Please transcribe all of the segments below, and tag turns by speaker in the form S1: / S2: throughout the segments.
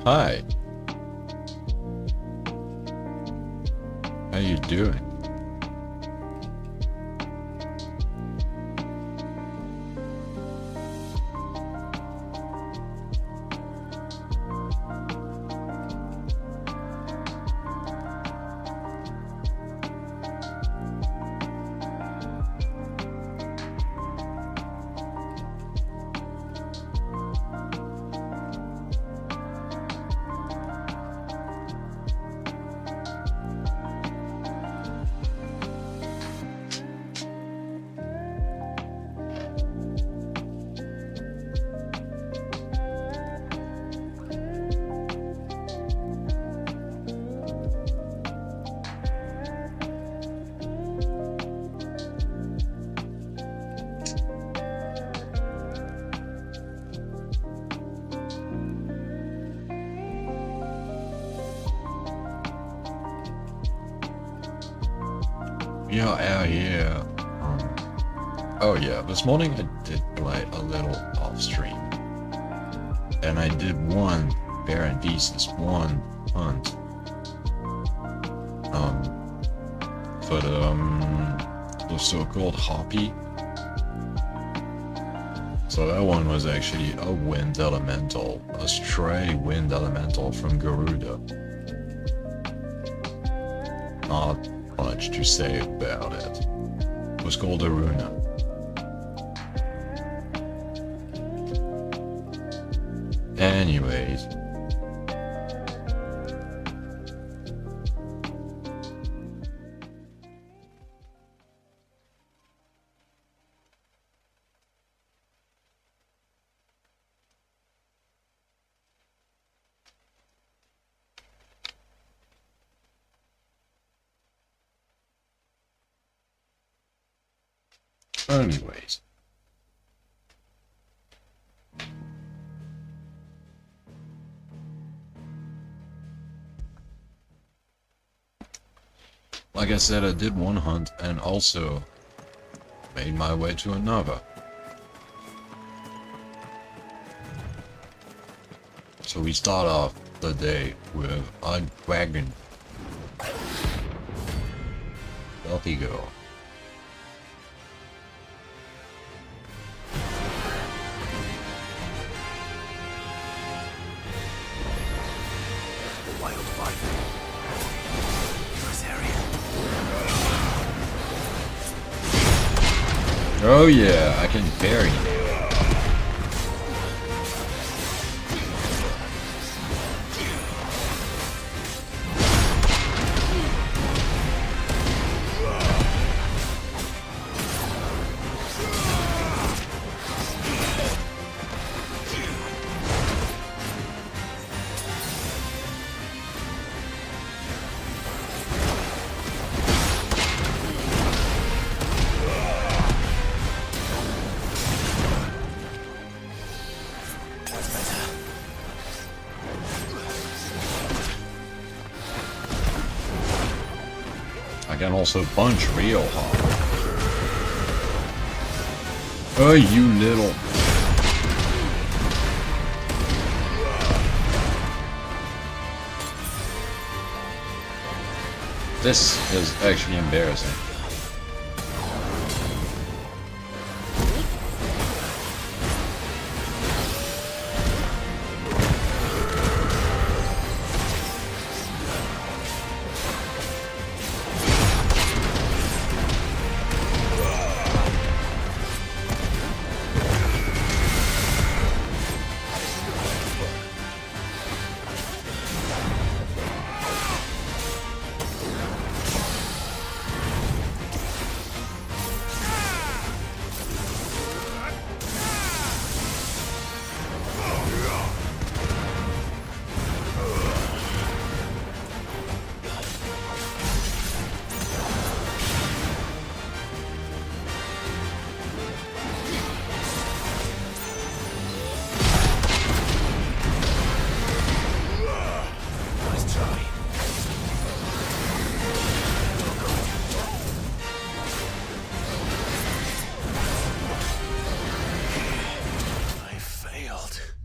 S1: Hi, how you doing? We are out here. Oh yeah, this morning I did play a little off stream. And I did one bear and pieces, one hunt. For the so-called hoppy. So that one was actually a wind elemental, a stray wind elemental from Garuda. Not much to say about it. It was called Aruna. Anyways. Anyways. Like I said, I did one hunt and also made my way to another. So we start off the day with a dragon. Wealthy girl. Oh yeah, I can parry now. I can also punch real hard. Oh, you little... This is actually embarrassing.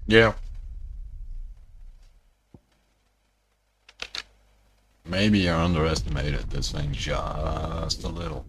S1: Yeah. Maybe I underestimated this thing just a little.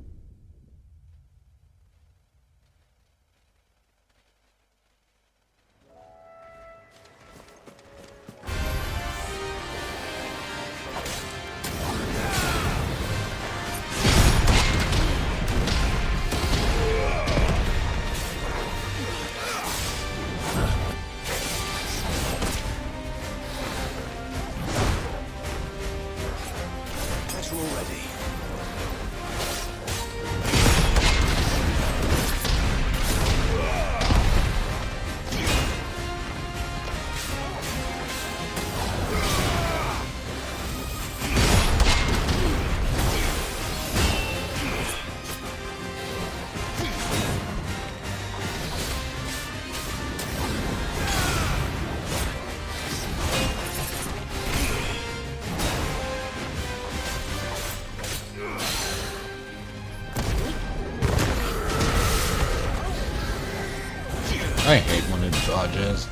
S1: I hate when it dodges.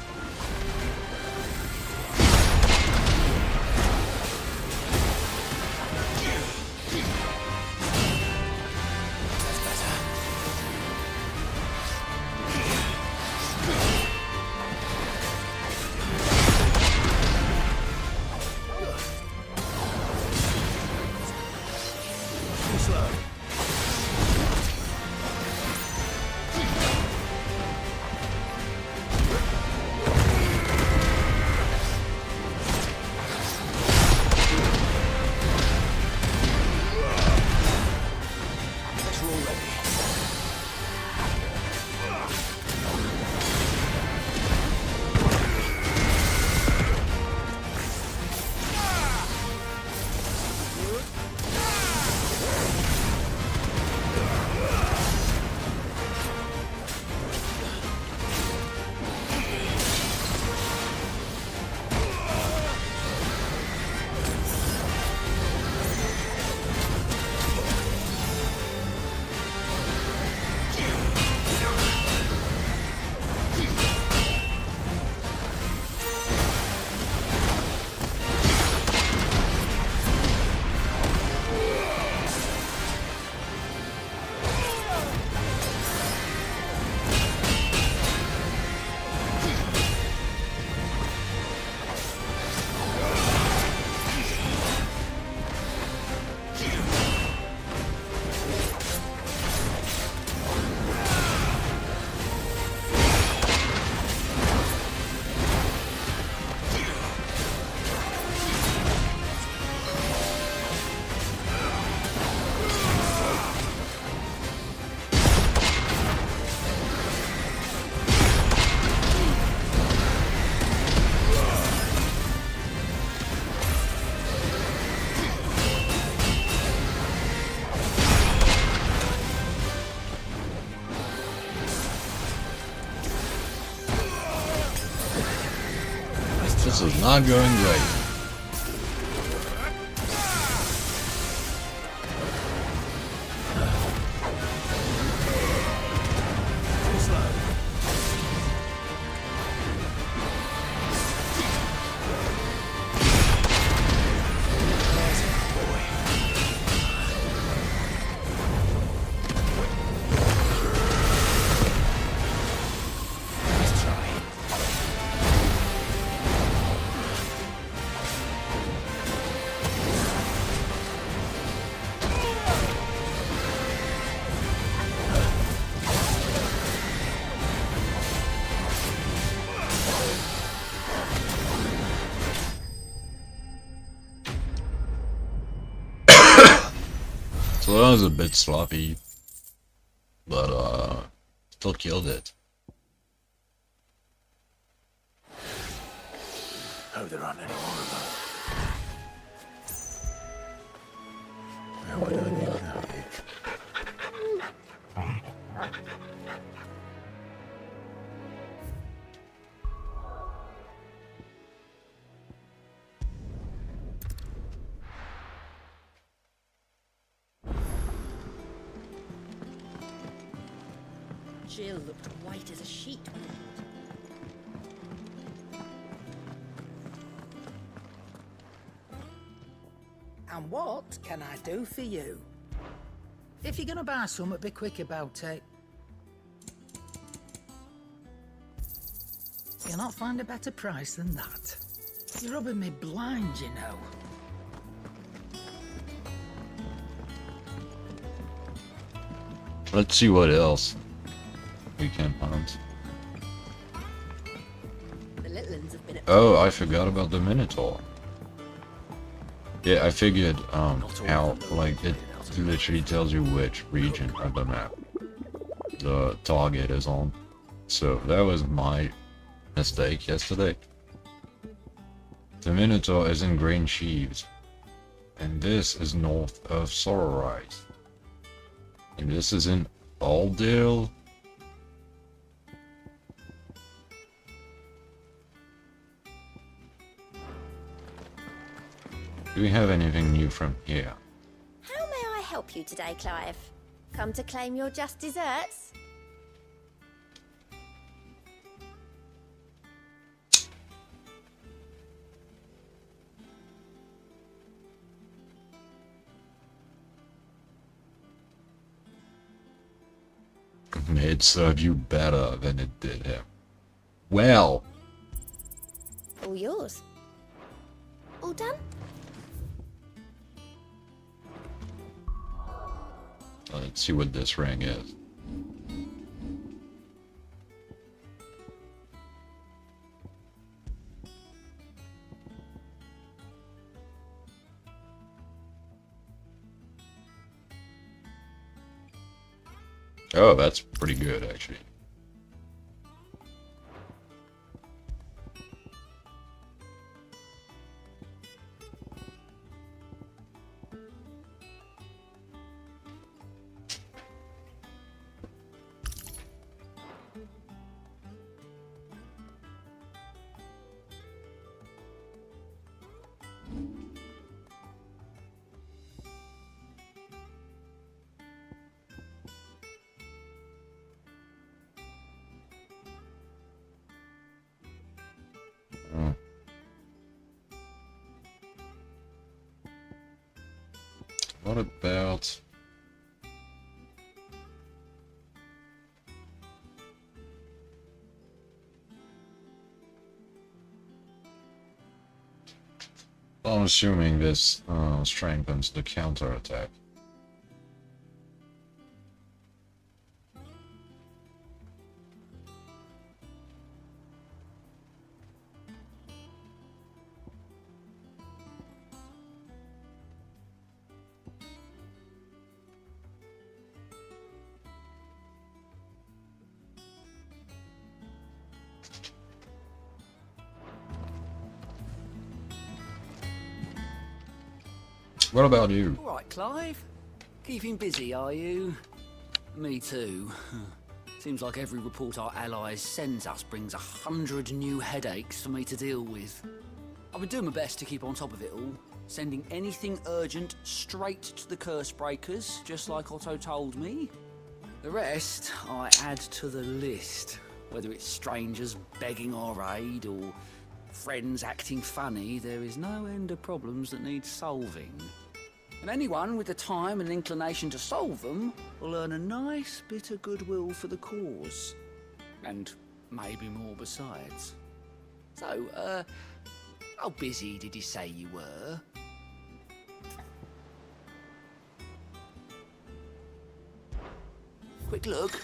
S1: This is not going great. So that was a bit sloppy, but still killed it.
S2: Oh, there aren't any more of them. Now, what do I need now?
S3: Jill looked white as a sheet. Our
S4: And what can I do for you? If you're gonna buy something, be quick about it. You'll not find a better price than that. You're rubbing me blind, you know.
S1: Let's see what else we can hunt.
S3: The little ones have been at
S1: Oh, I forgot about the Minotaur. Yeah, I figured how, like, it literally tells you which region of the map the target is on. So that was my mistake yesterday. The Minotaur is in Green Sheaves, and this is north of Sorrowrise. And this is in Aldale. Do we have anything new from here?
S5: How may I help you today, Clive? Come to claim your just desserts?
S1: It served you better than it did him. Well,
S5: All yours. All done?
S1: let's see what this ring is. Oh, that's pretty good, actually. What about... I'm assuming this strengthens the counterattack. What about you?
S6: All right, Clive. Keeping busy, are you? Me too. Seems like every report our allies sends us brings 100 new headaches for me to deal with. I've been doing my best to keep on top of it all, sending anything urgent straight to the curse breakers, just like Otto told me. The rest I add to the list, whether it's strangers begging our aid or friends acting funny. There is no end of problems that need solving. And anyone with the time and inclination to solve them will earn a nice bit of goodwill for the cause. And maybe more besides. So, how busy did you say you were? Quick look.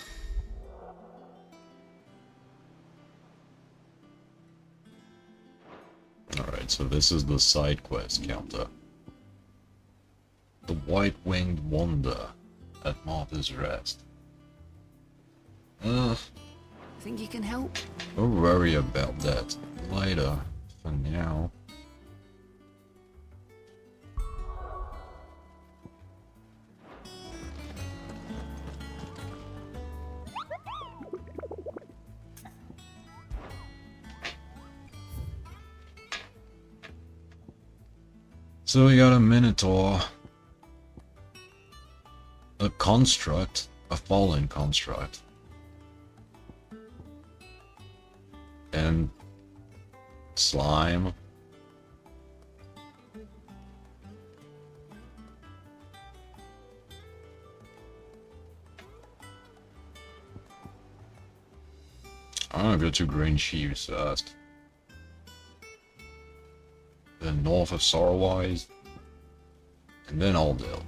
S1: Alright, so this is the side quest counter. The White-Winged Wonder at Martha's Rest.
S6: Think you can help?
S1: We'll worry about that later. For now. So we got a Minotaur, a construct, a fallen construct, and slime. I'm gonna go to Green Sheaves first. Then north of Sorrowwise. And then Aldale.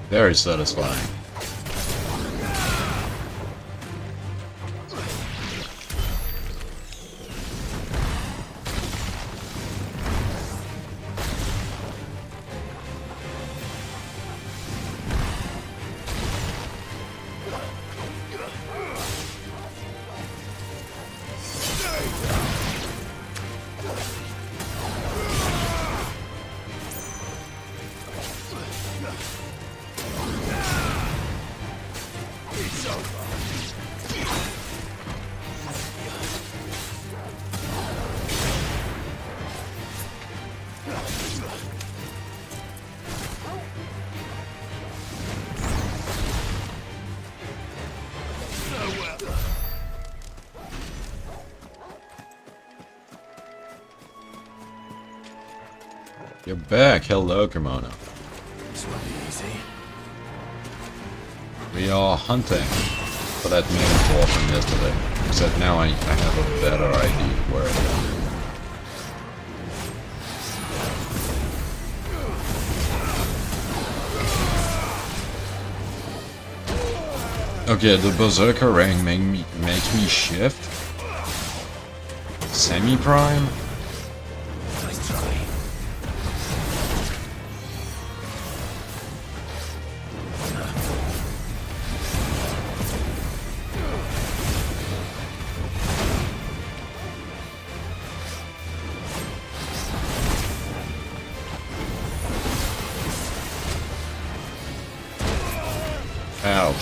S1: Very satisfying. You're back. Hello, Kimono.
S2: This will be easy.
S1: We are hunting for that minotaur from yesterday. Except now I have a better idea where it is. Okay, the Berserker rank makes me shift. Semi-prime?
S2: Nice try.
S1: Ouch.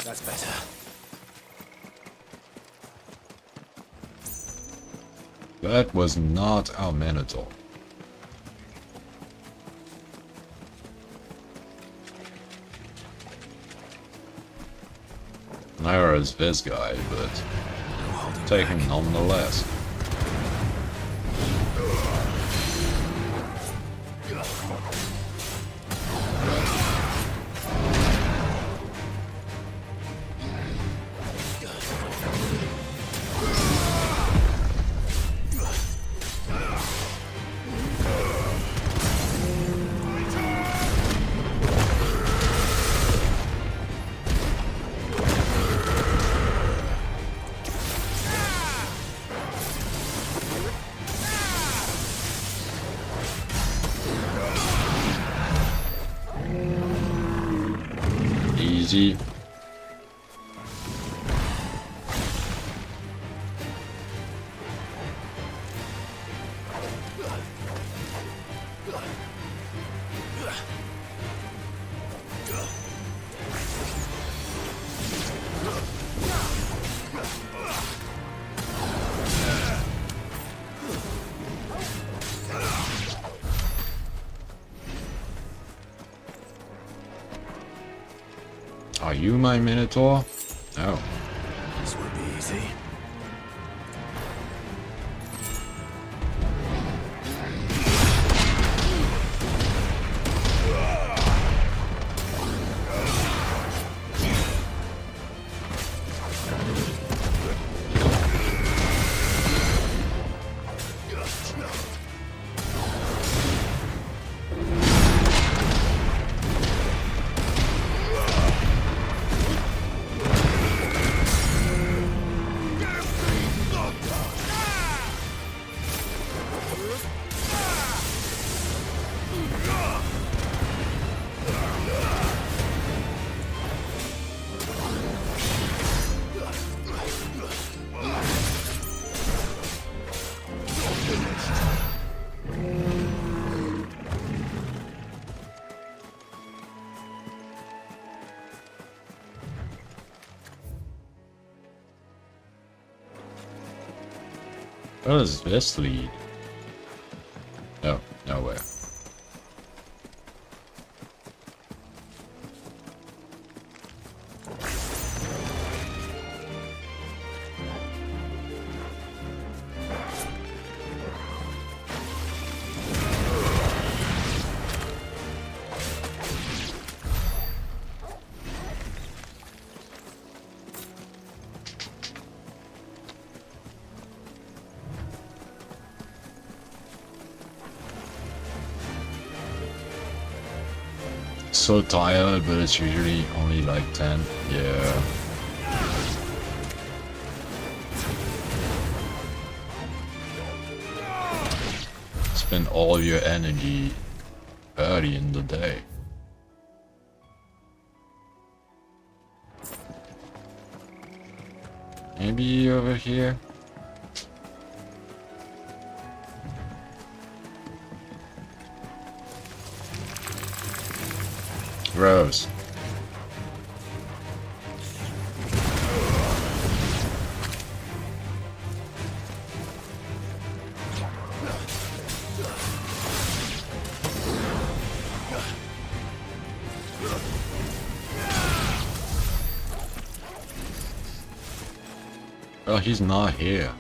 S2: That's better.
S1: That was not our Minotaur. Neither is this guy, but take him nonetheless. Easy. Are you my Minotaur? No.
S2: This won't be easy.
S1: Where does this lead? No, nowhere. So tired, but it's usually only like 10. Yeah. Spend all your energy early in the day. Maybe over here? Rose. Well, he's not here.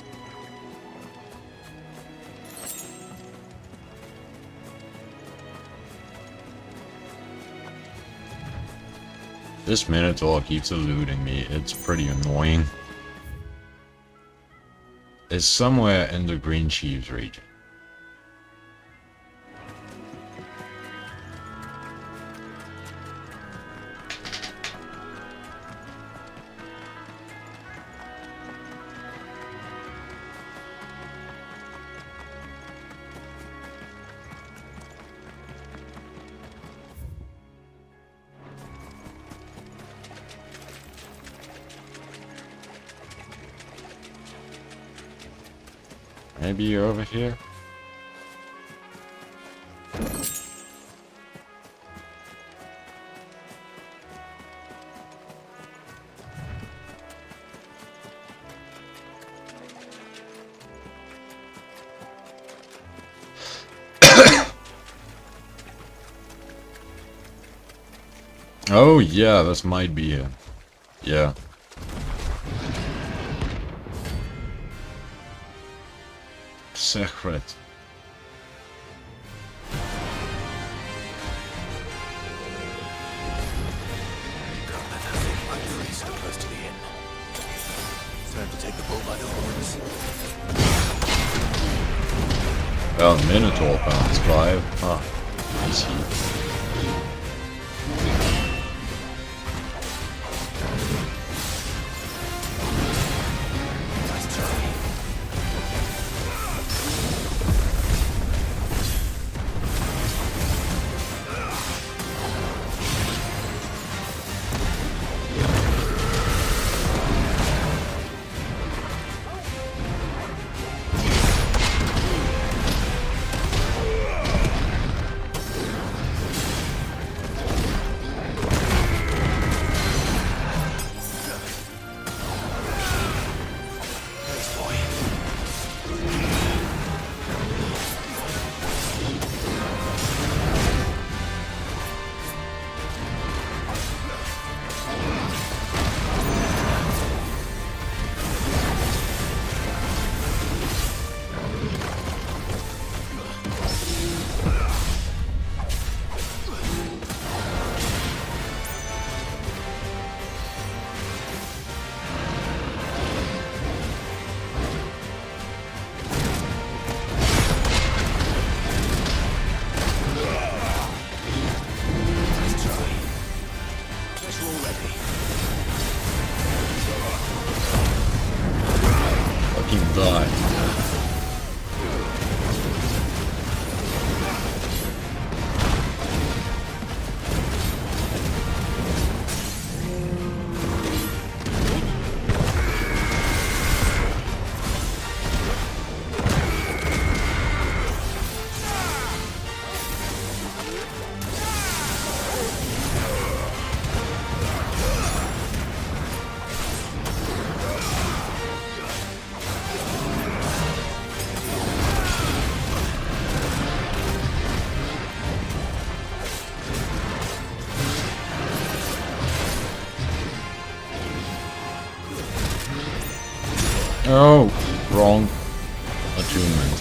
S1: This Minotaur keeps eluding me. It's pretty annoying. It's somewhere in the Green Chiefs region. Maybe you're over here? Oh yeah, this might be it. Yeah. Secret.
S2: I'm pretty so close to the end. Time to take the bull by the horns.
S1: Well, Minotaur found Clive. Huh. Easy. Oh, wrong attunement.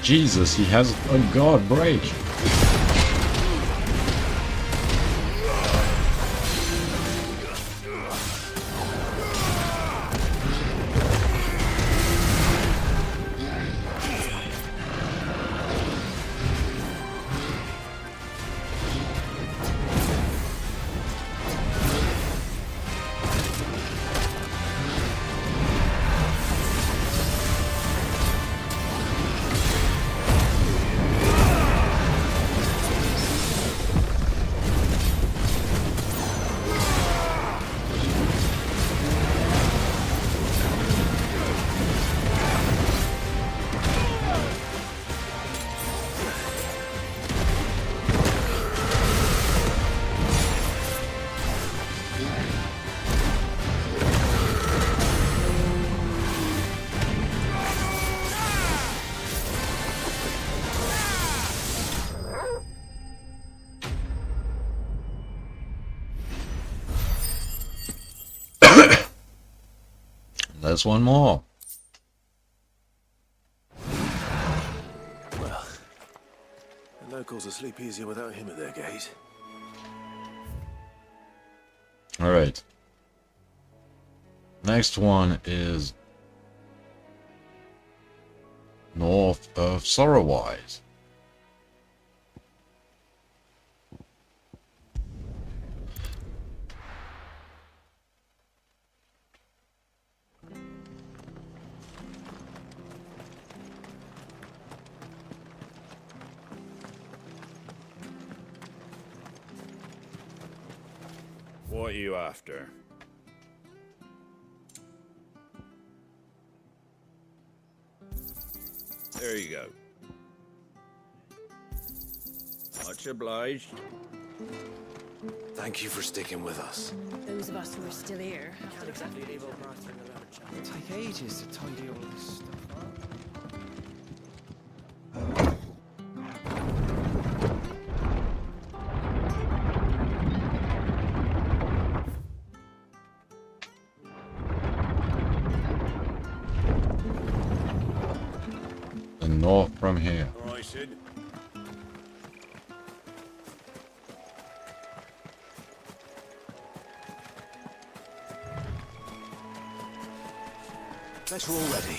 S1: Jesus, he has a god break. There's one more.
S2: Well, the locals will sleep easier without him at their gate.
S1: Alright. Next one is north of Sorrowwise.
S7: What are you after? There you go. Much obliged.
S2: Thank you for sticking with us.
S3: Those of us who are still here.
S8: It'll take ages to tidy all this stuff up.
S1: And north from here.
S7: All right, Sid.
S2: Better already.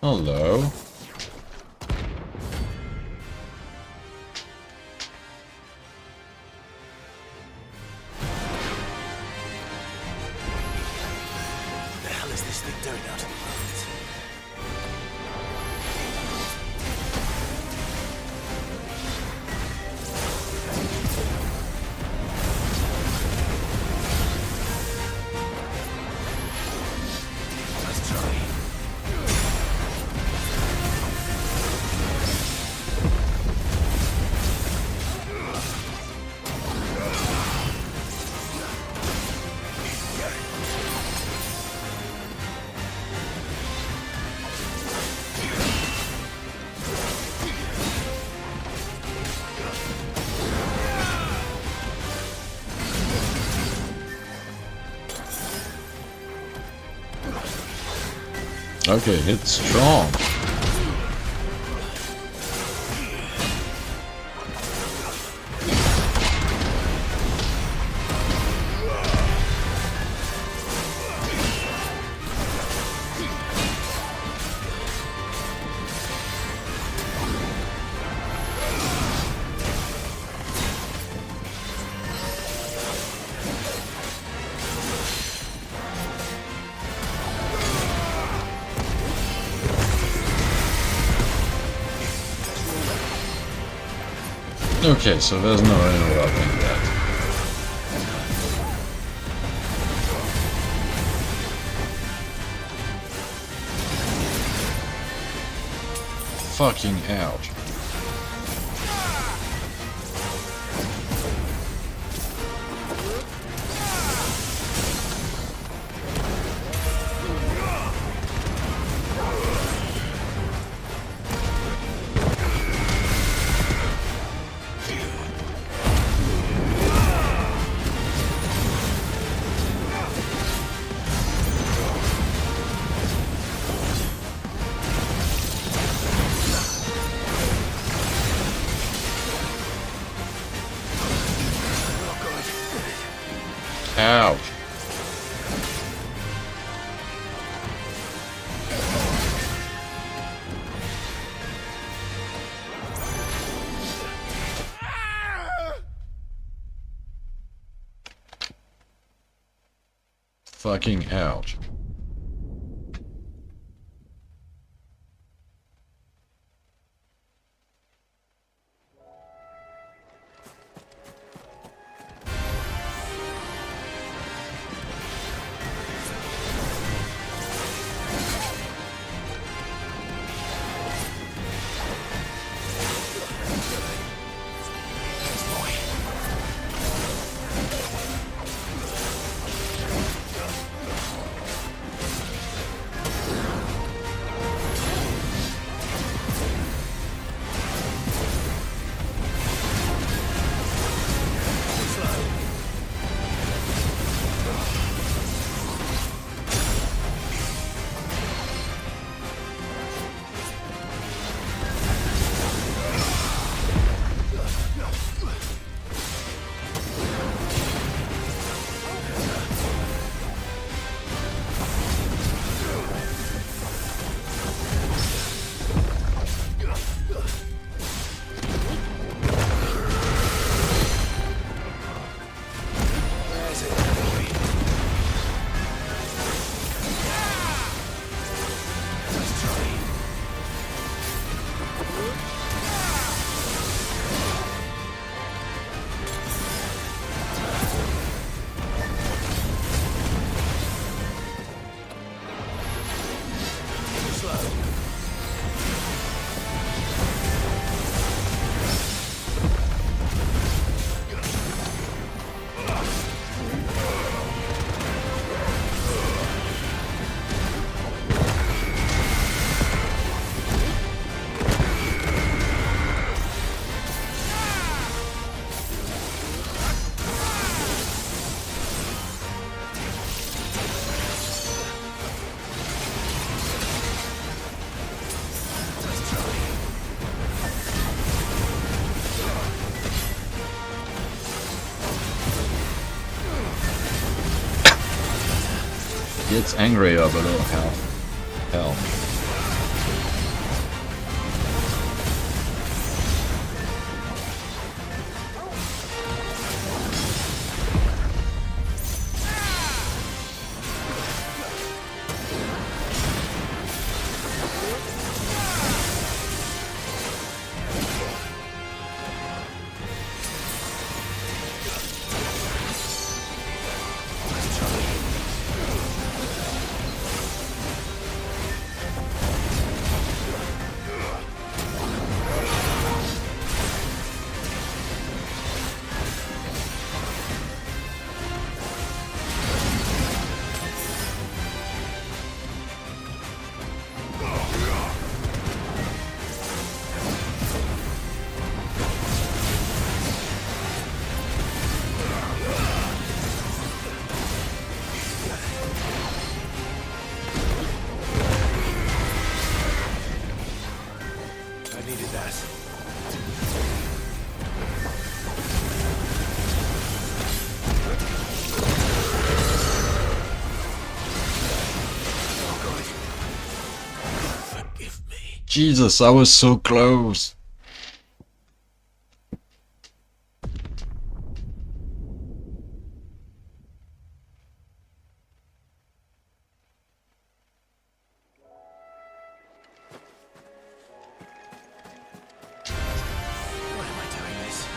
S1: Hello.
S2: The hell is this thing doing out of the mines? Let's try.
S1: Okay, it's strong. Okay, so there's no interrupting that. Fucking ouch. Ouch. Fucking ouch. Gets angry over little hell.
S2: I needed that. Forgive me.
S1: Jesus, I was so close.
S2: Why am I doing this?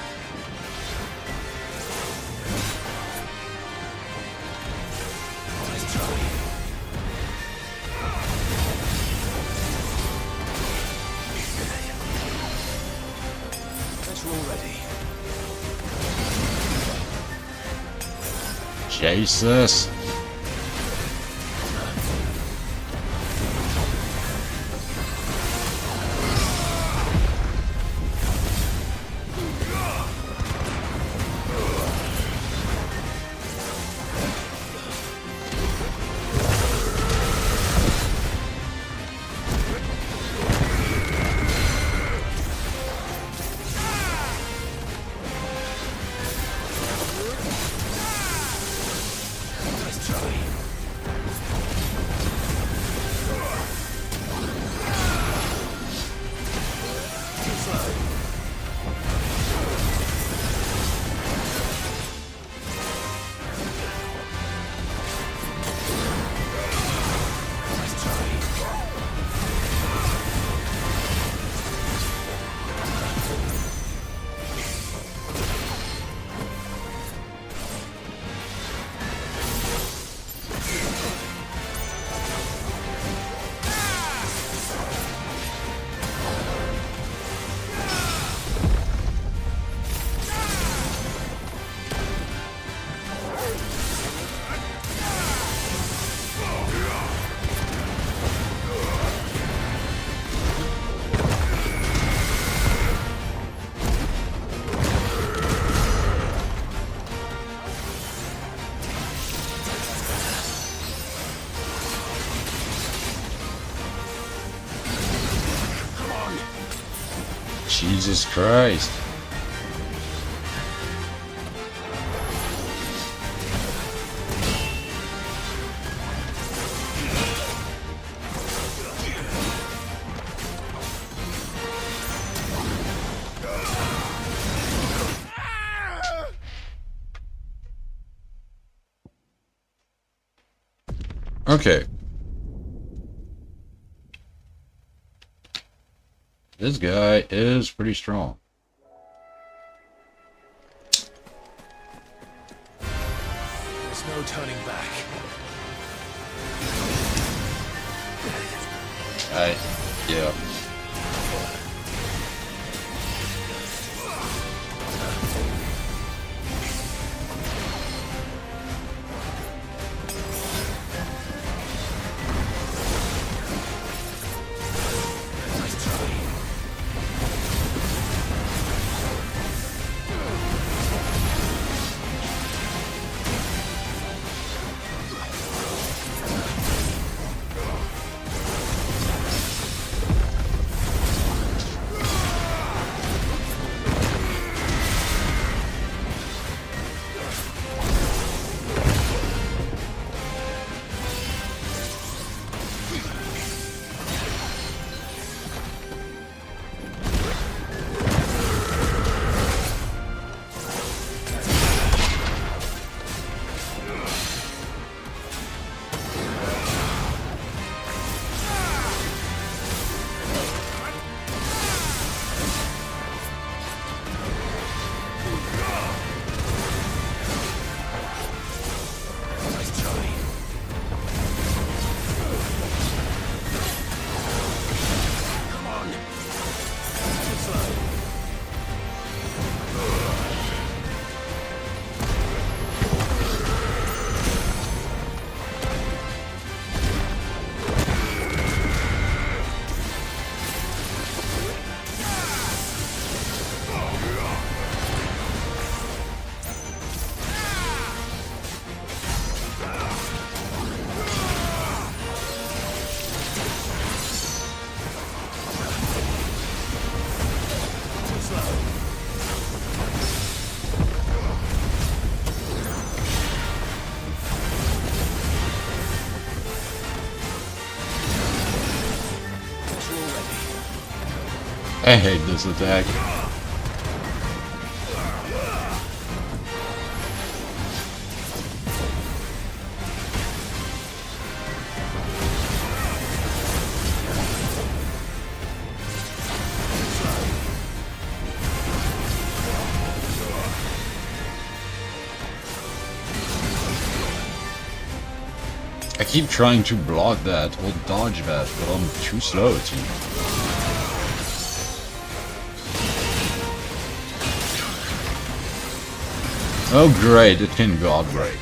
S2: Patrol ready.
S1: Jesus.
S2: Nice try. Too slow. Nice try.
S1: Jesus Christ. Okay. This guy is pretty strong.
S2: There's no turning back.
S1: Yeah.
S2: Nice try. Nice try. Come on. Too slow. Too slow. Patrol ready.
S1: I hate this attack. I keep trying to block that or dodge that, but I'm too slow, it seems. Oh great, it can God break.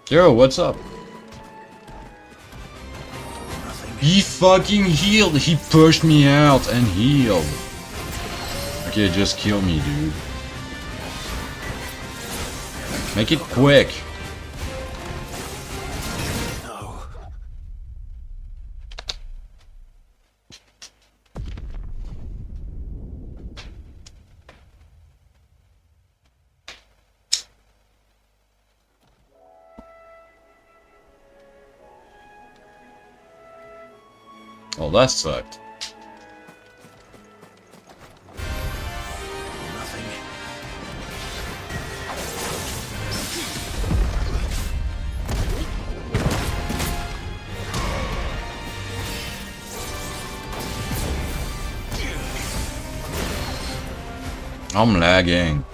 S1: Yo, what's up? He fucking healed! He pushed me out and healed! Okay, just kill me, dude. Make it quick!
S2: No.
S1: Oh, that sucked.
S2: Nothing.
S1: I'm lagging.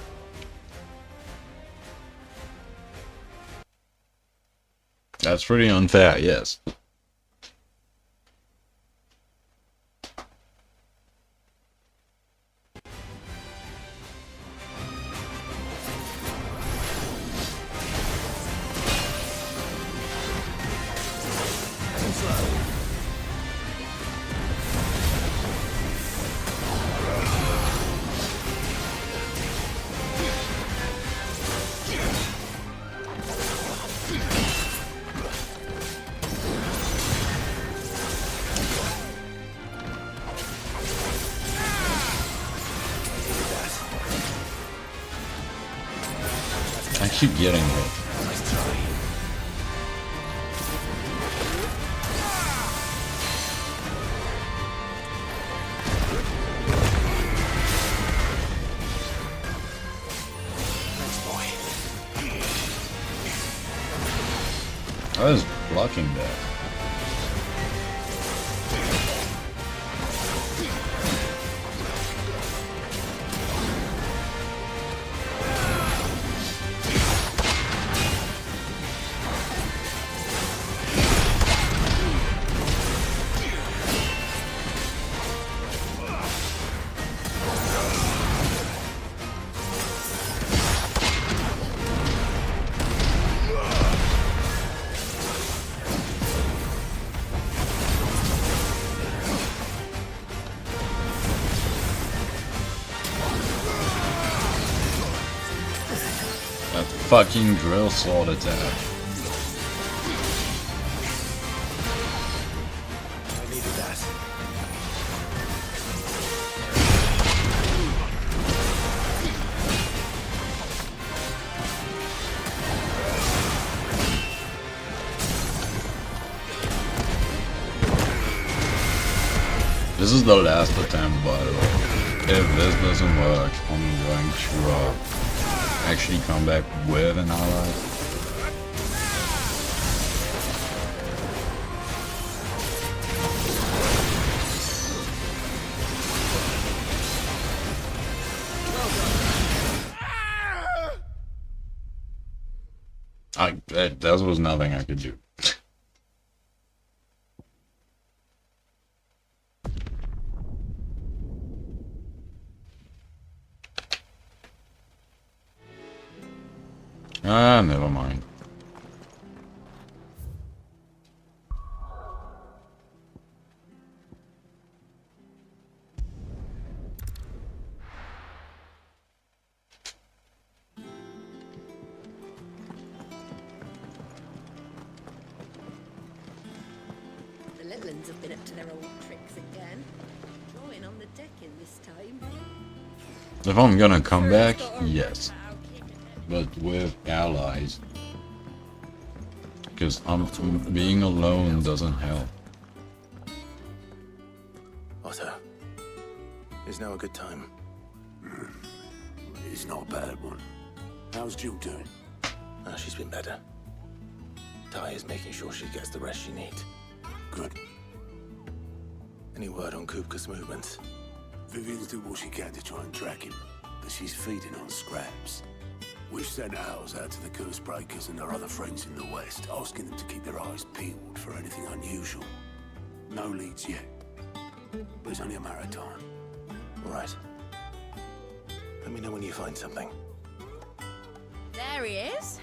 S1: That's pretty unfair, yes. I keep getting hit. I was blocking that. That fucking drill sword attack.
S2: I needed that.
S1: This is the last attempt, by the way. If this doesn't work, I'm going to actually come back with an ally. That was nothing I could do. Ah, never mind.
S5: The little ones have been up to their old tricks again. Drawing on the deck in this time.
S1: If I'm gonna come back, yes. But with allies. Because being alone doesn't help.
S2: Otto, is now a good time?
S9: It's not a bad one. How's Jill doing?
S2: Oh, she's been better. Ty is making sure she gets the rest she needs.
S9: Good.
S2: Any word on Kupka's movements?
S9: Vivian's doing what she can to try and track him, but she's feeding on scraps. We've sent ours out to the curse breakers and our other friends in the west, asking them to keep their eyes peeled for anything unusual. No leads yet. But it's only a matter of time.
S2: All right. Let me know when you find something.
S3: There he is.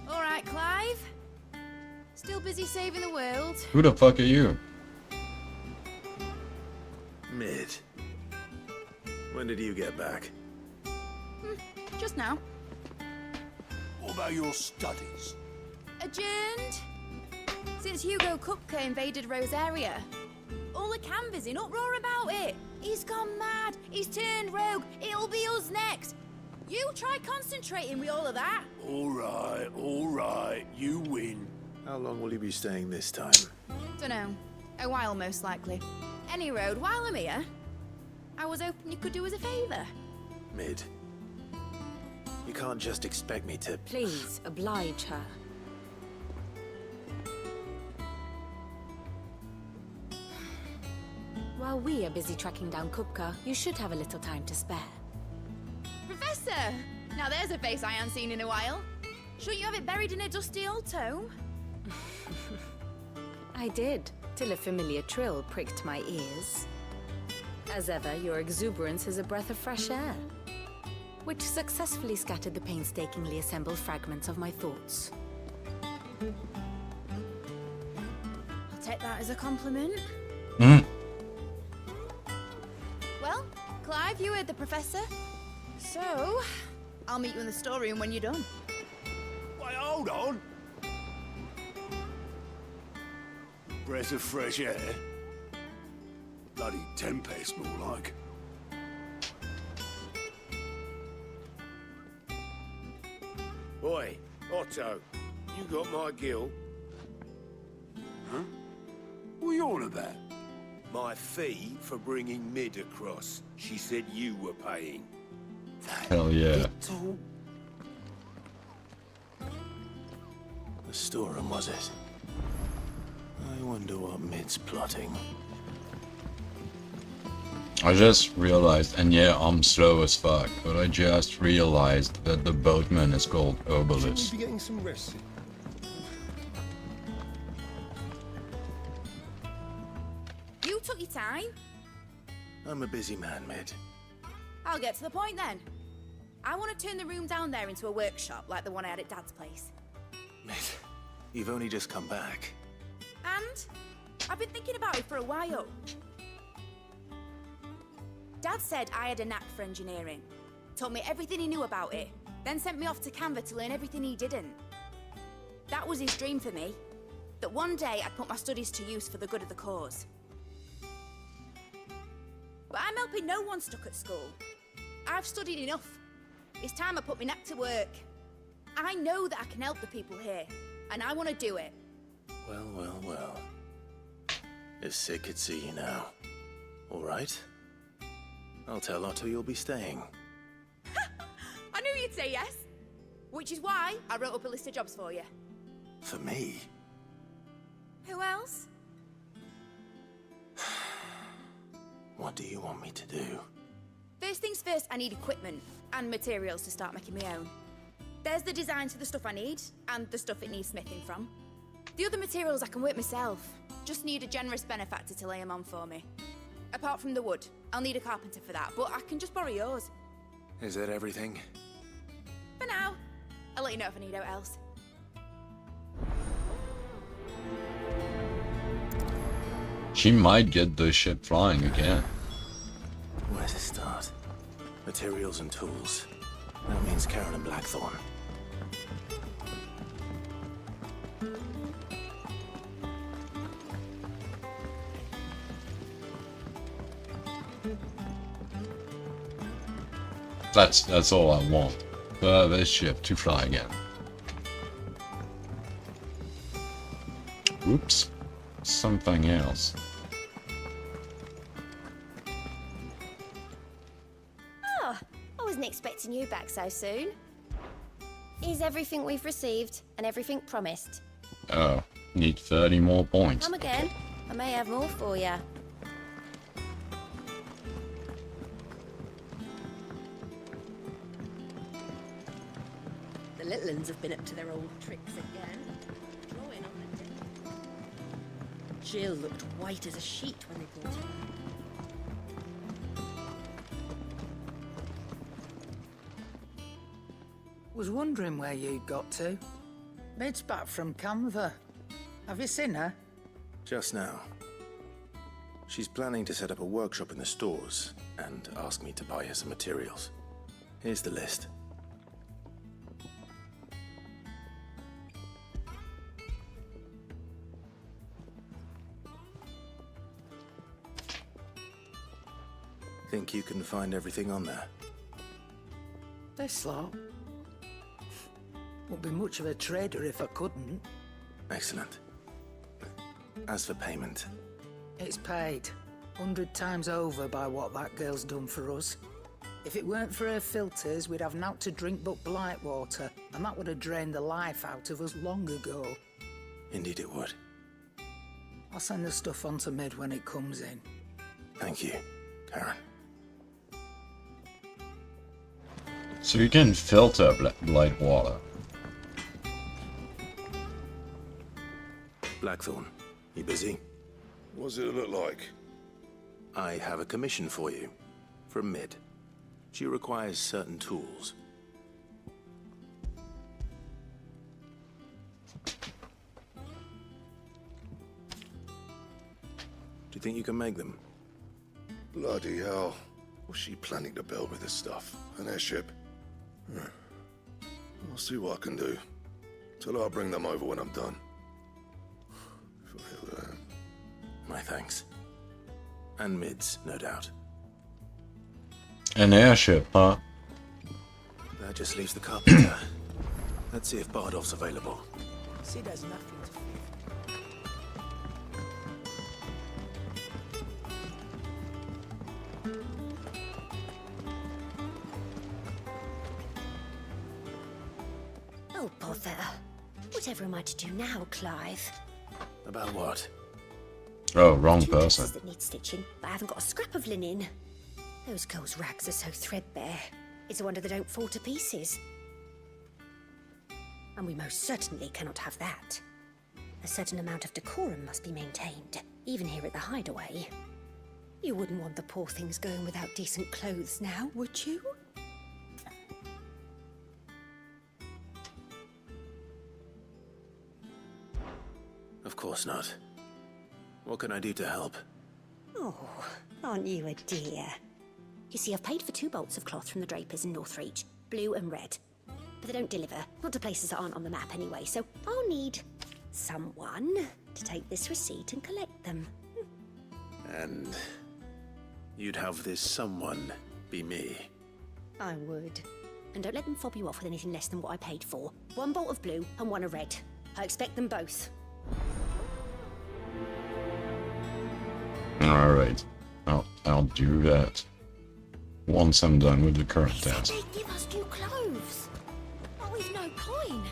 S3: All right, Clive. Still busy saving the world.
S1: Who the fuck are you?
S2: Mid. When did you get back?
S3: Just now.
S9: What about your studies?
S3: Adjourned. Since Hugo Kupka invaded Rosaria. All the canvas in uproar about it. He's gone mad. He's turned rogue. It'll be us next. You try concentrating with all of that.
S9: All right. You win.
S2: How long will you be staying this time?
S3: Dunno. A while, most likely. Any road, while I'm here, I was hoping you could do us a favour.
S2: Mid. You can't just expect me to...
S5: Please, oblige her. While we are busy tracking down Kupka, you should have a little time to spare.
S3: Professor! Now there's a face I haven't seen in a while. Shouldn't you have it buried in a dusty old tome?
S5: I did, till a familiar trill pricked my ears. As ever, your exuberance is a breath of fresh air, which successfully scattered the painstakingly assembled fragments of my thoughts.
S3: I'll take that as a compliment. Well, Clive, you heard the professor. So, I'll meet you in the storeroom when you're done.
S9: Wait, hold on. Breath of fresh air. Bloody tempest, more like.
S7: Oi, Otto, you got my gill?
S9: Huh? What are you on about?
S7: My fee for bringing Mid across. She said you were paying.
S1: Hell yeah.
S9: Little...
S2: The storeroom, was it? I wonder what Mid's plotting.
S1: I just realized, and yeah, I'm slow as fuck, but I just realized that the boatman is called Obelisk.
S2: Be getting some rest.
S3: You took your time.
S2: I'm a busy man, Mid.
S3: I'll get to the point then. I want to turn the room down there into a workshop like the one I had at Dad's place.
S2: Mid, you've only just come back.
S3: And I've been thinking about it for a while. Dad said I had a knack for engineering. Told me everything he knew about it. Then sent me off to Canva to learn everything he didn't. That was his dream for me. That one day I'd put my studies to use for the good of the cause. But I'm helping no one stuck at school. I've studied enough. It's time I put my knack to work. I know that I can help the people here, and I want to do it.
S2: Well. If Sid could see you now. All right? I'll tell Otto you'll be staying.
S3: I knew you'd say yes. Which is why I wrote up a list of jobs for you.
S2: For me?
S3: Who else?
S2: What do you want me to do?
S3: First things first, I need equipment and materials to start making my own. There's the designs for the stuff I need, and the stuff it needs smithing from. The other materials I can work myself. Just need a generous benefactor to lay them on for me. Apart from the wood, I'll need a carpenter for that, but I can just borrow yours.
S2: Is that everything?
S3: For now. I'll let you know if I need out else.
S1: She might get this ship flying again.
S2: Where to start? Materials and tools. That means Karen and Blackthorn.
S1: That's all I want. For this ship to fly again. Oops. Something else.
S10: Oh, I wasn't expecting you back so soon. Is everything we've received and everything promised?
S1: Oh, need 30 more points.
S10: Come again. I may have more for you.
S5: The little uns have been up to their old tricks again. Drawing on the deck.
S11: Jill looked white as a sheet when they brought her back.
S4: Was wondering where you got to. Mid's back from Canva. Have you seen her?
S2: Just now. She's planning to set up a workshop in the stores and ask me to buy her some materials. Here's the list. Think you can find everything on there?
S4: This lot. Wouldn't be much of a trader if I couldn't.
S2: Excellent. As for payment,
S4: It's paid 100 times over by what that girl's done for us. If it weren't for her filters, we'd have naught to drink but blight water, and that would have drained the life out of us long ago.
S2: indeed it would.
S4: I'll send the stuff on to Mid when it comes in.
S2: Thank you, Karen.
S1: So you can filter blight water.
S2: Blackthorn, you busy?
S7: What's it look like?
S2: I have a commission for you. From Mid. She requires certain tools. Do you think you can make them?
S7: Bloody hell. What's she planning to build with this stuff? An airship? I'll see what I can do. Tell her I'll bring them over when I'm done. If I hear that.
S2: My thanks. And Mid's, no doubt.
S1: An airship, huh?
S2: That just leaves the carpenter. Let's see if Bardolph's available.
S4: See, there's nothing to fear.
S10: Oh, bother. Whatever am I to do now, Clive?
S2: About what?
S1: Oh, wrong
S10: Two
S1: person.
S10: dresses that need stitching, but I haven't got a scrap of linen. Those girls' rags are so threadbare. It's a wonder they don't fall to pieces. And we most certainly cannot have that. A certain amount of decorum must be maintained, even here at the Hideaway. You wouldn't want the poor things going without decent clothes now, would you?
S2: Of course not. What can I do to help?
S10: Oh, aren't you a dear? You see, I've paid for 2 bolts of cloth from the drapers in Northreach, blue and red. But they don't deliver, not to places that aren't on the map anyway, so I'll need someone to take this receipt and collect them.
S2: And you'd have this someone be me.
S10: I would. And don't let them fob you off with anything less than what I paid for. 1 bolt of blue and 1 of red. I expect them both.
S1: Alright. I'll do that. Once I'm done with the current
S10: They said
S1: task.
S10: they'd give us new clothes. But with no coin.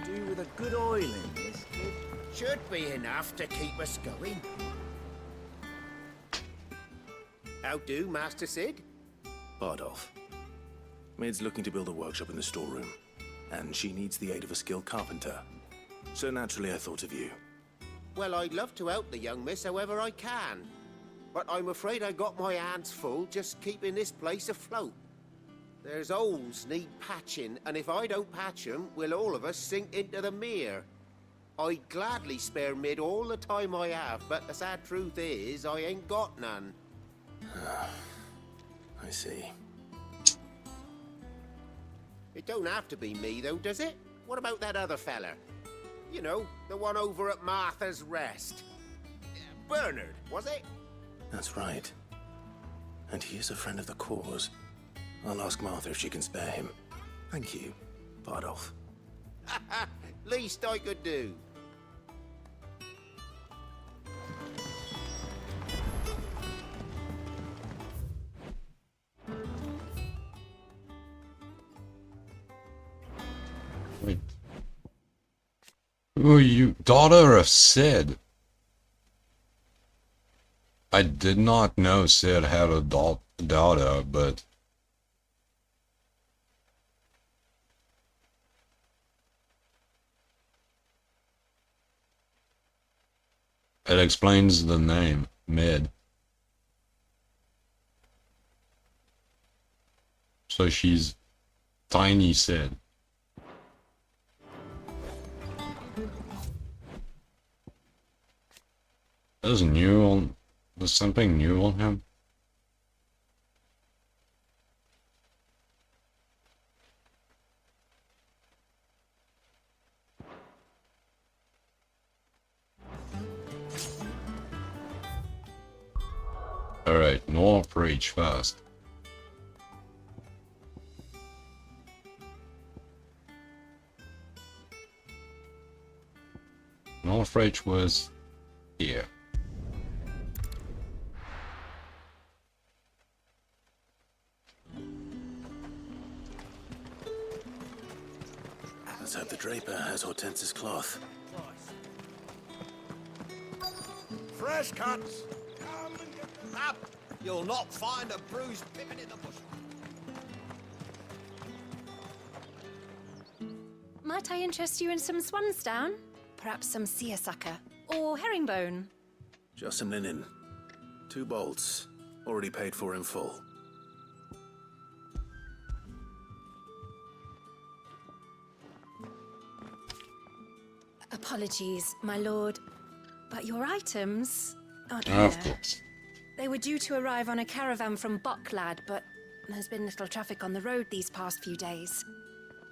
S12: Do with a good oil in this, kid. Should be enough to keep us going. How do, Master Sid?
S2: Bardolph. Mid's looking to build a workshop in the storeroom, and she needs the aid of a skilled carpenter. So naturally I thought of you.
S12: Well, I'd love to help the young miss however I can. But I'm afraid I got my hands full just keeping this place afloat. There's holes need patching, and if I don't patch 'em, we'll all of us sink into the mere. I'd gladly spare Mid all the time I have, but the sad truth is, I ain't got none.
S2: I see.
S12: It don't have to be me, though, does it? What about that other fella? You know, the one over at Martha's Rest. Bernard, was it?
S2: That's right. And he is a friend of the cause. I'll ask Martha if she can spare him. Thank you, Bardolph.
S12: Least I could do.
S1: Wait. Who are you? Daughter of Sid. I did not know Sid had a daughter, but... it explains the name, Mid. So she's Tiny Sid. There's new on... there's something new on him? Alright, Northreach first. Northreach was here.
S2: Let's hope the draper has Hortense's cloth.
S12: Fresh cuts! Come and get the map! You'll not find a bruised pippin in the bush.
S5: Might I interest you in some swansdown? Perhaps some seersucker or herringbone?
S2: Just some linen. 2 bolts. Already paid for in full.
S5: Apologies, my lord, but your items aren't
S1: Of
S5: here.
S1: course.
S5: They were due to arrive on a caravan from Bucklad, but there's been little traffic on the road these past few days.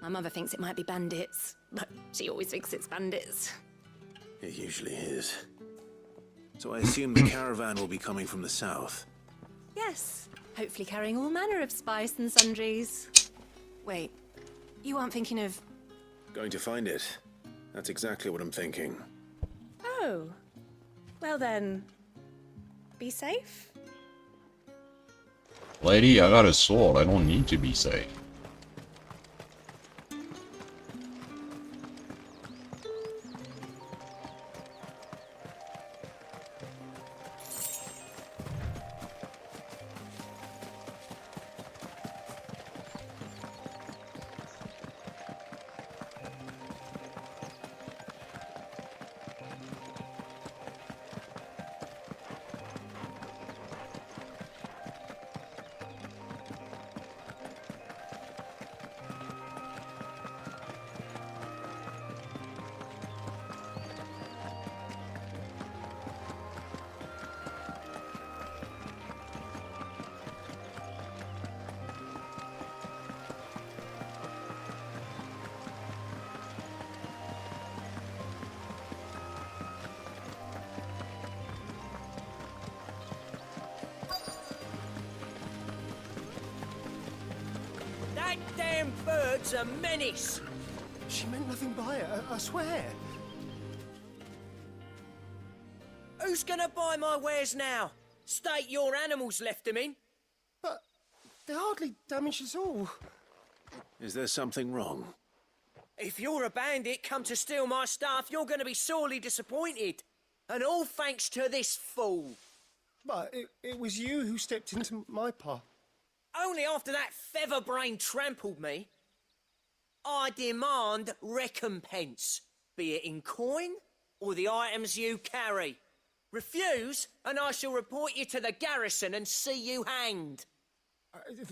S5: My mother thinks it might be bandits, but she always thinks it's bandits.
S2: It usually is. So I assume the caravan will be coming from the south.
S5: Yes, hopefully carrying all manner of spice and sundries. Wait, you aren't thinking of...
S2: Going to find it. That's exactly what I'm thinking.
S5: Oh, well then, be safe?
S1: Lady, I got a sword. I don't need to be safe.
S13: That damn bird's a menace.
S8: She meant nothing by it, I swear.
S13: Who's gonna buy my wares now? State your animals left them in.
S8: But they hardly damaged us all.
S2: Is there something wrong?
S13: If you're a bandit come to steal my stuff, you're gonna be sorely disappointed. And all thanks to this fool.
S8: But it was you who stepped into my path.
S13: Only after that feather-brain trampled me. I demand recompense, be it in coin or the items you carry. Refuse, and I shall report you to the garrison and see you hanged.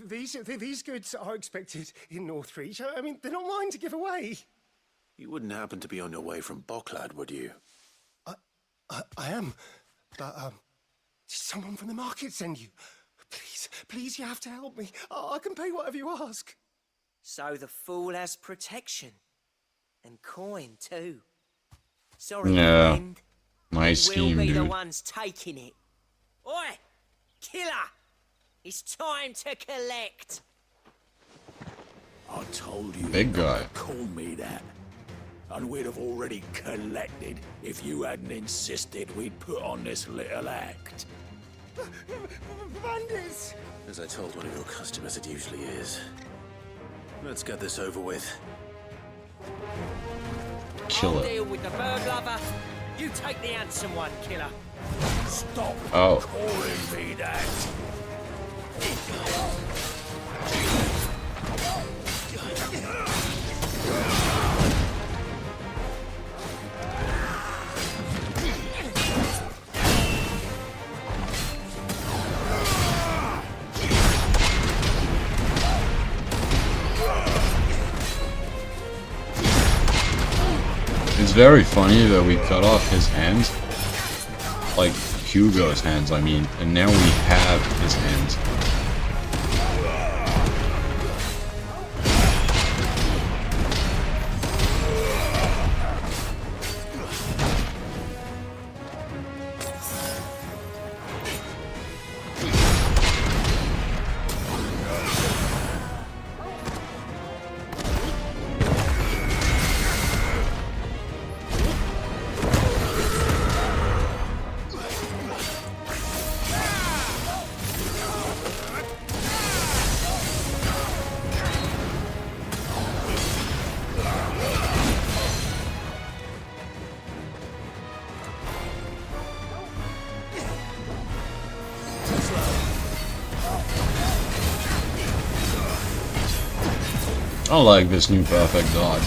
S8: These goods are expected in Northreach. I mean, they're not mine to give away.
S2: You wouldn't happen to be on your way from Bucklad, would you?
S8: I am. But, did someone from the market send you? Please, you have to help me. I can pay whatever you ask.
S13: So the fool has protection. And coin, too. Sorry,
S1: Yeah.
S13: friend.
S1: Nice scheme,
S13: We'll be the
S1: dude.
S13: ones taking it. Oi! Killer! It's time to collect.
S9: I told you.
S1: Big guy.
S9: not to Call me that. And we'd have already collected if you hadn't insisted we'd put on this little act.
S8: Bandits!
S2: As I told one of your customers, it usually is. Let's get this over with.
S1: Kill
S13: I'll
S1: it.
S13: deal with the bird lover. You take the handsome one, killer.
S9: Stop
S1: Oh.
S9: calling me that.
S1: It's very funny that we cut off his hands. Like, Hugo's hands, I mean. And now we have his hands. I like this new perfect dodge.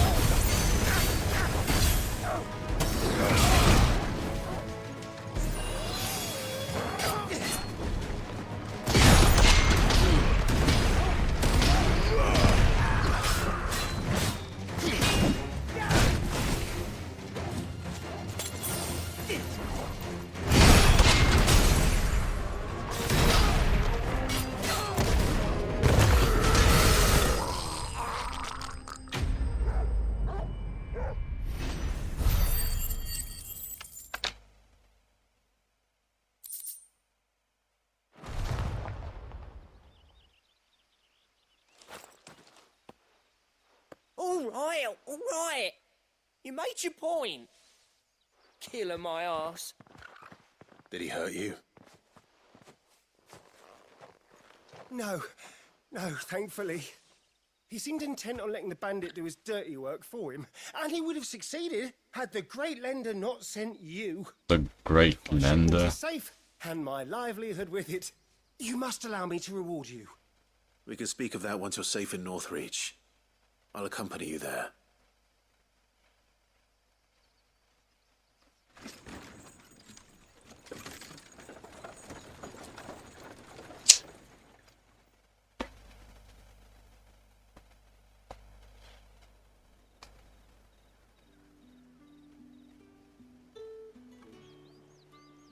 S13: All right. You made your point. Killer my ass.
S2: Did he hurt you?
S8: No, thankfully. He seemed intent on letting the bandit do his dirty work for him, and he would have succeeded had the great lender not sent you.
S1: The great
S8: My shipment
S1: lender.
S8: is safe, and my livelihood with it. You must allow me to reward you.
S2: We can speak of that once you're safe in Northreach. I'll accompany you there.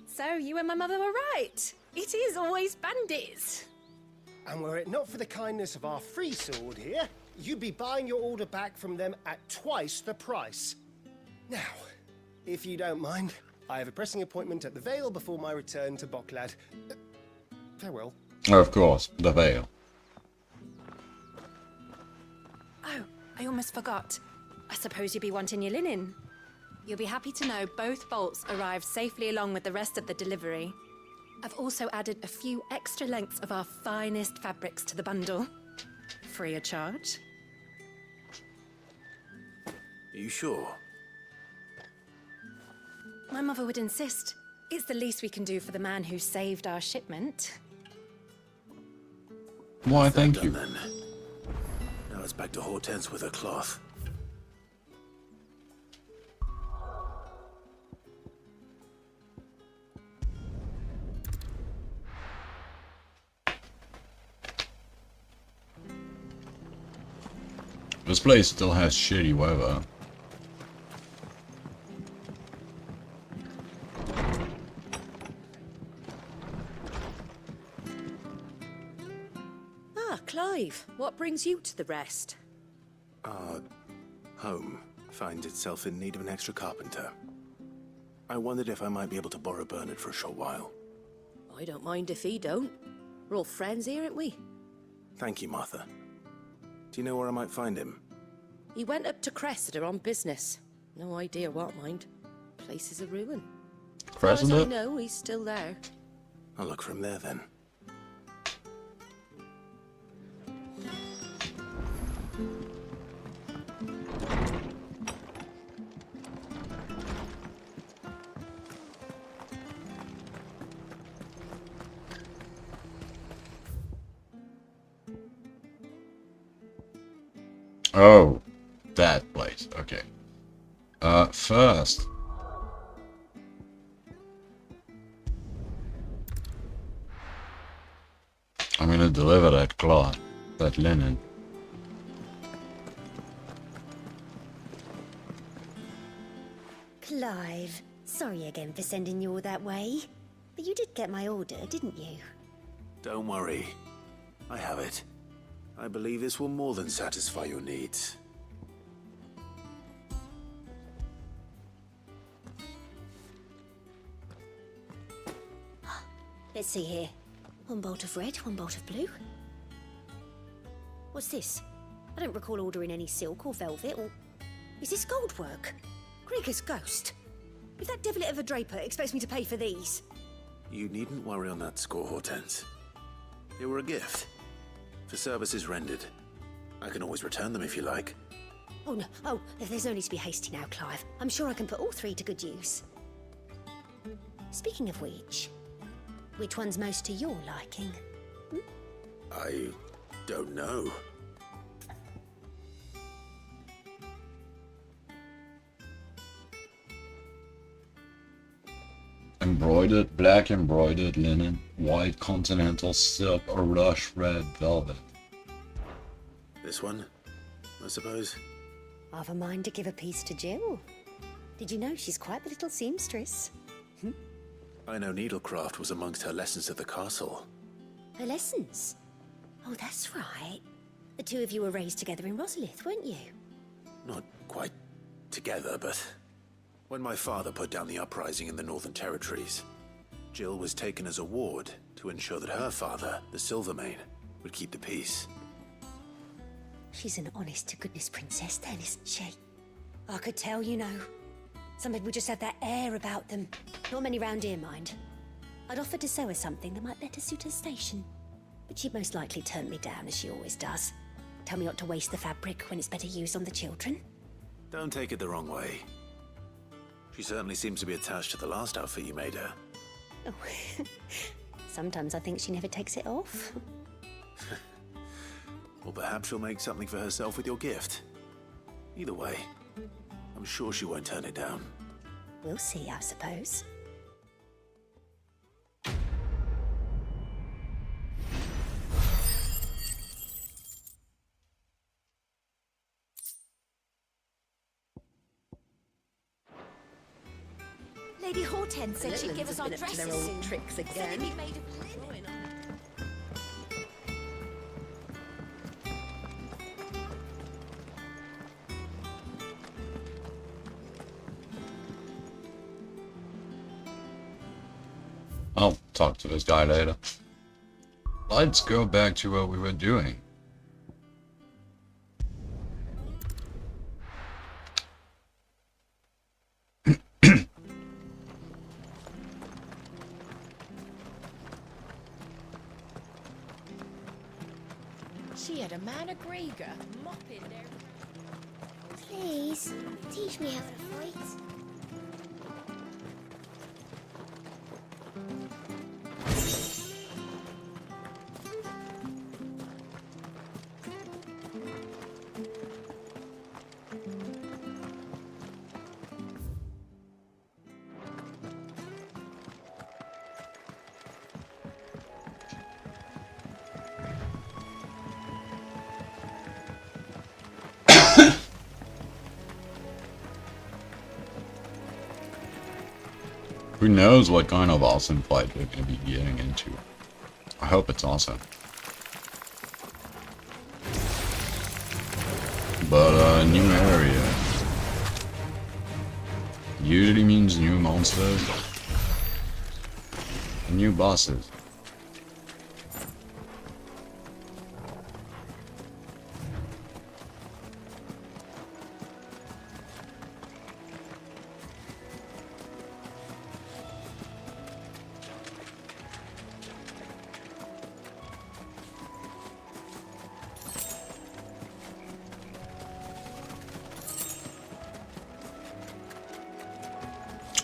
S5: So, you and my mother were right. It is always bandits.
S8: And were it not for the kindness of our free sword here, you'd be buying your order back from them at twice the price. Now, if you don't mind, I have a pressing appointment at the Vale before my return to Boklad. Farewell.
S1: Of course, the veil.
S5: Oh, I almost forgot. I suppose you'll be wanting your linen. You'll be happy to know both bolts arrived safely along with the rest of the delivery. I've also added a few extra lengths of our finest fabrics to the bundle. Free of charge.
S2: Are you sure?
S5: My mother would insist. It's the least we can do for the man who saved our shipment.
S1: Why, thank you.
S2: Then. Now it's back to Hortense with her cloth.
S1: This place still has shitty weather.
S11: Ah, Clive, what brings you to the rest?
S2: Our home finds itself in need of an extra carpenter. I wondered if I might be able to borrow Bernard for a short while.
S11: I don't mind if he don't. We're all friends here, aren't we?
S2: Thank you, Martha. Do you know where I might find him?
S11: He went up to Cressida on business. No idea what, mind. Place is a ruin. As far as I
S1: Cressida?
S11: know, he's still there.
S2: I'll look for him there then.
S1: Oh, that place. Okay. First. I'm gonna deliver that cloth, that linen.
S10: Clive, sorry again for sending you all that way. But you did get my order, didn't you?
S2: Don't worry. I have it. I believe this will more than satisfy your needs.
S10: Let's see here. One bolt of red, one bolt of blue. What's this? I don't recall ordering any silk or velvet or... Is this gold work? Krieger's ghost. If that devil of a draper expects me to pay for these...
S2: You needn't worry on that score, Hortense. They were a gift. For services rendered. I can always return them if you like.
S10: Oh, no. Oh, there's no need to be hasty now, Clive. I'm sure I can put all three to good use. Speaking of which one's most to your liking?
S2: I don't know.
S1: Embroidered, black embroidered linen, white continental silk, or lush red velvet.
S2: This one, I suppose?
S10: I've a mind to give a piece to Jill. Did you know she's quite the little seamstress?
S2: I know needlecraft was amongst her lessons at the castle.
S10: Her lessons? Oh, that's right. The two of you were raised together in Rosalith, weren't you?
S2: Not quite together, but... When my father put down the uprising in the Northern Territories, Jill was taken as a ward to ensure that her father, the Silvermane, would keep the peace.
S10: She's an honest-to-goodness princess then, isn't she? I could tell, you know. Some people just have that air about them. Not many round here, mind. I'd offered to sew her something that might better suit her station. But she'd most likely turn me down, as she always does. Tell me not to waste the fabric when it's better used on the children.
S2: Don't take it the wrong way. She certainly seems to be attached to the last outfit you made her.
S10: Oh, sometimes I think she never takes it off.
S2: Or perhaps she'll make something for herself with your gift. Either way, I'm sure she won't turn it down.
S10: We'll see, I suppose.
S3: Lady Hortense said she'd give us our dresses
S11: their old
S3: soon.
S11: tricks
S3: Said
S11: again.
S3: they'd be made of linen.
S1: I'll talk to this guy later. Let's go back to what we were doing.
S14: She had a man of Grieger mopping their...
S10: Please, teach me how to fight.
S1: Who knows what kind of awesome fight we're going to be getting into. I hope it's awesome. But, new area. Usually means new monsters. And new bosses.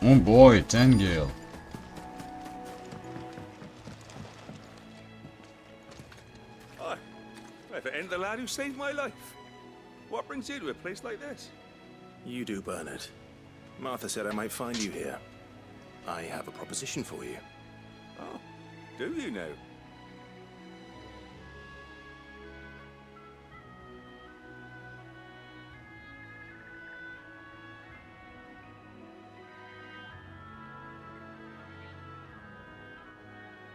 S1: Oh boy, Tengale.
S9: Aye, if it ain't the lad who saved my life.
S15: What brings you to a place like this?
S2: You do, Bernard. Martha said I might find you here. I have a proposition for you.
S15: Oh, do you now?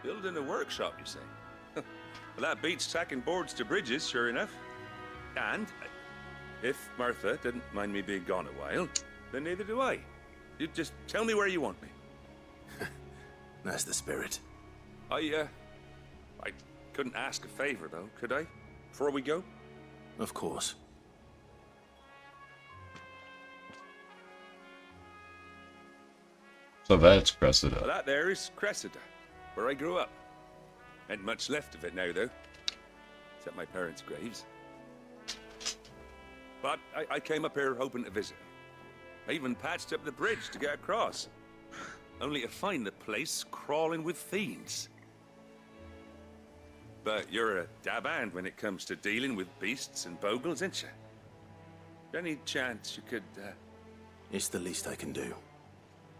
S15: Building a workshop, you say? Well, that beats tacking boards to bridges, sure enough. And if Martha didn't mind me being gone a while, then neither do I. You just tell me where you want me.
S2: That's the spirit.
S15: I couldn't ask a favor, though, could I? Before we go?
S2: Of course.
S1: So that's Cressida.
S15: Well, that there is Cressida, where I grew up. Ain't much left of it now, though. Except my parents' graves. But I came up here hoping to visit. I even patched up the bridge to get across. Only to find the place crawling with fiends. But you're a dab hand when it comes to dealing with beasts and bogles, ain't you? Any chance you could,
S2: It's the least I can do.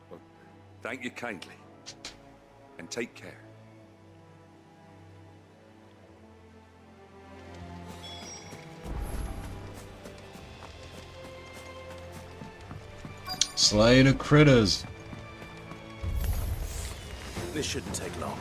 S15: Well, thank you kindly. And take care.
S1: Slay the critters.
S2: This shouldn't take long.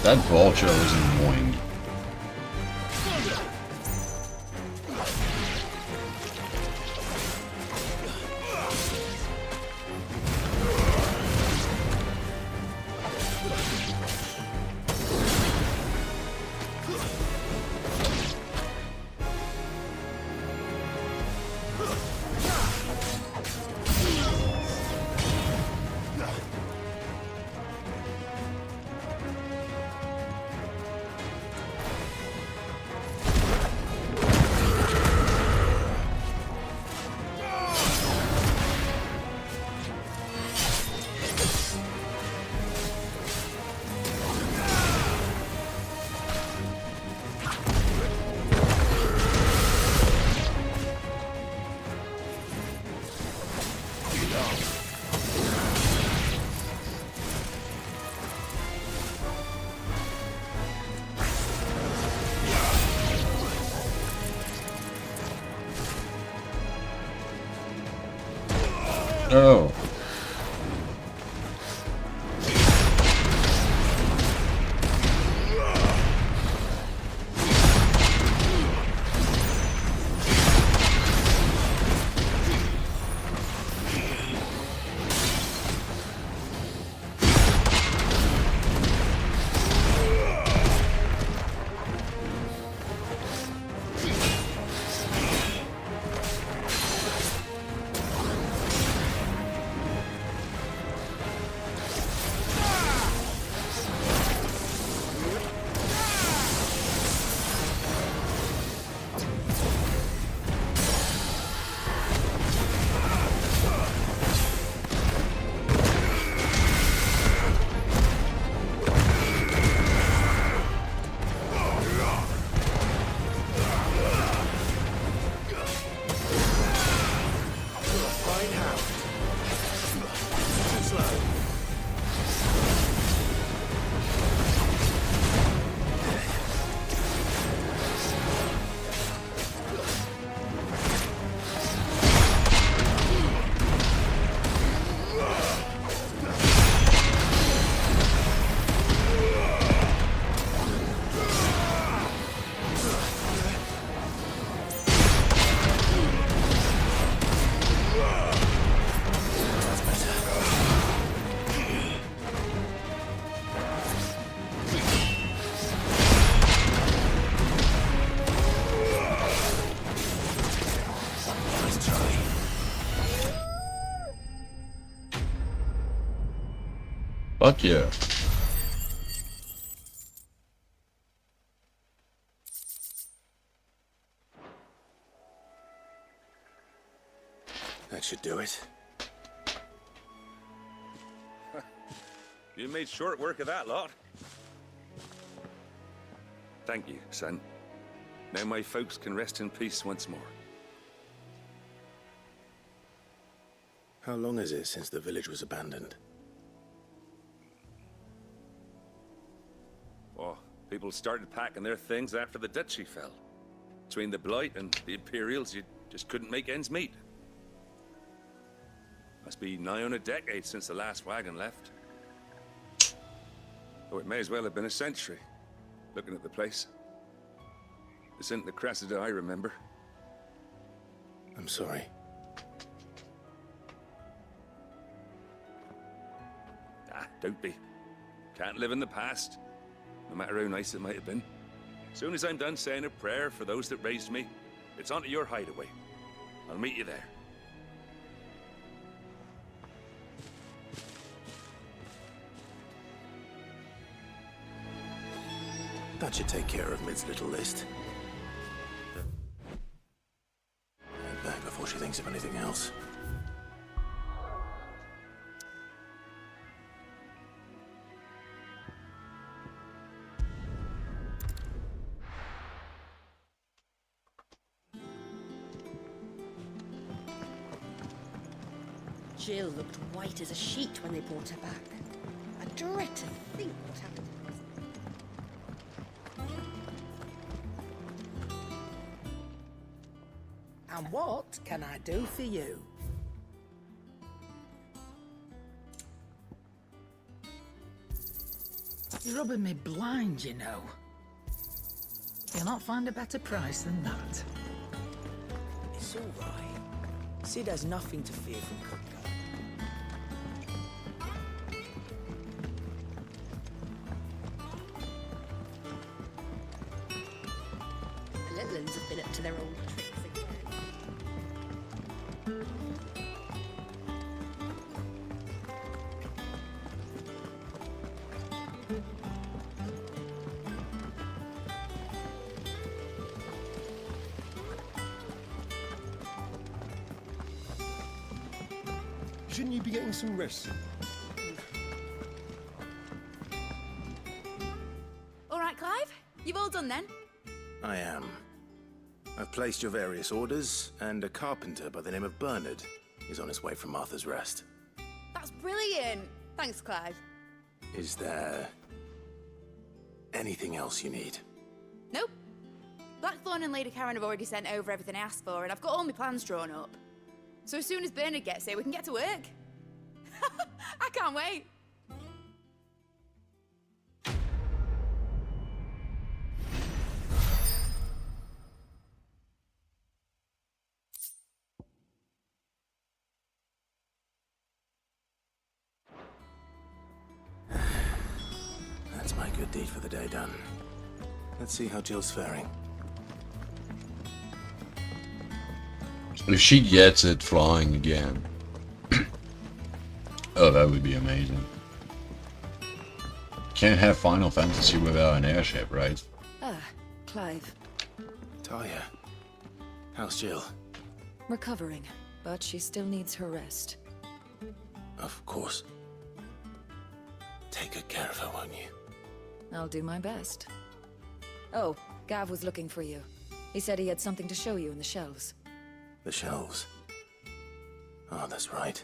S1: That vulture was annoying. Oh. Fuck yeah.
S2: That should do it.
S15: You made short work of that lot. Thank you, son. Now my folks can rest in peace once more.
S2: How long is it since the village was abandoned?
S15: Oh, people started packing their things after the duchy fell. Between the Blight and the Imperials, you just couldn't make ends meet. Must be nigh on a decade since the last wagon left. Oh, it may as well have been a century, looking at the place. This isn't the Cressida I remember.
S2: I'm sorry.
S15: Ah, don't be. Can't live in the past, no matter how nice it might have been. As soon as I'm done saying a prayer for those that raised me, it's onto your hideaway. I'll meet you there.
S2: That should take care of Mid's little list. Head back before she thinks of anything else.
S11: Jill looked white as a sheet when they brought her back. I dread to think what happened.
S4: And what can I do for you? You're rubbing me blind, you know. You'll not find a better price than that.
S13: It's all right. Sid has nothing to fear from Hugo.
S11: The Littlands have been up to their old tricks again.
S8: Shouldn't you be getting some rest?
S3: All right, Clive? You've all done then?
S2: I am. I've placed your various orders, and a carpenter by the name of Bernard is on his way from Martha's Rest.
S3: That's brilliant. Thanks, Clive.
S2: Is there anything else you need?
S3: Nope. Blackthorn and Lady Karen have already sent over everything I asked for, and I've got all my plans drawn up. So as soon as Bernard gets here, we can get to work. I can't wait.
S2: That's my good deed for the day done. Let's see how Jill's faring.
S1: If she gets it flying again. Oh, that would be amazing. Can't have Final Fantasy without an airship, right?
S5: Ah, Clive.
S2: Talia, how's Jill?
S5: Recovering, but she still needs her rest.
S2: Of course. Take good care of her, won't you?
S5: I'll do my best. Oh, Gav was looking for you. He said he had something to show you in the shelves.
S2: The shelves. Oh, that's right.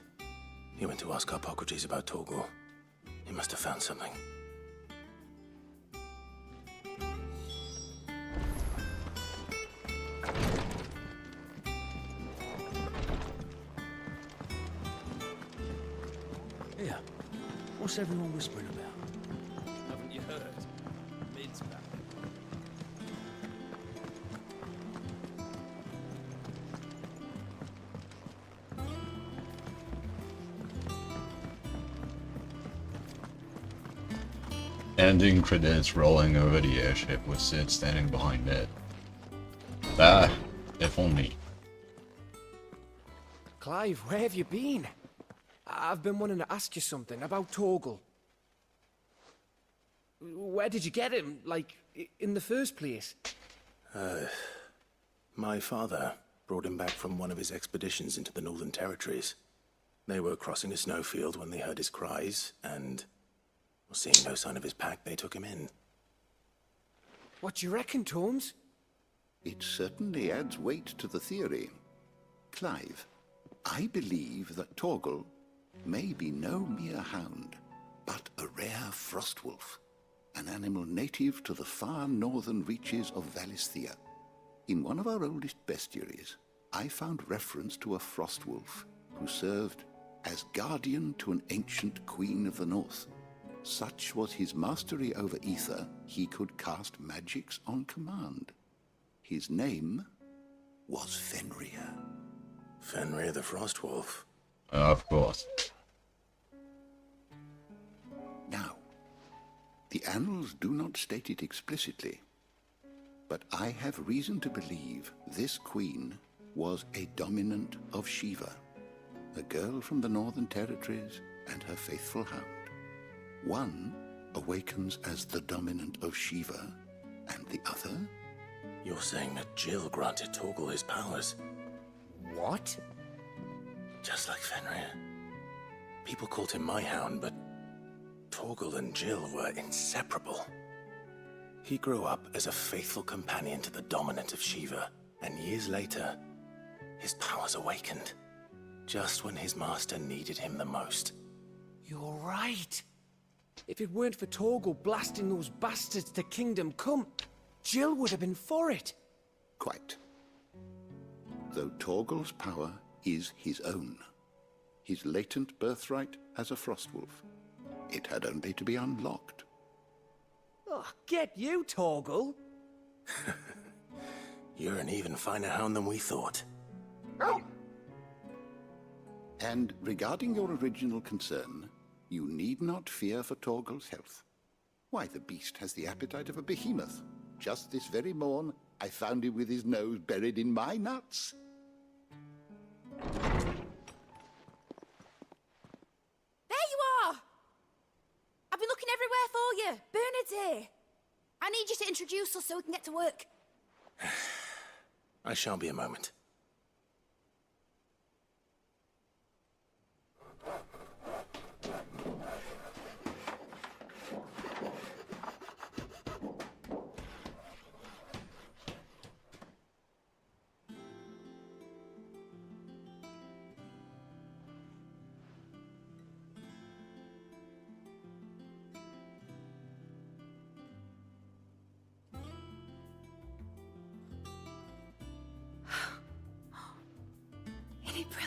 S2: He went to ask Harpocrates about Torgal. He must have found something.
S9: Here, what's everyone whispering about?
S13: Haven't you heard? Mid's back.
S1: Ending credits rolling over the airship with Sid standing behind it. Ah, if only.
S16: Clive, where have you been? I've been wanting to ask you something about Torgal. Where did you get him? Like, in the first place?
S2: My father brought him back from one of his expeditions into the Northern Territories. They were crossing a snowfield when they heard his cries, and seeing no sign of his pack, they took him in.
S16: What do you reckon, Torms?
S17: It certainly adds weight to the theory. Clive, I believe that Torgal may be no mere hound, but a rare frostwolf, an animal native to the far northern reaches of Valisthea. In one of our oldest bestiaries, I found reference to a frostwolf who served as guardian to an ancient queen of the north. Such was his mastery over ether, he could cast magics on command. His name was Fenrir.
S2: Fenrir the Frostwolf?
S1: Of course.
S17: Now, the annals do not state it explicitly, but I have reason to believe this queen was a dominant of Shiva, a girl from the Northern Territories and her faithful hound. One awakens as the dominant of Shiva, and the other?
S2: You're saying that Jill granted Torgal his powers?
S16: What?
S2: Just like Fenrir. People called him my hound, but Torgal and Jill were inseparable. He grew up as a faithful companion to the dominant of Shiva, and years later, his powers awakened, just when his master needed him the most.
S16: You're right. If it weren't for Torgal blasting those bastards to Kingdom Come, Jill would have been for it.
S17: Quite. Though Torgal's power is his own, his latent birthright as a Frostwolf, it had only to be unlocked.
S16: Oh, get you, Torgal!
S2: You're an even finer hound than we thought.
S17: And regarding your original concern, you need not fear for Torgal's health. Why, the beast has the appetite of a behemoth. Just this very morn, I found him with his nose buried in my nuts.
S3: There you are! I've been looking everywhere for you. Bernard's here. I need you to introduce us so we can get to work.
S2: I shall be a moment.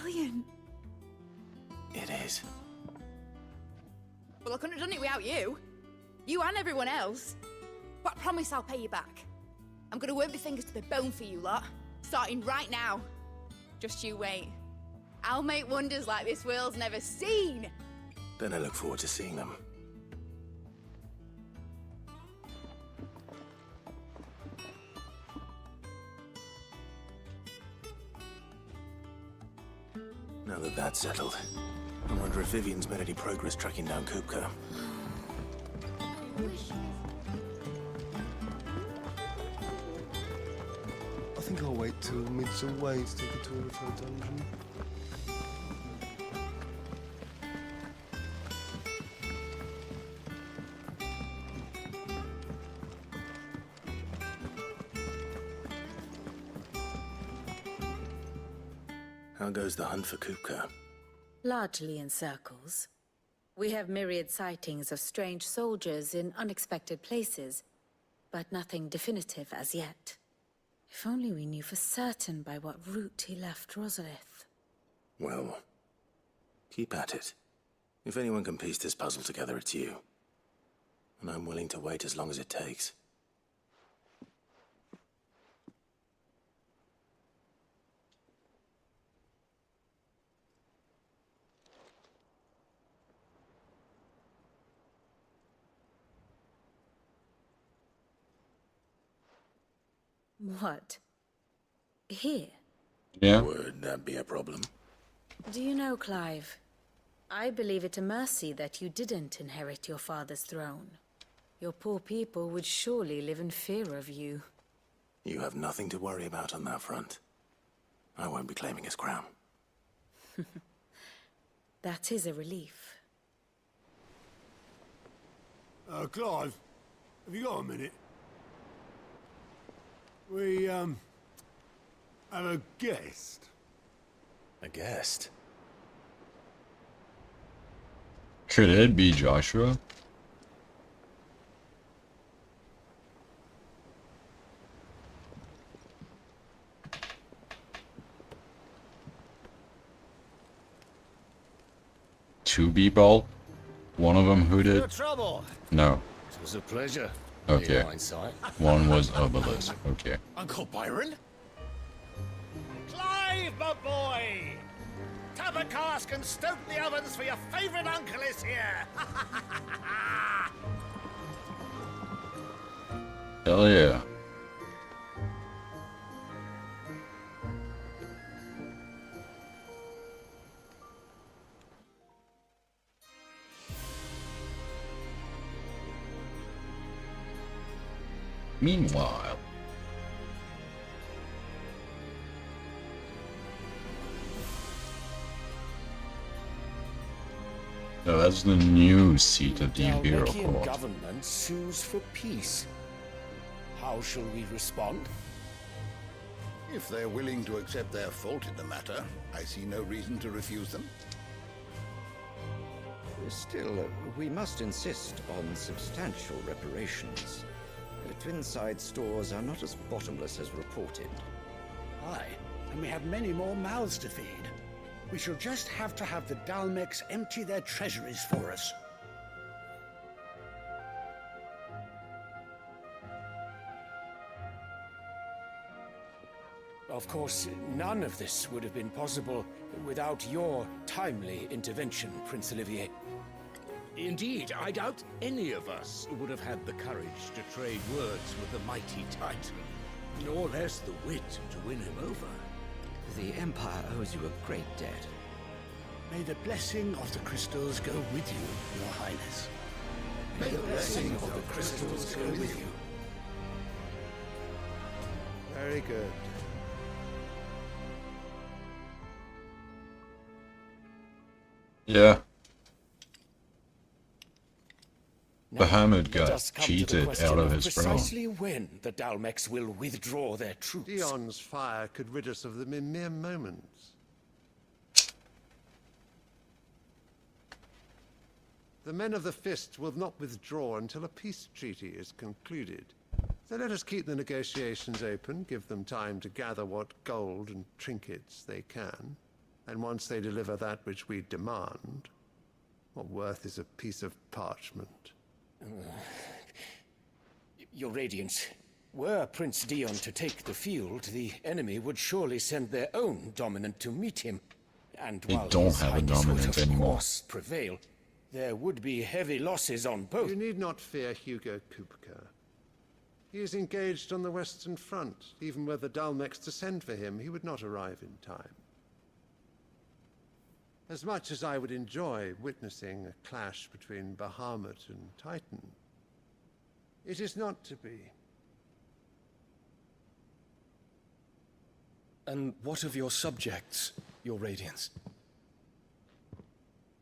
S3: Brilliant.
S2: It is.
S3: Well, I couldn't have done it without you. You and everyone else. But I promise I'll pay you back. I'm gonna work my fingers to the bone for you lot. Starting right now. Just you wait. I'll make wonders like this world's never seen.
S2: Then I look forward to seeing them. Now that that's settled, I wonder if Vivian's made any progress tracking down Kupka.
S18: I think I'll wait till Midsummer Way to take a tour of her dungeon.
S2: How goes the hunt for Kupka?
S5: Largely in circles. We have myriad sightings of strange soldiers in unexpected places, but nothing definitive as yet. If only we knew for certain by what route he left Rosalith.
S2: Well, keep at it. If anyone can piece this puzzle together, it's you. And I'm willing to wait as long as it takes.
S5: What? Here?
S1: Yeah.
S2: Would that be a problem?
S5: Do you know, Clive? I believe it a mercy that you didn't inherit your father's throne. Your poor people would surely live in fear of you.
S2: You have nothing to worry about on that front. I won't be claiming his crown.
S5: That is a relief.
S9: Clive, have you got a minute? We, have a guest.
S2: A guest?
S1: Could it be Joshua? Two people? One of them hooted?
S9: No trouble.
S1: No.
S9: It was a pleasure.
S1: Okay.
S9: In hindsight.
S1: One was Obelisk. Okay.
S9: Uncle Byron? Clive, my boy! Tap a cask and stoke the ovens for your favourite uncle is here!
S1: Hell yeah. Meanwhile, so that's the new seat of the Imperial
S9: Dalmekian
S1: Court.
S9: government sues for peace. How shall we respond?
S17: If they're willing to accept their fault in the matter, I see no reason to refuse them.
S19: Still, we must insist on substantial reparations. Twinside stores are not as bottomless as reported.
S9: Aye, and we have many more mouths to feed. We shall just have to have the Dalmecs empty their treasuries for us. Of course, none of this would have been possible without your timely intervention, Prince Olivier.
S20: Indeed, I doubt any of us would have had the courage to trade words with the mighty Titan, nor less the wit to win him over.
S19: The Empire owes you a great debt.
S9: May the blessing of the crystals go with you, Your Highness.
S2: May the blessing of the crystals go with you.
S18: Very good.
S1: Yeah. Bahamut
S9: Let
S1: got
S9: us come to the
S1: cheated
S9: question
S1: out of his throne.
S9: precisely when the Dalmecs will withdraw their troops.
S18: Dion's fire could rid us of them in mere moments. The men of the Fist will not withdraw until a peace treaty is concluded. So let us keep the negotiations open, give them time to gather what gold and trinkets they can. And once they deliver that which we demand, what worth is a piece of parchment?
S9: Your Radiance, were Prince Dion to take the field, the enemy would surely send their own dominant to meet him. And
S1: They
S9: while
S1: don't
S9: His
S1: have a
S9: Highness would,
S1: dominant
S9: of
S1: anymore.
S9: course, prevail, there would be heavy losses on both.
S18: You need not fear Hugo Kupka. He is engaged on the Western Front. Even were the Dalmecs to send for him, he would not arrive in time. As much as I would enjoy witnessing a clash between Bahamut and Titan, it is not to be.
S21: And what of your subjects, Your Radiance?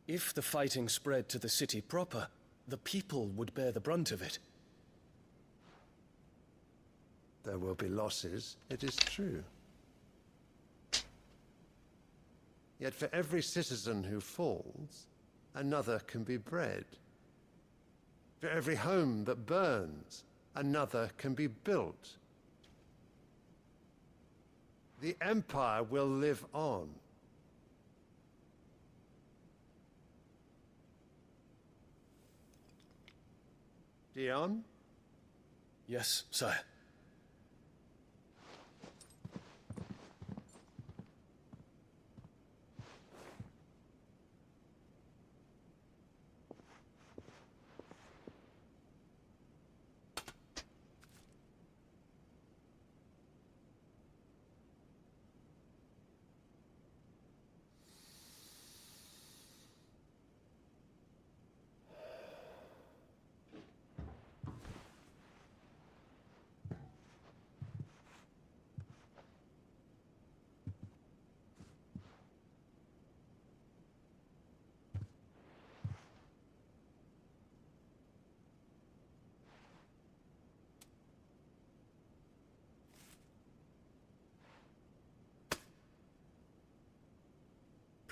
S21: If the fighting spread to the city proper, the people would bear the brunt of it.
S18: There will be losses, it is true. Yet for every citizen who falls, another can be bred. For every home that burns, another can be built. The Empire will live on. Dion?
S21: Yes, sire.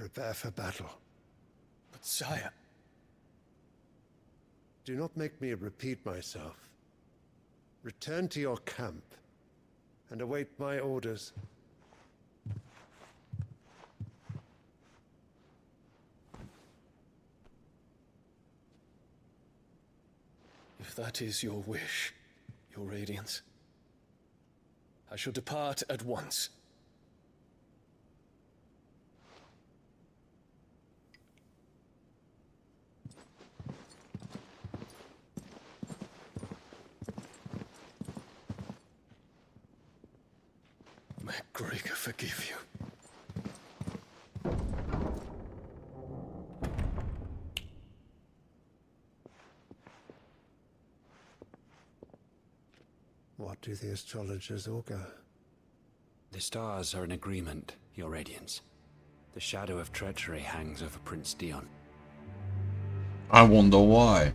S18: prepare for battle.
S21: But sire...
S18: Do not make me repeat myself. Return to your camp and await my orders.
S21: If that is your wish, your Radiance, I shall depart at once. May Gregor forgive you.
S18: What do the astrologers augur?
S6: The stars are in agreement, Your Radiance. The shadow of treachery hangs over Prince Dion.
S1: I wonder why.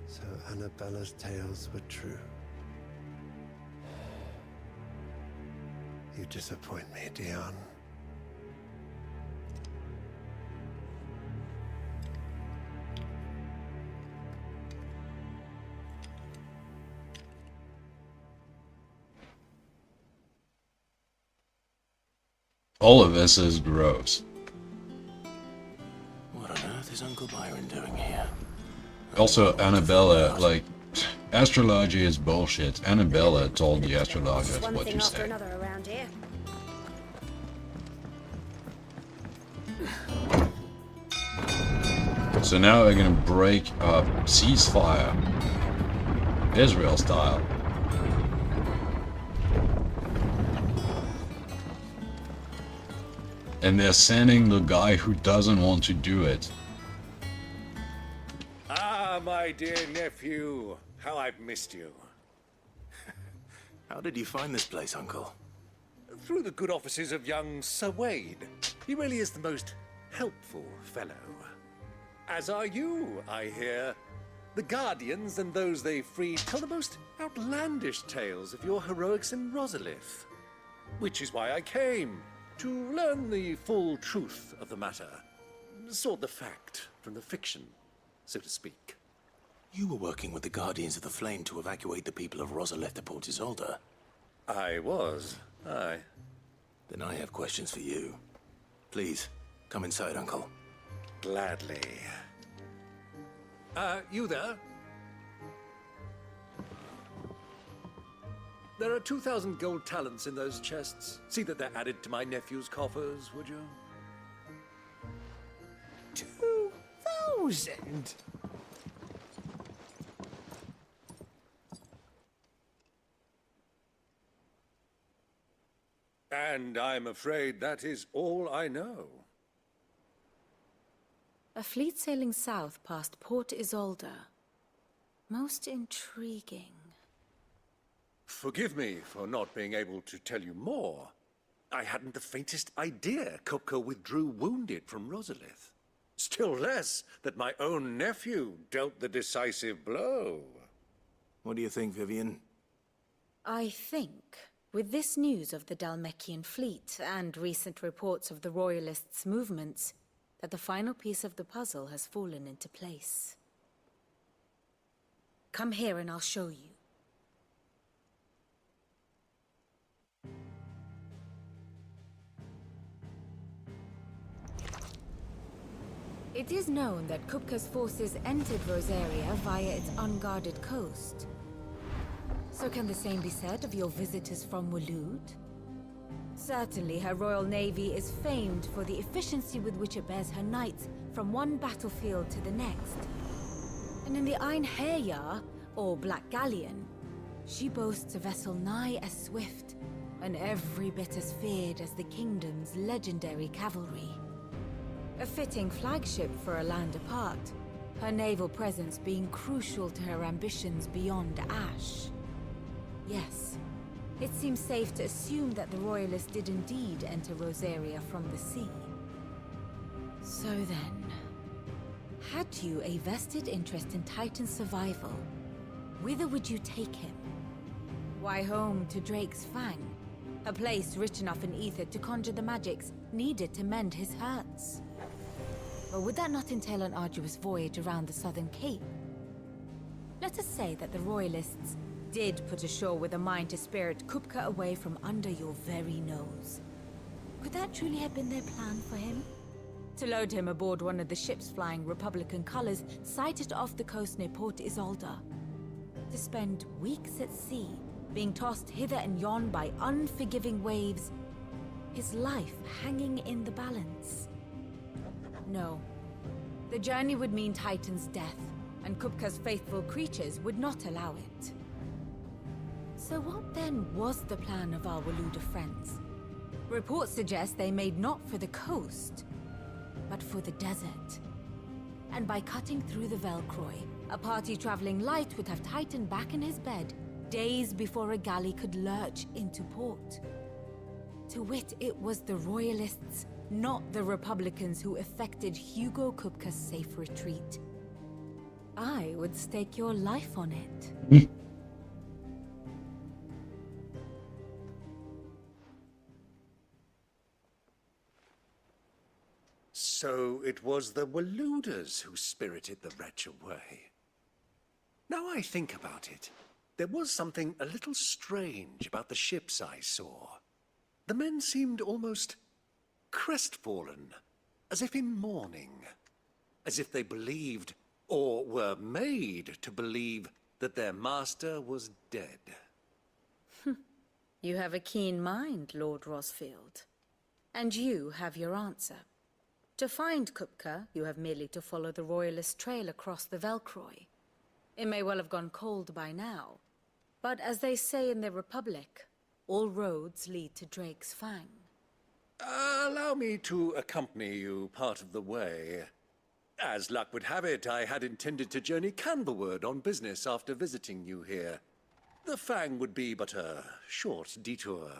S18: So Annabella's tales were true. You disappoint me, Dion.
S1: All of this is gross.
S2: What on earth is Uncle Byron doing here?
S1: Also, Annabella, like, astrology is bullshit. Annabella told the astrologers
S10: One
S1: what
S10: thing
S1: to
S10: after
S1: say.
S10: another around here.
S1: So now we're gonna break up ceasefire, Israel style. And they're sending the guy who doesn't want to do it.
S20: Ah, my dear nephew, how I've missed you.
S2: How did you find this place, Uncle?
S20: Through the good offices of young Sir Wade. He really is the most helpful fellow. As are you, I hear. The Guardians and those they freed tell the most outlandish tales of your heroics in Rosalith. Which is why I came, to learn the full truth of the matter. Sort the fact from the fiction, so to speak.
S2: You were working with the Guardians of the Flame to evacuate the people of Rosalith to Port Isolde.
S20: I was, aye.
S2: Then I have questions for you. Please, come inside, Uncle.
S20: Gladly. You there? There are 2,000 gold talents in those chests. See that they're added to my nephew's coffers, would you?
S16: 2,000?
S20: And I'm afraid that is all I know.
S5: A fleet sailing south past Port Isolde. Most intriguing.
S20: Forgive me for not being able to tell you more. I hadn't the faintest idea Kupka withdrew wounded from Rosalith. Still less that my own nephew dealt the decisive blow.
S2: What do you think, Vivian?
S5: I think, with this news of the Dalmekian fleet and recent reports of the Royalists' movements, that the final piece of the puzzle has fallen into place. Come here and I'll show you. It is known that Kupka's forces entered Rosaria via its unguarded coast. So can the same be said of your visitors from Waloed? Certainly her Royal Navy is famed for the efficiency with which it bears her knights from one battlefield to the next. And in the Einherjar, or Black Galleon, she boasts a vessel nigh as swift and every bit as feared as the kingdom's legendary cavalry. A fitting flagship for a land apart, her naval presence being crucial to her ambitions beyond Ash. Yes, it seems safe to assume that the Royalists did indeed enter Rosaria from the sea. So then, had you a vested interest in Titan's survival, whither would you take him? Why home to Drake's Fang? A place rich enough in ether to conjure the magics needed to mend his hurts. But would that not entail an arduous voyage around the southern cape? Let us say that the Royalists did put ashore with a mind to spirit Kupka away from under your very nose. Could that truly have been their plan for him? To load him aboard one of the ships flying Republican colors sighted off the coast near Port Isolde. To spend weeks at sea, being tossed hither and yon by unforgiving waves, his life hanging in the balance. No. The journey would mean Titan's death, and Kupka's faithful creatures would not allow it. So what then was the plan of our Waluda friends? Reports suggest they made not for the coast, but for the desert. And by cutting through the Velcroy, a party traveling light would have Titan back in his bed days before a galley could lurch into port. To wit, it was the Royalists, not the Republicans, who effected Hugo Kupka's safe retreat. I would stake your life on it.
S20: So it was the Waludas who spirited the wretch away. Now I think about it, there was something a little strange about the ships I saw. The men seemed almost crestfallen, as if in mourning, as if they believed, or were made to believe, that their master was dead.
S5: You have a keen mind, Lord Rosfield. And you have your answer. To find Kupka, you have merely to follow the Royalist trail across the Velcroy. It may well have gone cold by now, but as they say in the Republic, all roads lead to Drake's Fang.
S20: Allow me to accompany you part of the way. As luck would have it, I had intended to journey Canberward on business after visiting you here. The Fang would be but a short detour.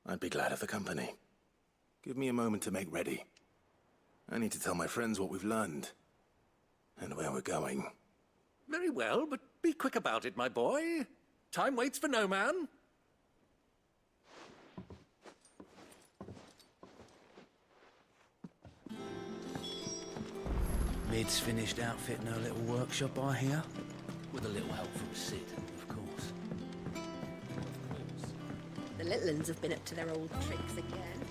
S2: I'd be glad of the company. Give me a moment to make ready. I need to tell my friends what we've learned, and where we're going.
S20: Very well, but be quick about it, my boy. Time waits for no man.
S7: Mid's finished outfitting her little workshop, I hear. With a little help from Sid, of course.
S10: The little uns have been up to their old tricks again.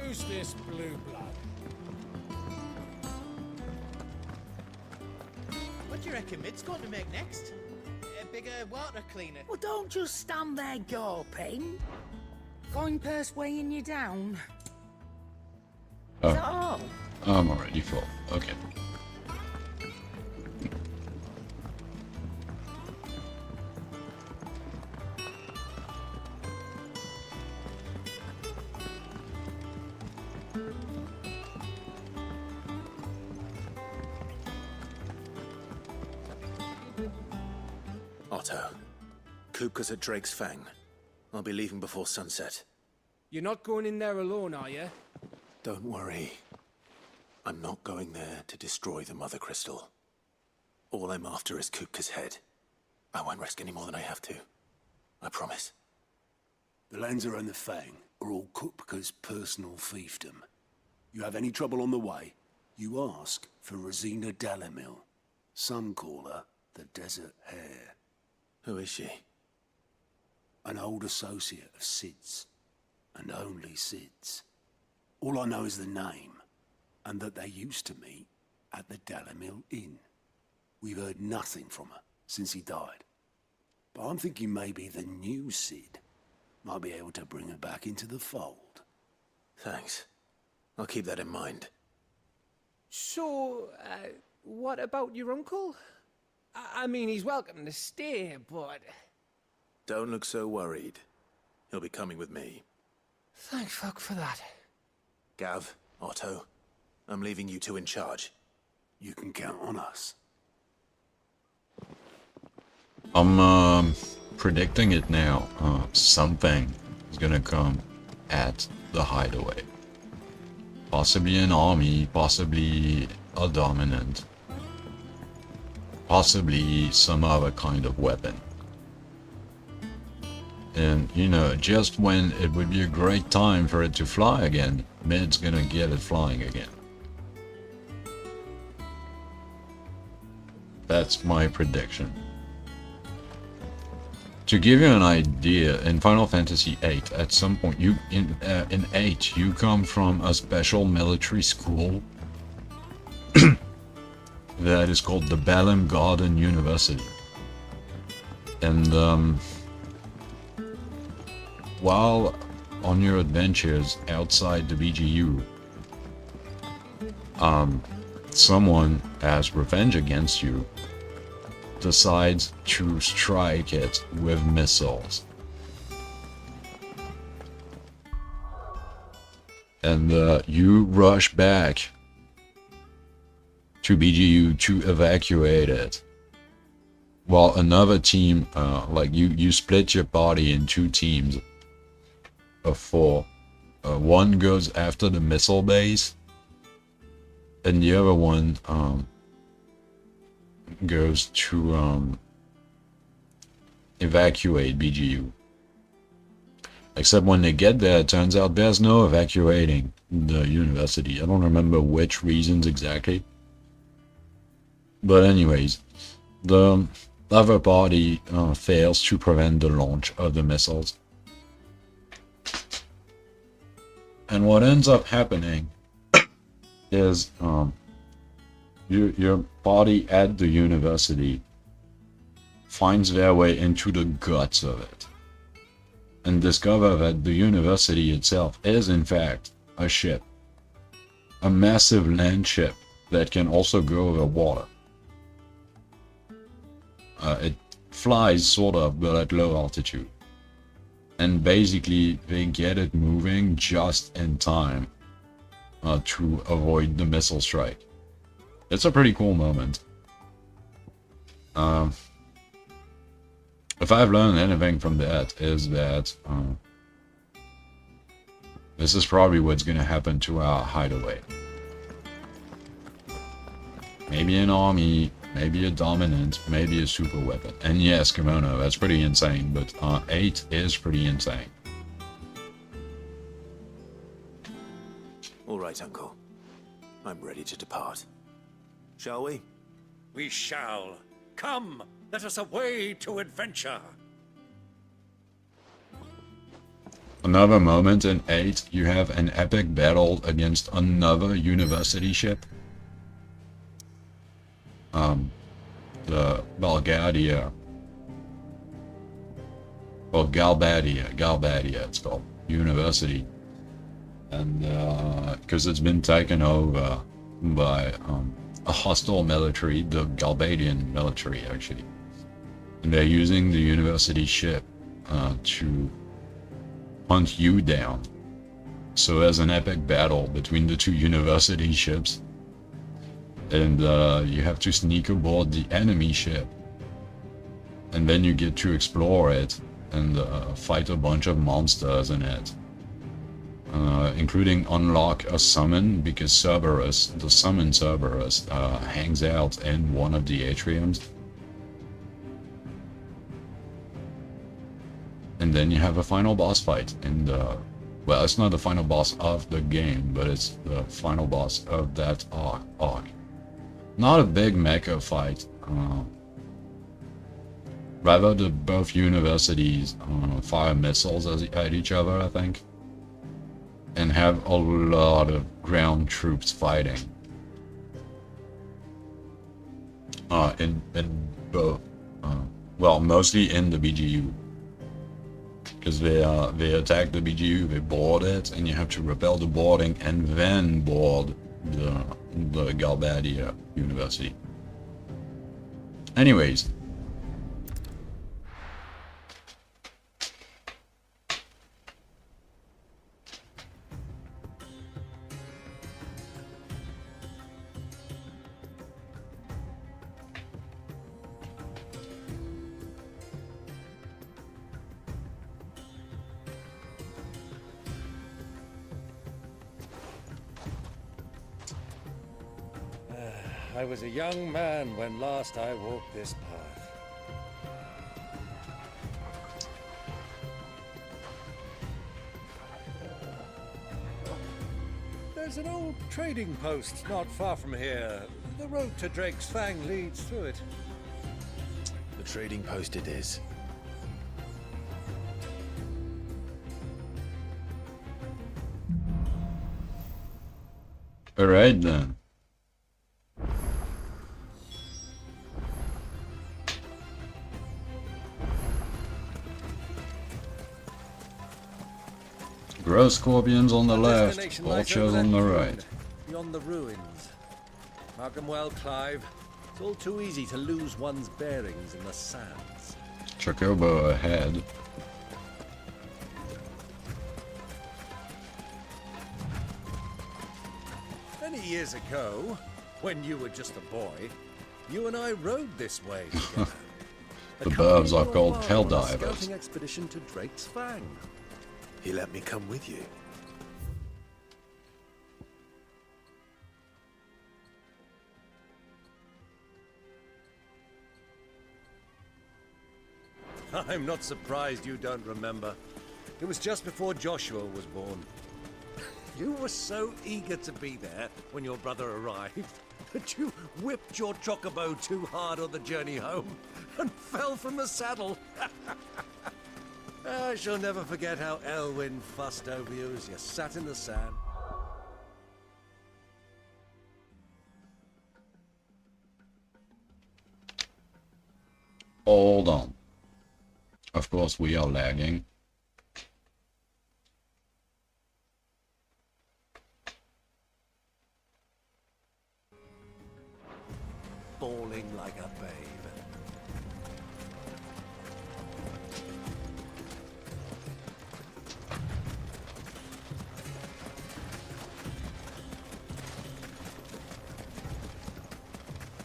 S16: Who's this blue blood?
S22: What do you reckon Mid's going to make next? A bigger water cleaner?
S4: Well, don't just stand there gawping. Coin purse weighing you down.
S1: Oh, I'm already full. Okay.
S2: Otto, Kupka's at Drake's Fang. I'll be leaving before sunset.
S16: You're not going in there alone, are you?
S2: Don't worry. I'm not going there to destroy the Mother Crystal. All I'm after is Kupka's head. I won't risk any more than I have to. I promise.
S23: The lands around the Fang are all Kupka's personal fiefdom. You have any trouble on the way, you ask for Rosina Dalamil. Some call her the Desert Hare.
S2: Who is she?
S23: An old associate of Sid's, and only Sid's. All I know is the name, and that they used to meet at the Dalamil Inn. We've heard nothing from her since he died. But I'm thinking maybe the new Sid might be able to bring her back into the fold.
S2: Thanks. I'll keep that in mind.
S16: So, what about your uncle? I mean, he's welcome to stay, but...
S2: Don't look so worried. He'll be coming with me.
S16: Thank fuck for that.
S2: Gav, Otto, I'm leaving you two in charge.
S23: You can count on us.
S1: I'm predicting it now. Something is gonna come at the hideaway. Possibly an army, possibly a dominant. possibly some other kind of weapon. And, you know, just when it would be a great time for it to fly again, Mid's gonna get it flying again. That's my prediction. To give you an idea, in Final Fantasy VIII, at some point, in 8, you come from a special military school that is called the Balam Garden University. And while on your adventures outside the BGU, someone, as revenge against you, decides to strike it with missiles. And you rush back to BGU to evacuate it. While another team, like you split your party in 2 teams of 4. One goes after the missile base, and the other one goes to evacuate BGU. Except when they get there, it turns out there's no evacuating the university. I don't remember which reasons exactly. But anyways, the other party fails to prevent the launch of the missiles. And what ends up happening is your party at the university finds their way into the guts of it and discover that the university itself is in fact a ship, a massive land ship that can also go over water. It flies sort of, but at low altitude, and basically they get it moving just in time to avoid the missile strike. It's a pretty cool moment. If I've learned anything from that, is that this is probably what's going to happen to our hideaway. Maybe an army, maybe a dominant, maybe a super weapon. And yes, Kimono, that's pretty insane, but 8 is pretty insane.
S2: All right, Uncle. I'm ready to depart. Shall we?
S20: We shall. Come, let us away to adventure.
S1: Another moment in 8, you have an epic battle against another university ship. The Galbadia it's called, University. And because it's been taken over by a hostile military, the Galbadian military actually. And they're using the university ship to hunt you down. So there's an epic battle between the 2 university ships. And you have to sneak aboard the enemy ship. And then you get to explore it and fight a bunch of monsters in it. Including unlock a summon, because Cerberus, the summon Cerberus, hangs out in one of the atriums. And then you have a final boss fight in the... Well, it's not the final boss of the game, but it's the final boss of that arc. Not a big mecha fight. Rather, both universities fire missiles at each other, I think. And have a lot of ground troops fighting. In both, well, mostly in the BGU. Because they attack the BGU, they board it, and you have to repel the boarding and then board the Galbadia University. Anyways.
S20: I was a young man when last I walked this path. There's an old trading post not far from here. The road to Drake's Fang leads through it.
S2: The trading post it is.
S1: All right then. Grow scorpions on the left,
S20: Destination lies
S1: vultures
S20: over
S1: on the
S20: that
S1: right.
S20: dune, beyond the ruins. Mark 'em well, Clive. It's all too easy to lose one's bearings in the sands.
S1: Chocobo ahead.
S20: Many years ago, when you were just a boy, you and I rode this way together.
S1: The birds are
S20: Accompanying
S1: called
S20: your
S1: hell
S20: father on a
S1: divers.
S20: Scouting expedition to Drake's Fang.
S2: He let me come with you.
S20: I'm not surprised you don't remember. It was just before Joshua was born. You were so eager to be there when your brother arrived that you whipped your chocobo too hard on the journey home and fell from the saddle. I shall never forget how Elwyn fussed over you as you sat in the sand.
S1: Hold on. Of course we are lagging.
S20: Bawling like a babe.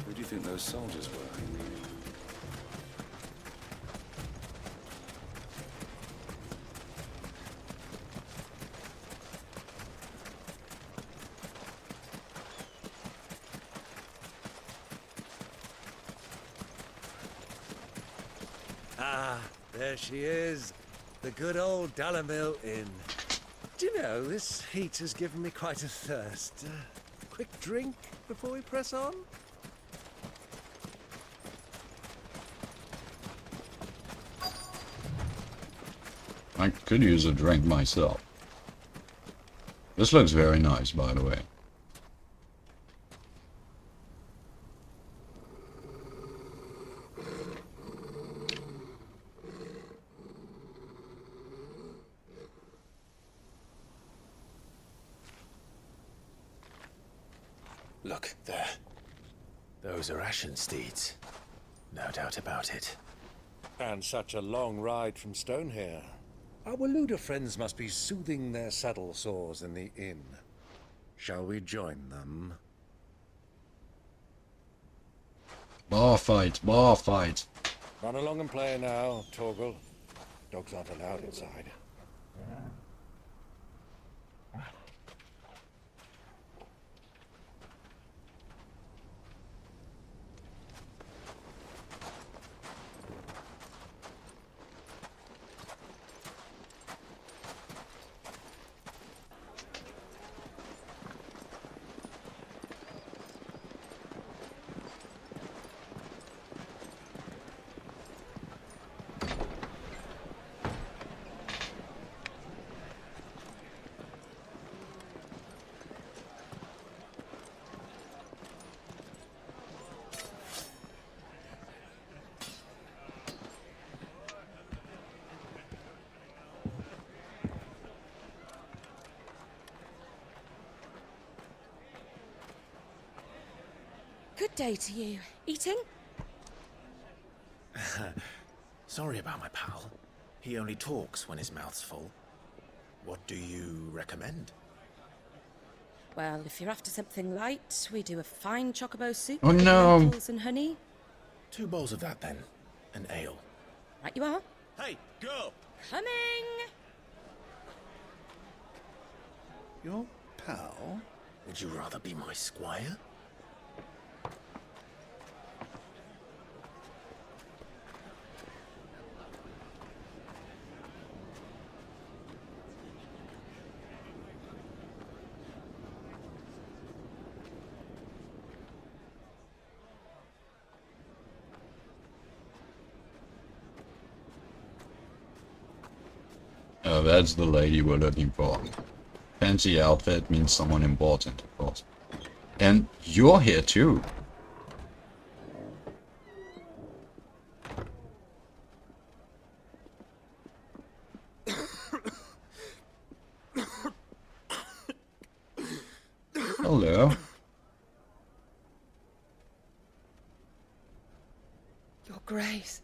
S12: Who do you think those soldiers were?
S20: Ah, there she is. The good old Dalamil Inn. Do you know, this heat has given me quite a thirst. Quick drink before we press on?
S1: I could use a drink myself. This looks very nice, by the way.
S2: Look, there. Those are Ashen steeds. No doubt about it.
S20: And such a long ride from Stonehair. Our Waluda friends must be soothing their saddle sores in the inn. Shall we join them?
S1: Bar fight, bar fight.
S20: Run along and play now, Torgal. Dogs aren't allowed inside.
S11: Good day to you. Eating?
S2: Sorry about my pal. He only talks when his mouth's full. What do you recommend?
S11: Well, if you're after something light, we do a fine chocobo soup
S1: Oh,
S11: with
S1: no.
S11: lentils and honey.
S2: 2 bowls of that then. An ale.
S11: Right you are.
S2: Hey, go!
S11: Coming!
S2: Your pal? Would you rather be my squire?
S1: Oh, that's the lady we're looking for. Fancy outfit means someone important, of course. And you're here too. Hello.
S8: Your Grace,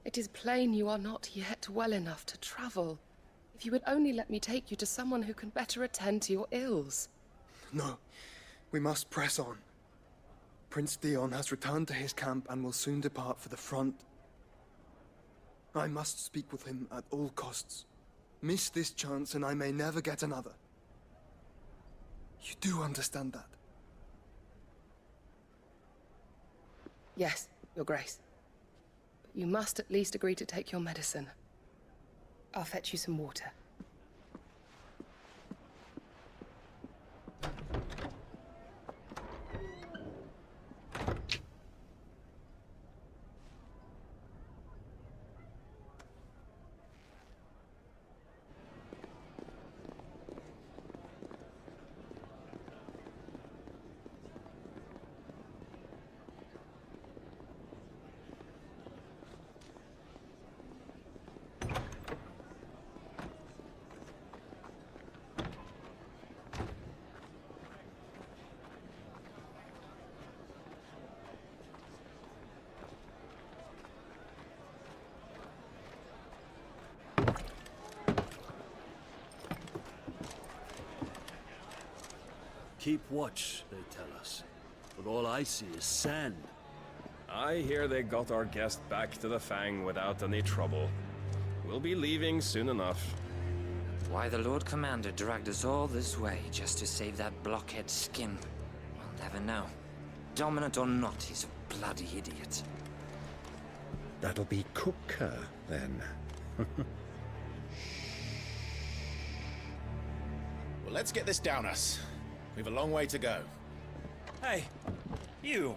S8: it is plain you are not yet well enough to travel. If you would only let me take you to someone who can better attend to your ills.
S14: No, we must press on. Prince Dion has returned to his camp and will soon depart for the front. I must speak with him at all costs. Miss this chance and I may never get another. You do understand that?
S8: Yes, Your Grace. But you must at least agree to take your medicine. I'll fetch you some water.
S15: Keep watch, they tell us. But all I see is sand.
S24: I hear they got our guest back to the Fang without any trouble. We'll be leaving soon enough.
S25: Why the Lord Commander dragged us all this way just to save that blockhead skin, we'll never know. Dominant or not, he's a bloody idiot.
S26: That'll be Cooker, then.
S27: Well, let's get this down us. We've a long way to go.
S13: Hey, you.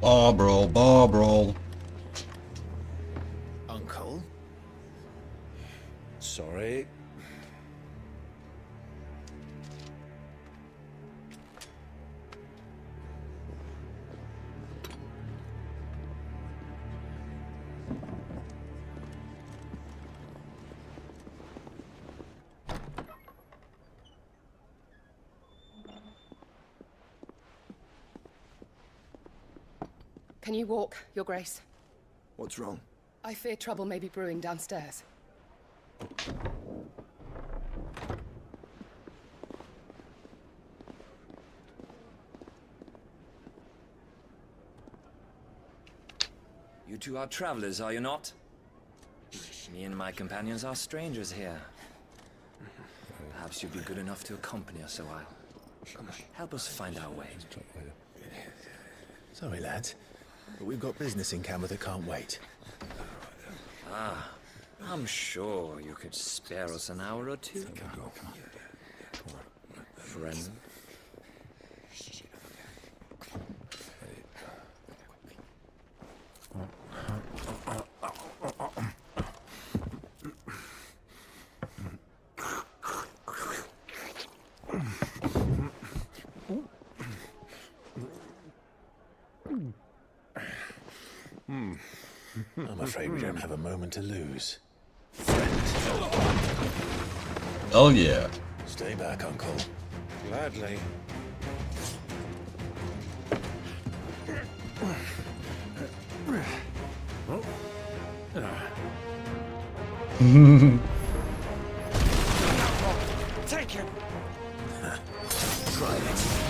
S1: Bob roll.
S27: Uncle?
S20: Sorry.
S8: Can you walk, Your Grace?
S14: What's wrong?
S8: I fear trouble may be brewing downstairs.
S25: You two are travelers, are you not? Me and my companions are strangers here. Perhaps you'd be good enough to accompany us a while. Come on, help us find our way.
S27: Sorry, lads, but we've got business in camera that can't wait.
S25: Ah, I'm sure you could spare us an hour or two. Friend.
S27: I'm afraid we don't have a moment to lose.
S1: Oh yeah.
S27: Stay back, Uncle.
S20: Gladly.
S13: Take him!
S27: Try it.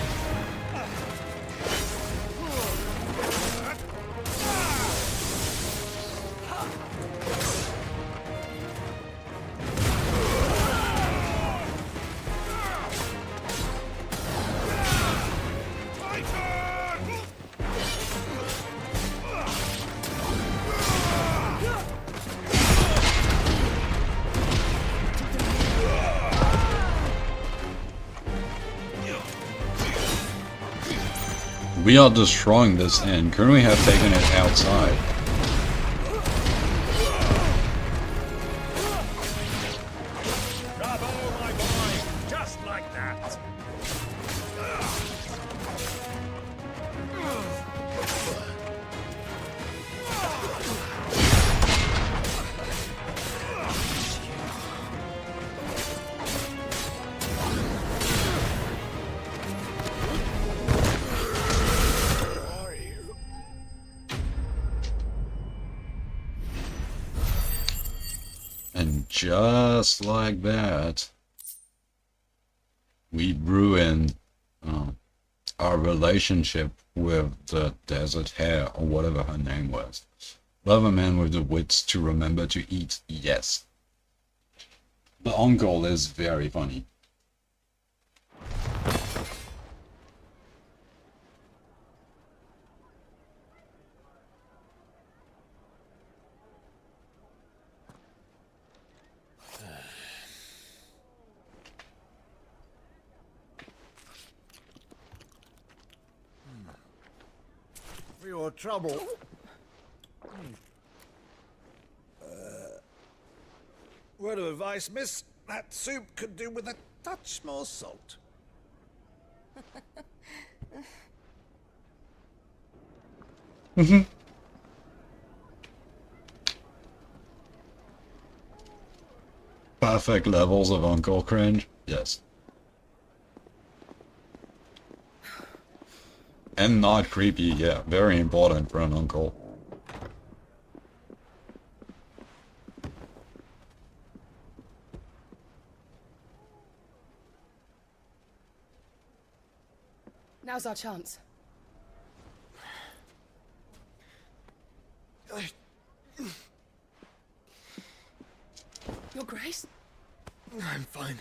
S1: We are destroying this inn. Couldn't we have taken it outside? And just like that, we ruined our relationship with the desert hare, or whatever her name was. Love a man with the wits to remember to eat, yes. The uncle is very funny.
S15: For your trouble. Word of advice, miss. That soup could do with a touch more salt.
S1: Perfect levels of uncle cringe, yes. And not creepy, yeah, very important for an uncle.
S8: Now's our chance. Your Grace?
S14: I'm fine.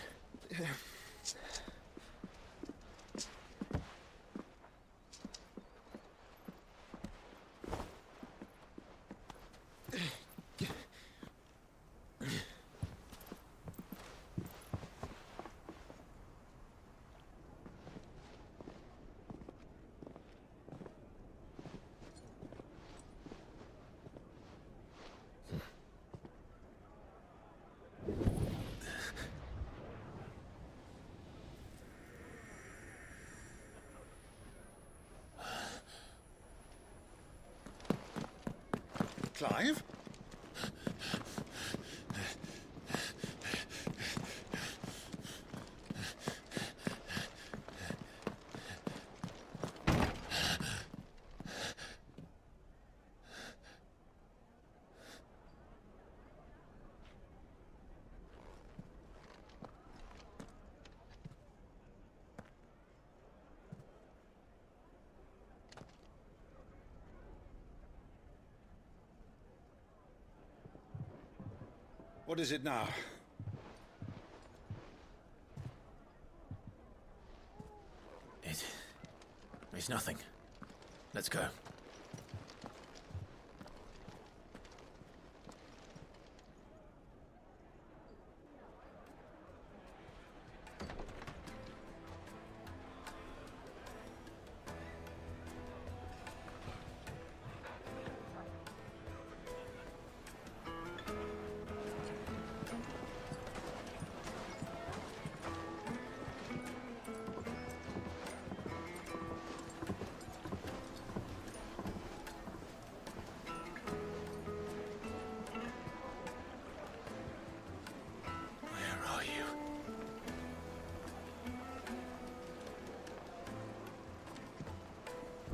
S15: Clive? What is it now?
S2: It's nothing. Let's go.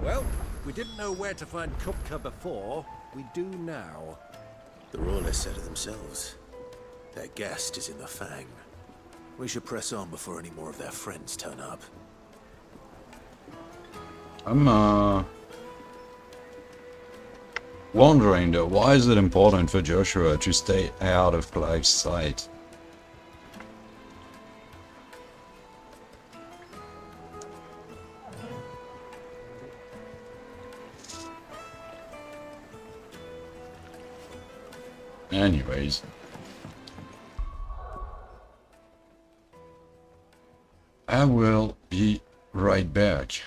S15: Well, we didn't know where to find Kupka before. We do now.
S2: The Royalists said it themselves. Their guest is in the Fang. We should press on before any more of their friends turn up.
S1: I'm wondering though, why is it important for Joshua to stay out of Clive's sight? Anyways. I will be right back.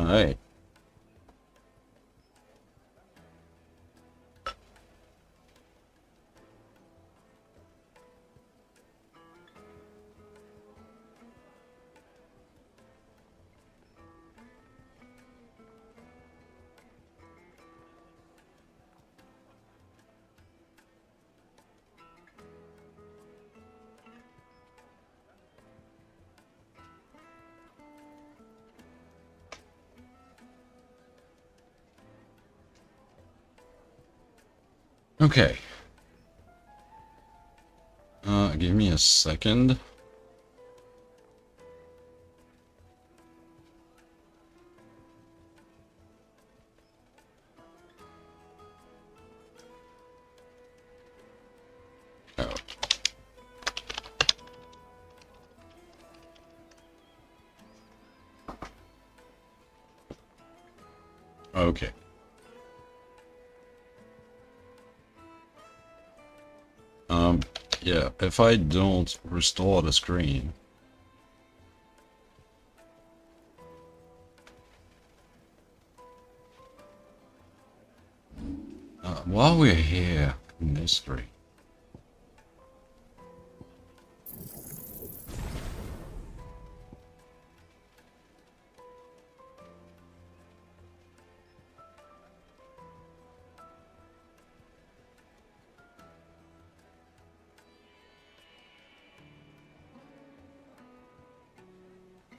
S1: Alright. Okay. Give me a second. Oh. Okay. Yeah, if I don't restore the screen. While we're here, mystery.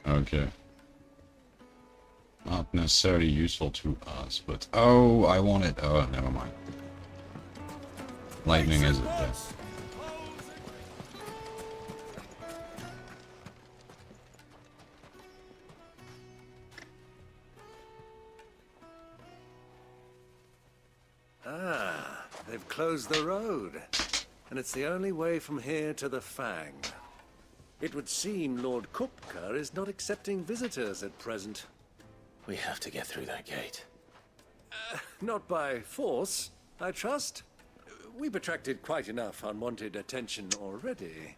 S1: Okay. Not necessarily useful to us, but oh, I want it. Oh, never mind. Lightning is it there?
S20: Ah, they've closed the road. And it's the only way from here to the Fang. It would seem Lord Kupka is not accepting visitors at present.
S2: We have to get through that gate.
S20: Not by force, I trust. We've attracted quite enough unwanted attention already.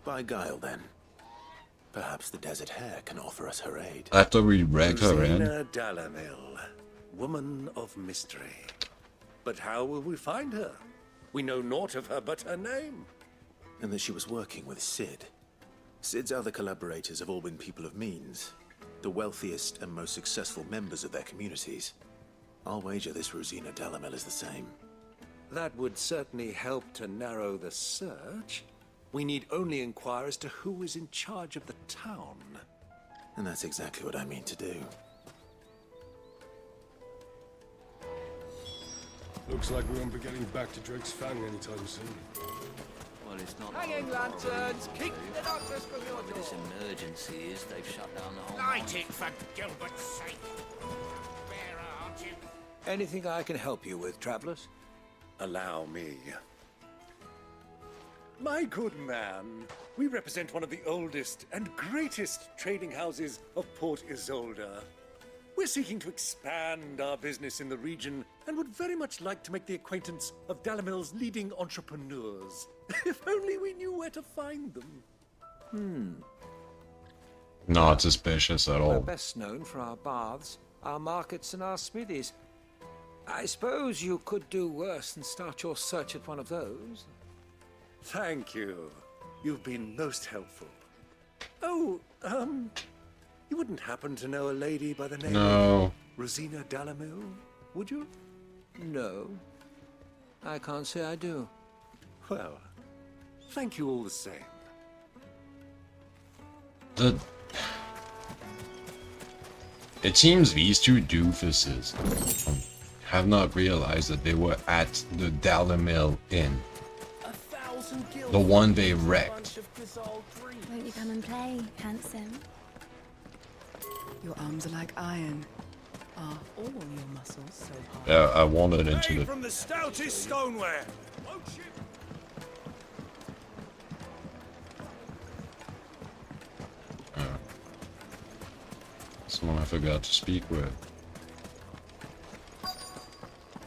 S2: By guile, then. Perhaps the Desert Hare can offer us her aid.
S1: After we rag her in.
S20: Rosina Dalamil, woman of mystery. But how will we find her? We know naught of her but her name.
S2: And that she was working with Sid. Sid's other collaborators have all been people of means. The wealthiest and most successful members of their communities. I'll wager this Rosina Dalamil is the same.
S20: That would certainly help to narrow the search. We need only inquire as to who is in charge of the town.
S2: And that's exactly what I mean to do.
S3: Looks like we won't be getting back to Drake's Fang anytime soon.
S7: Well, it's not
S16: Hanging lanterns, keep the doctors from your
S7: Whatever this emergency is, they've shut down the whole
S22: Light it, for Gilbert's sake. Bearer, aren't you?
S20: Anything I can help you with, travelers? Allow me. My good man, we represent one of the oldest and greatest trading houses of Port Isolde. We're seeking to expand our business in the region and would very much like to make the acquaintance of Dalamil's leading entrepreneurs. If only we knew where to find them.
S1: Not suspicious at
S16: We're
S1: all.
S16: best known for our baths, our markets, and our smithies. I suppose you could do worse than start your search at one of those.
S20: Thank you. You've been most helpful. Oh, you wouldn't happen to know a lady by the name
S1: No.
S20: of Rosina Dalamil, would you?
S16: No. I can't say I do.
S20: Well, thank you all the same.
S1: It seems these two doofuses have not realized that they were at the Dalamil Inn. The one they wrecked.
S10: Won't you come and play, handsome?
S6: Your arms are like iron. Are all your muscles so hard?
S1: Yeah, I wandered into the...
S15: From the stoutest stoneware.
S1: Someone I forgot to speak with.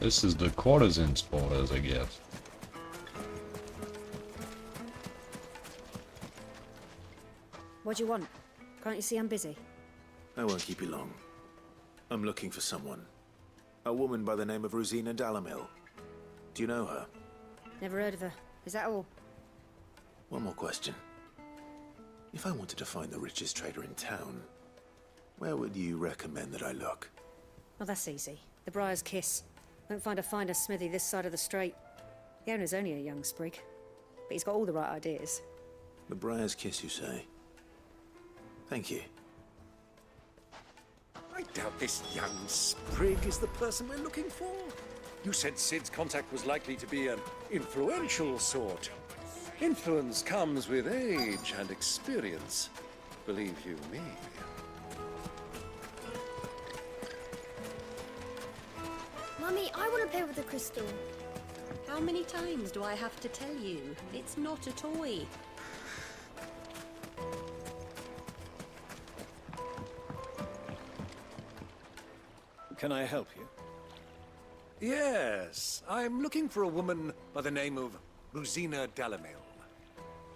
S1: This is the courtesan's quarters, I guess.
S10: What do you want? Can't you see I'm busy?
S2: I won't keep you long. I'm looking for someone. A woman by the name of Rosina Dalamil. Do you know her?
S10: Never heard of her. Is that all?
S2: One more question. If I wanted to find the richest trader in town, where would you recommend that I look?
S10: Oh, that's easy. The Briar's Kiss. Won't find a finer smithy this side of the strait. The owner's only a young sprig, but he's got all the right ideas.
S2: The Briar's Kiss, you say? Thank you.
S20: I doubt this young sprig is the person we're looking for. You said Sid's contact was likely to be an influential sort. Influence comes with age and experience, believe you me.
S10: Mummy, I want to play with the crystal.
S4: How many times do I have to tell you? It's not a toy.
S15: Can I help you?
S20: Yes, I'm looking for a woman by the name of Rosina Dalamil.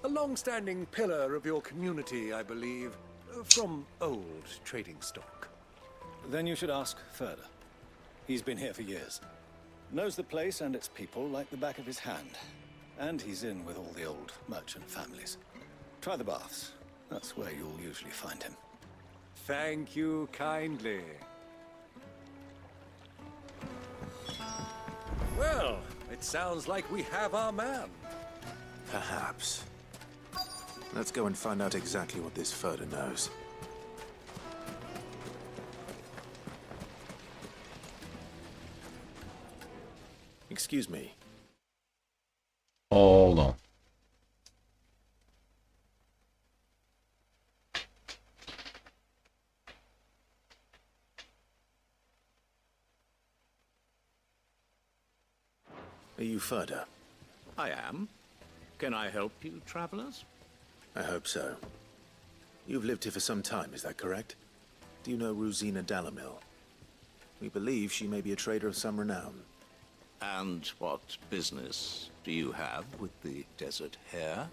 S20: A long-standing pillar of your community, I believe, from old trading stock.
S15: Then you should ask Further. He's been here for years. Knows the place and its people like the back of his hand. And he's in with all the old merchant families. Try the baths. That's where you'll usually find him.
S20: Thank you kindly. Well, it sounds like we have our man.
S2: Perhaps. Let's go and find out exactly what this Further knows. Excuse me.
S1: Hold on.
S2: Are you Further?
S5: I am. Can I help you, travelers?
S2: I hope so. You've lived here for some time, is that correct? Do you know Rosina Dalamil? We believe she may be a trader of some renown.
S5: And what business do you have with the desert hare?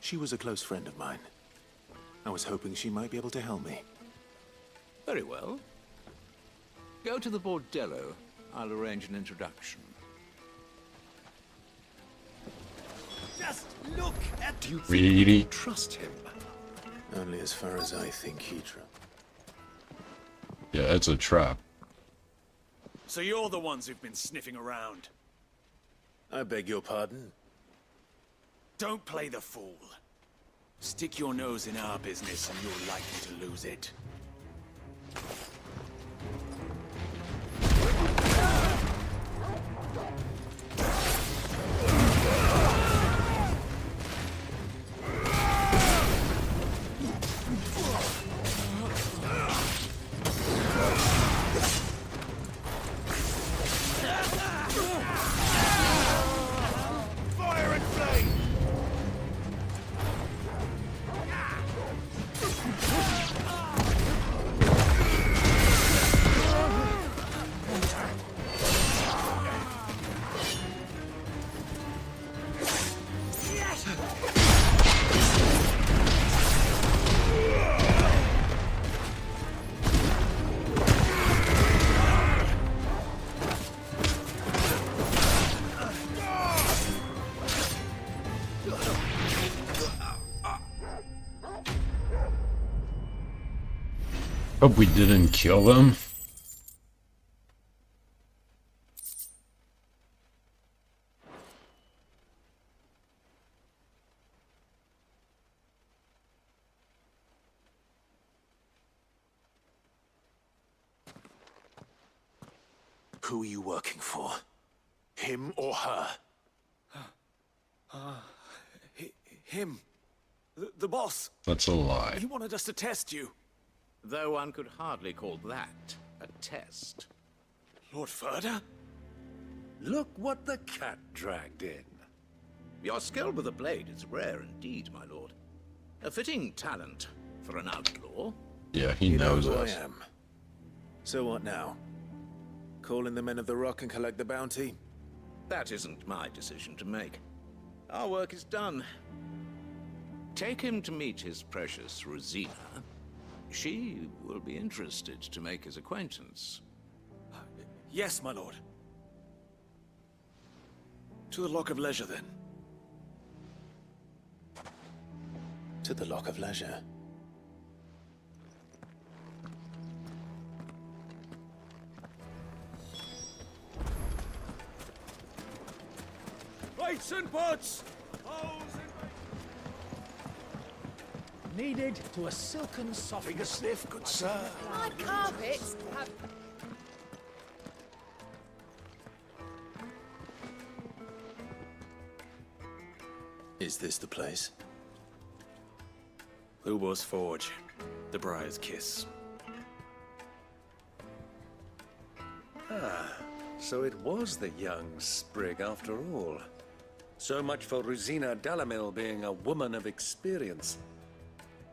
S2: She was a close friend of mine. I was hoping she might be able to help me.
S5: Very well. Go to the bordello. I'll arrange an introduction.
S20: Just look at... Do you
S1: Really?
S20: trust him?
S2: Only as far as I think he trusts.
S1: Yeah, it's a trap.
S9: So you're the ones who've been sniffing around.
S2: I beg your pardon?
S9: Don't play the fool. Stick your nose in our business and you're likely to lose it.
S1: Hope we didn't kill them.
S2: Who are you working for? Him or her?
S9: Him. The boss.
S1: That's a lie.
S9: He wanted us to test you.
S5: Though one could hardly call that a test.
S9: Lord Further?
S20: Look what the cat dragged in.
S5: Your skill with the blade is rare indeed, my lord. A fitting talent for an outlaw.
S1: Yeah, he
S2: You know
S1: knows
S2: who
S1: us.
S2: I am. So what now? Call in the men of the Rock and collect the bounty?
S5: That isn't my decision to make. Our work is done. Take him to meet his precious Rosina. She will be interested to make his acquaintance.
S9: Yes, my lord. To the Lock of Leisure, then.
S2: To the Lock of Leisure.
S9: Lights and pots!
S22: Needed to a silken soft.
S9: Take a sniff, good sir.
S8: My carpets have...
S2: Is this the place?
S9: Hugo's Forge. The Briar's Kiss.
S20: Ah, so it was the young sprig after all. So much for Rosina Dalamil being a woman of experience.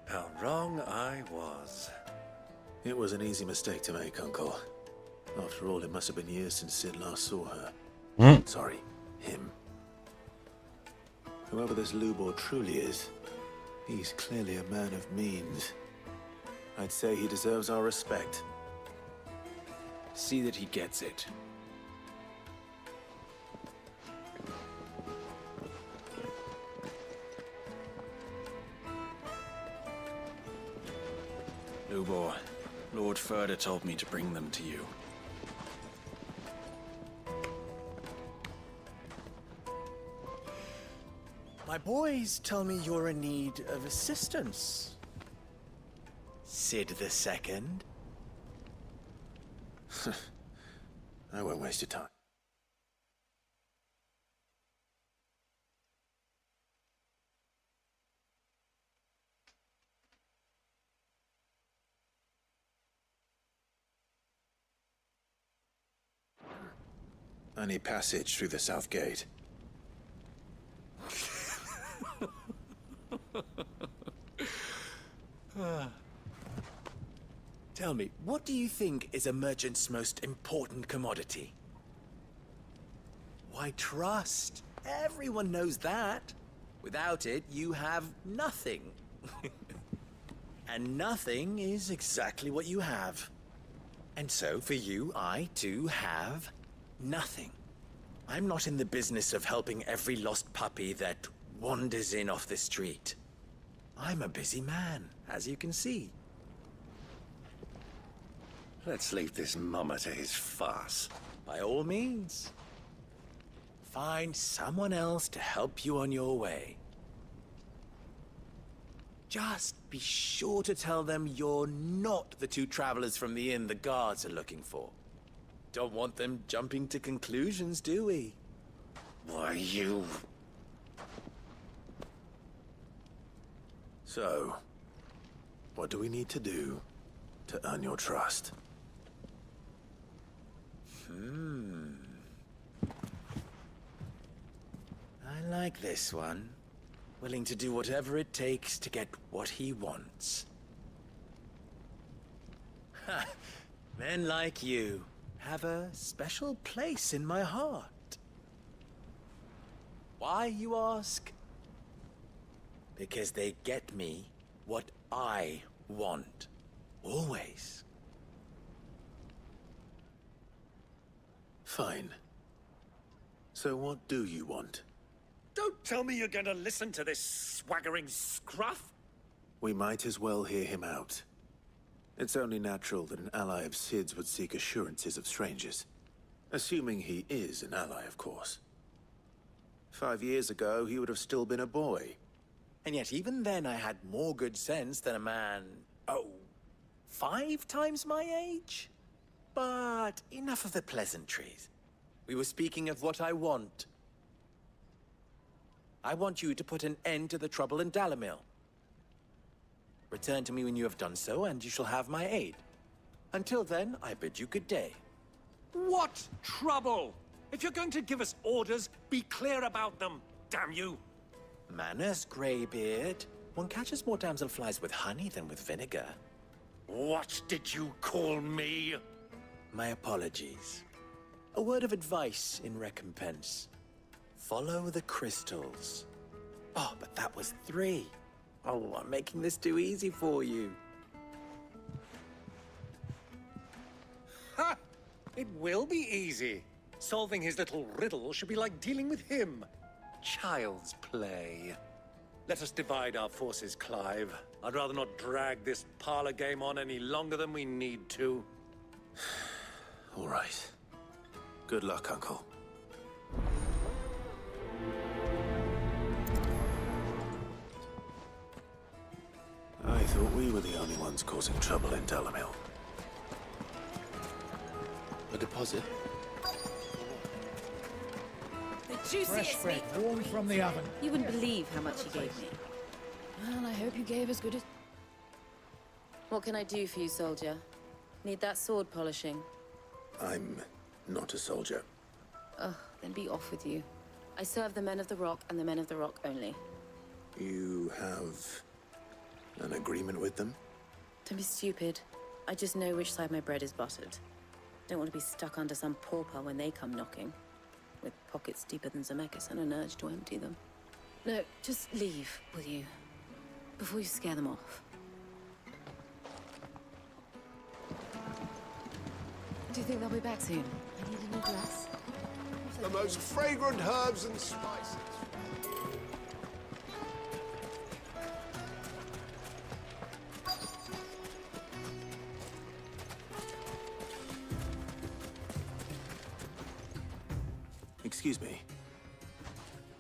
S20: How wrong I was.
S2: It was an easy mistake to make, Uncle. After all, it must have been years since Sid last saw her. Sorry, him. Whoever this Lubor truly is, he's clearly a man of means. I'd say he deserves our respect.
S9: See that he gets it. Lubor, Lord Furder told me to bring them to you.
S22: My boys tell me you're in need of assistance. Sid the Second?
S2: I won't waste your time. I need passage through the south gate.
S22: Tell me, what do you think is a merchant's most important commodity? Why, trust. Everyone knows that. Without it, you have nothing. And nothing is exactly what you have. And so, for you, I, too, have nothing. I'm not in the business of helping every lost puppy that wanders in off the street. I'm a busy man, as you can see.
S20: Let's leave this mummer to his farce.
S22: By all means. Find someone else to help you on your way. Just be sure to tell them you're not the two travelers from the inn the guards are looking for. Don't want them jumping to conclusions, do we?
S20: Why, you...
S2: So, what do we need to do to earn your trust?
S22: I like this one. Willing to do whatever it takes to get what he wants. Ha! Men like you have a special place in my heart. Why, you ask? Because they get me what I want. Always.
S2: Fine. So what do you want?
S20: Don't tell me you're going to listen to this swaggering scruff!
S2: We might as well hear him out. It's only natural that an ally of Sid's would seek assurances of strangers. Assuming he is an ally, of course. 5 years ago, he would have still been a boy.
S22: And yet even then I had more good sense than a man, 5 times my age? But enough of the pleasantries. We were speaking of what I want. I want you to put an end to the trouble in Dalamil. Return to me when you have done so, and you shall have my aid. Until then, I bid you good day.
S20: What trouble? If you're going to give us orders, be clear about them, damn you!
S22: Manners, Greybeard. One catches more damselflies with honey than with vinegar.
S20: What did you call me?
S22: My apologies. A word of advice in recompense. Follow the crystals. Oh, but that was 3. Oh, I'm making this too easy for you.
S20: will be easy. Solving his little riddle should be like dealing with him. Child's play. Let us divide our forces, Clive. I'd rather not drag this parlor game on any longer than we need to.
S2: All right. Good luck, Uncle. I thought we were the only ones causing trouble in Dalamil. A deposit?
S6: The juiciest meat.
S11: Warm from the oven.
S6: You wouldn't believe how much he gave me. Well, I hope you gave as good as... What can I do for you, soldier? Need that sword polishing?
S2: I'm not a soldier.
S6: Oh, then be off with you. I serve the men of the Rock and the men of the Rock only.
S2: You have an agreement with them?
S6: Don't be stupid. I just know which side my bread is buttered. Don't want to be stuck under some pauper when they come knocking. With pockets deeper than Zemeckis and an urge to empty them. No, just leave, will you? Before you scare them off. Do you think they'll be back soon? I need a new dress.
S3: The most fragrant herbs and spices.
S2: Excuse me.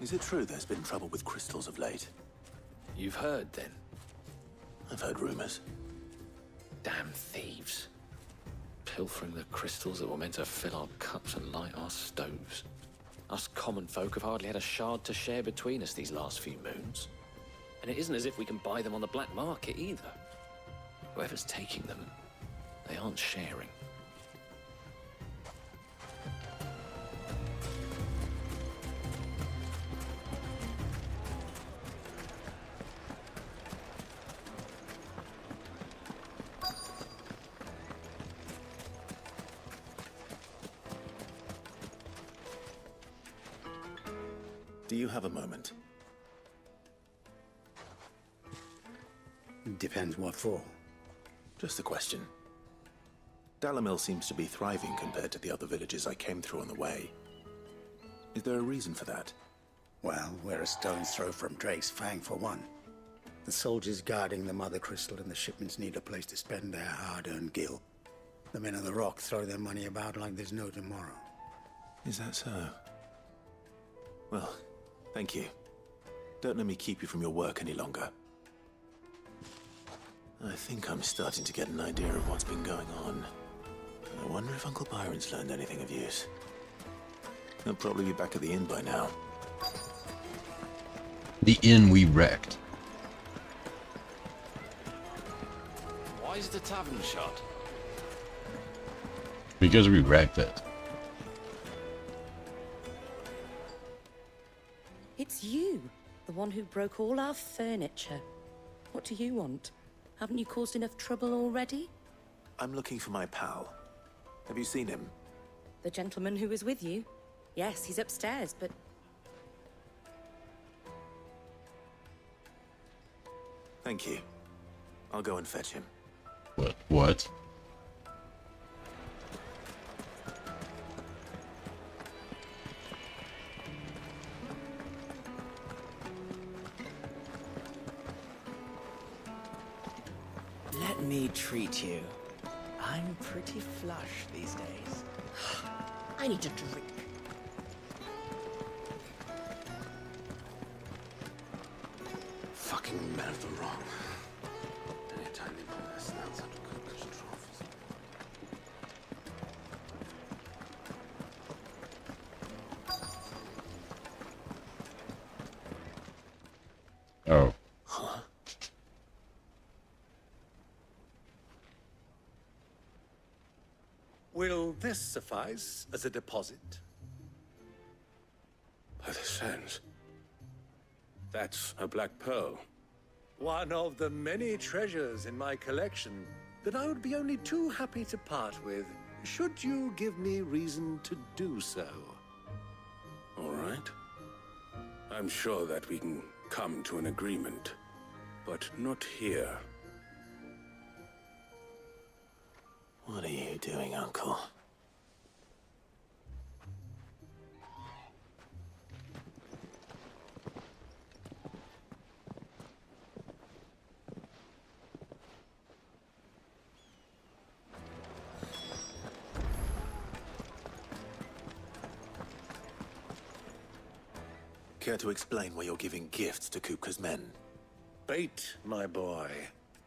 S2: Is it true there's been trouble with crystals of late?
S12: You've heard, then?
S2: I've heard rumors.
S12: Damn thieves. Pilfering the crystals that were meant to fill our cups and light our stoves. Us common folk have hardly had a shard to share between us these last few moons. And it isn't as if we can buy them on the black market either. Whoever's taking them, they aren't sharing.
S2: Do you have a moment?
S11: Depends what for.
S2: Just a question. Dalamil seems to be thriving compared to the other villages I came through on the way. Is there a reason for that?
S11: Well, we're a stone's throw from Drake's Fang, for one. The soldiers guarding the Mother Crystal and the shipments need a place to spend their hard-earned gil. The men of the Rock throw their money about like there's no tomorrow.
S2: Is that so? Well, thank you. Don't let me keep you from your work any longer. I think I'm starting to get an idea of what's been going on. I wonder if Uncle Byron's learned anything of use. He'll probably be back at the inn by now.
S1: The inn we wrecked.
S12: Why is the tavern shut?
S1: Because we wrecked it.
S6: It's you, the one who broke all our furniture. What do you want? Haven't you caused enough trouble already?
S2: I'm looking for my pal. Have you seen him?
S6: The gentleman who was with you? Yes, he's upstairs, but...
S2: Thank you. I'll go and fetch him.
S1: What?
S17: Let me treat you. I'm pretty flush these days. I need a drink.
S11: Fucking men of the Rock. Anytime they pull their snouts out of cookers and troughs.
S1: Oh.
S2: Huh?
S20: Will this suffice as a deposit?
S3: By the sands. That's a black pearl.
S20: One of the many treasures in my collection that I would be only too happy to part with, should you give me reason to do so.
S3: All right. I'm sure that we can come to an agreement, but not here.
S2: What are you doing, Uncle? Care to explain why you're giving gifts to Kupka's men?
S20: Bait, my boy.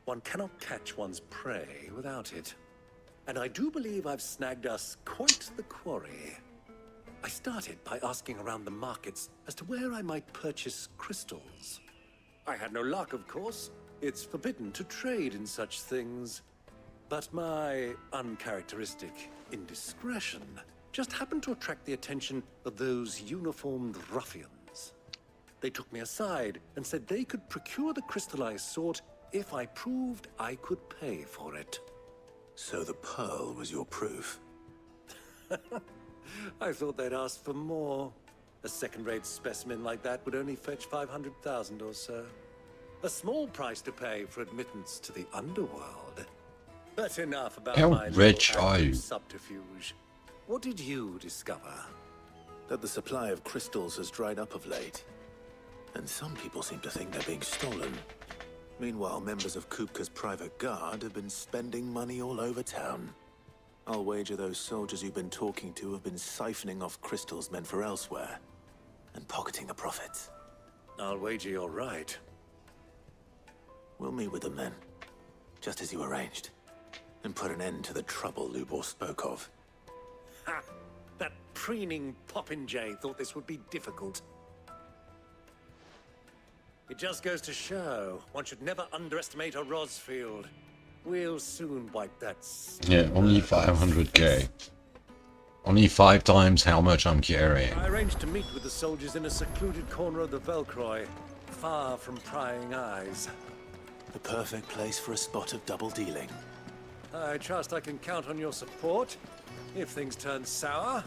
S20: One cannot catch one's prey without it. And I do believe I've snagged us quite the quarry. I started by asking around the markets as to where I might purchase crystals. I had no luck, of course. It's forbidden to trade in such things. But my uncharacteristic indiscretion just happened to attract the attention of those uniformed ruffians. They took me aside and said they could procure the crystal I sought if I proved I could pay for it.
S2: So the pearl was your proof?
S20: I thought they'd ask for more. A second-rate specimen like that would only fetch 500,000 or so. A small price to pay for admittance to the underworld. But enough about
S1: How
S20: my
S1: rich
S20: little
S1: are
S20: act of
S1: you?
S20: subterfuge. What did you discover?
S2: That the supply of crystals has dried up of late. And some people seem to think they're being stolen. Meanwhile, members of Kupka's private guard have been spending money all over town. I'll wager those soldiers you've been talking to have been siphoning off crystals meant for elsewhere, and pocketing the profits.
S20: I'll wager you're right.
S2: We'll meet with them then, just as you arranged, and put an end to the trouble Lubor spoke of.
S20: Ha! That preening popinjay thought this would be difficult. It just goes to show one should never underestimate a Rosfield. We'll soon wipe that.
S1: Yeah, only 500k. Only 5 times how much I'm carrying.
S20: I arranged to meet with the soldiers in a secluded corner of the Velcroy, far from prying eyes.
S2: The perfect place for a spot of double dealing.
S20: I trust I can count on your support if things turn sour.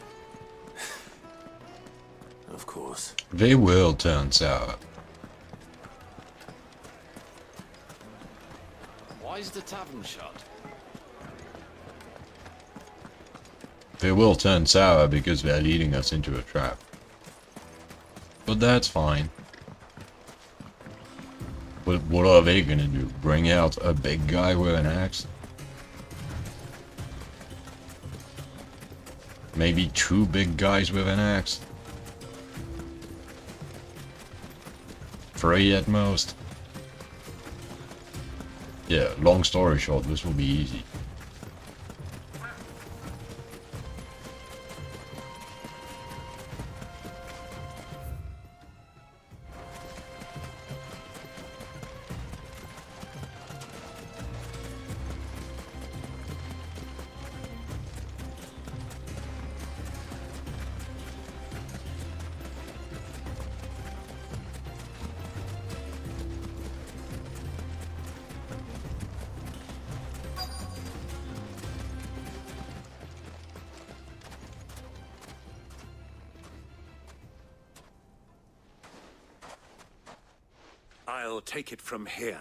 S2: Of course.
S1: They will turn sour.
S12: Why is the tavern shut?
S1: They will turn sour because they're leading us into a trap. But that's fine. But what are they gonna do? Bring out a big guy with an axe? Maybe 2 big guys with an axe? 3 at most? Yeah, long story short, this will be easy.
S20: I'll take it from here.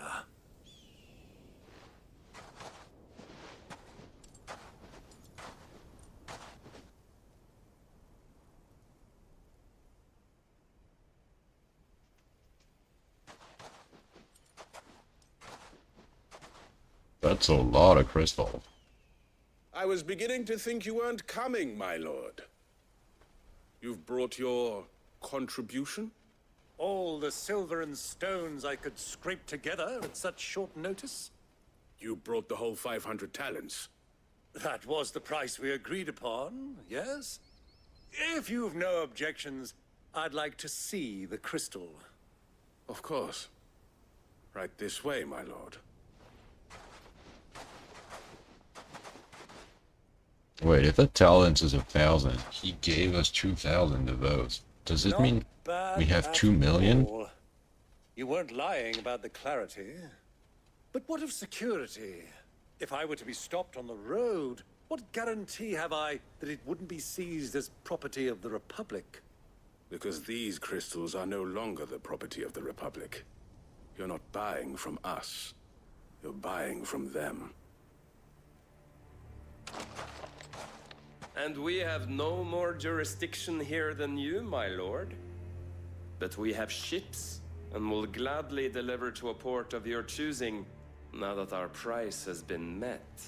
S1: That's a lot of crystal.
S3: I was beginning to think you weren't coming, my lord. You've brought your contribution?
S20: All the silver and stones I could scrape together at such short notice?
S3: You brought the whole 500 talents.
S20: That was the price we agreed upon, yes? If you've no objections, I'd like to see the crystal.
S3: Of course. Right this way, my lord.
S1: Wait, if the talents is 1,000, he gave us 2,000 of those. Does it mean we have 2 million?
S20: All. You weren't lying about the clarity. But what of security? If I were to be stopped on the road, what guarantee have I that it wouldn't be seized as property of the Republic?
S3: Because these crystals are no longer the property of the Republic. You're not buying from us. You're buying from them.
S18: And we have no more jurisdiction here than you, my lord. But we have ships, and will gladly deliver to a port of your choosing, now that our price has been met.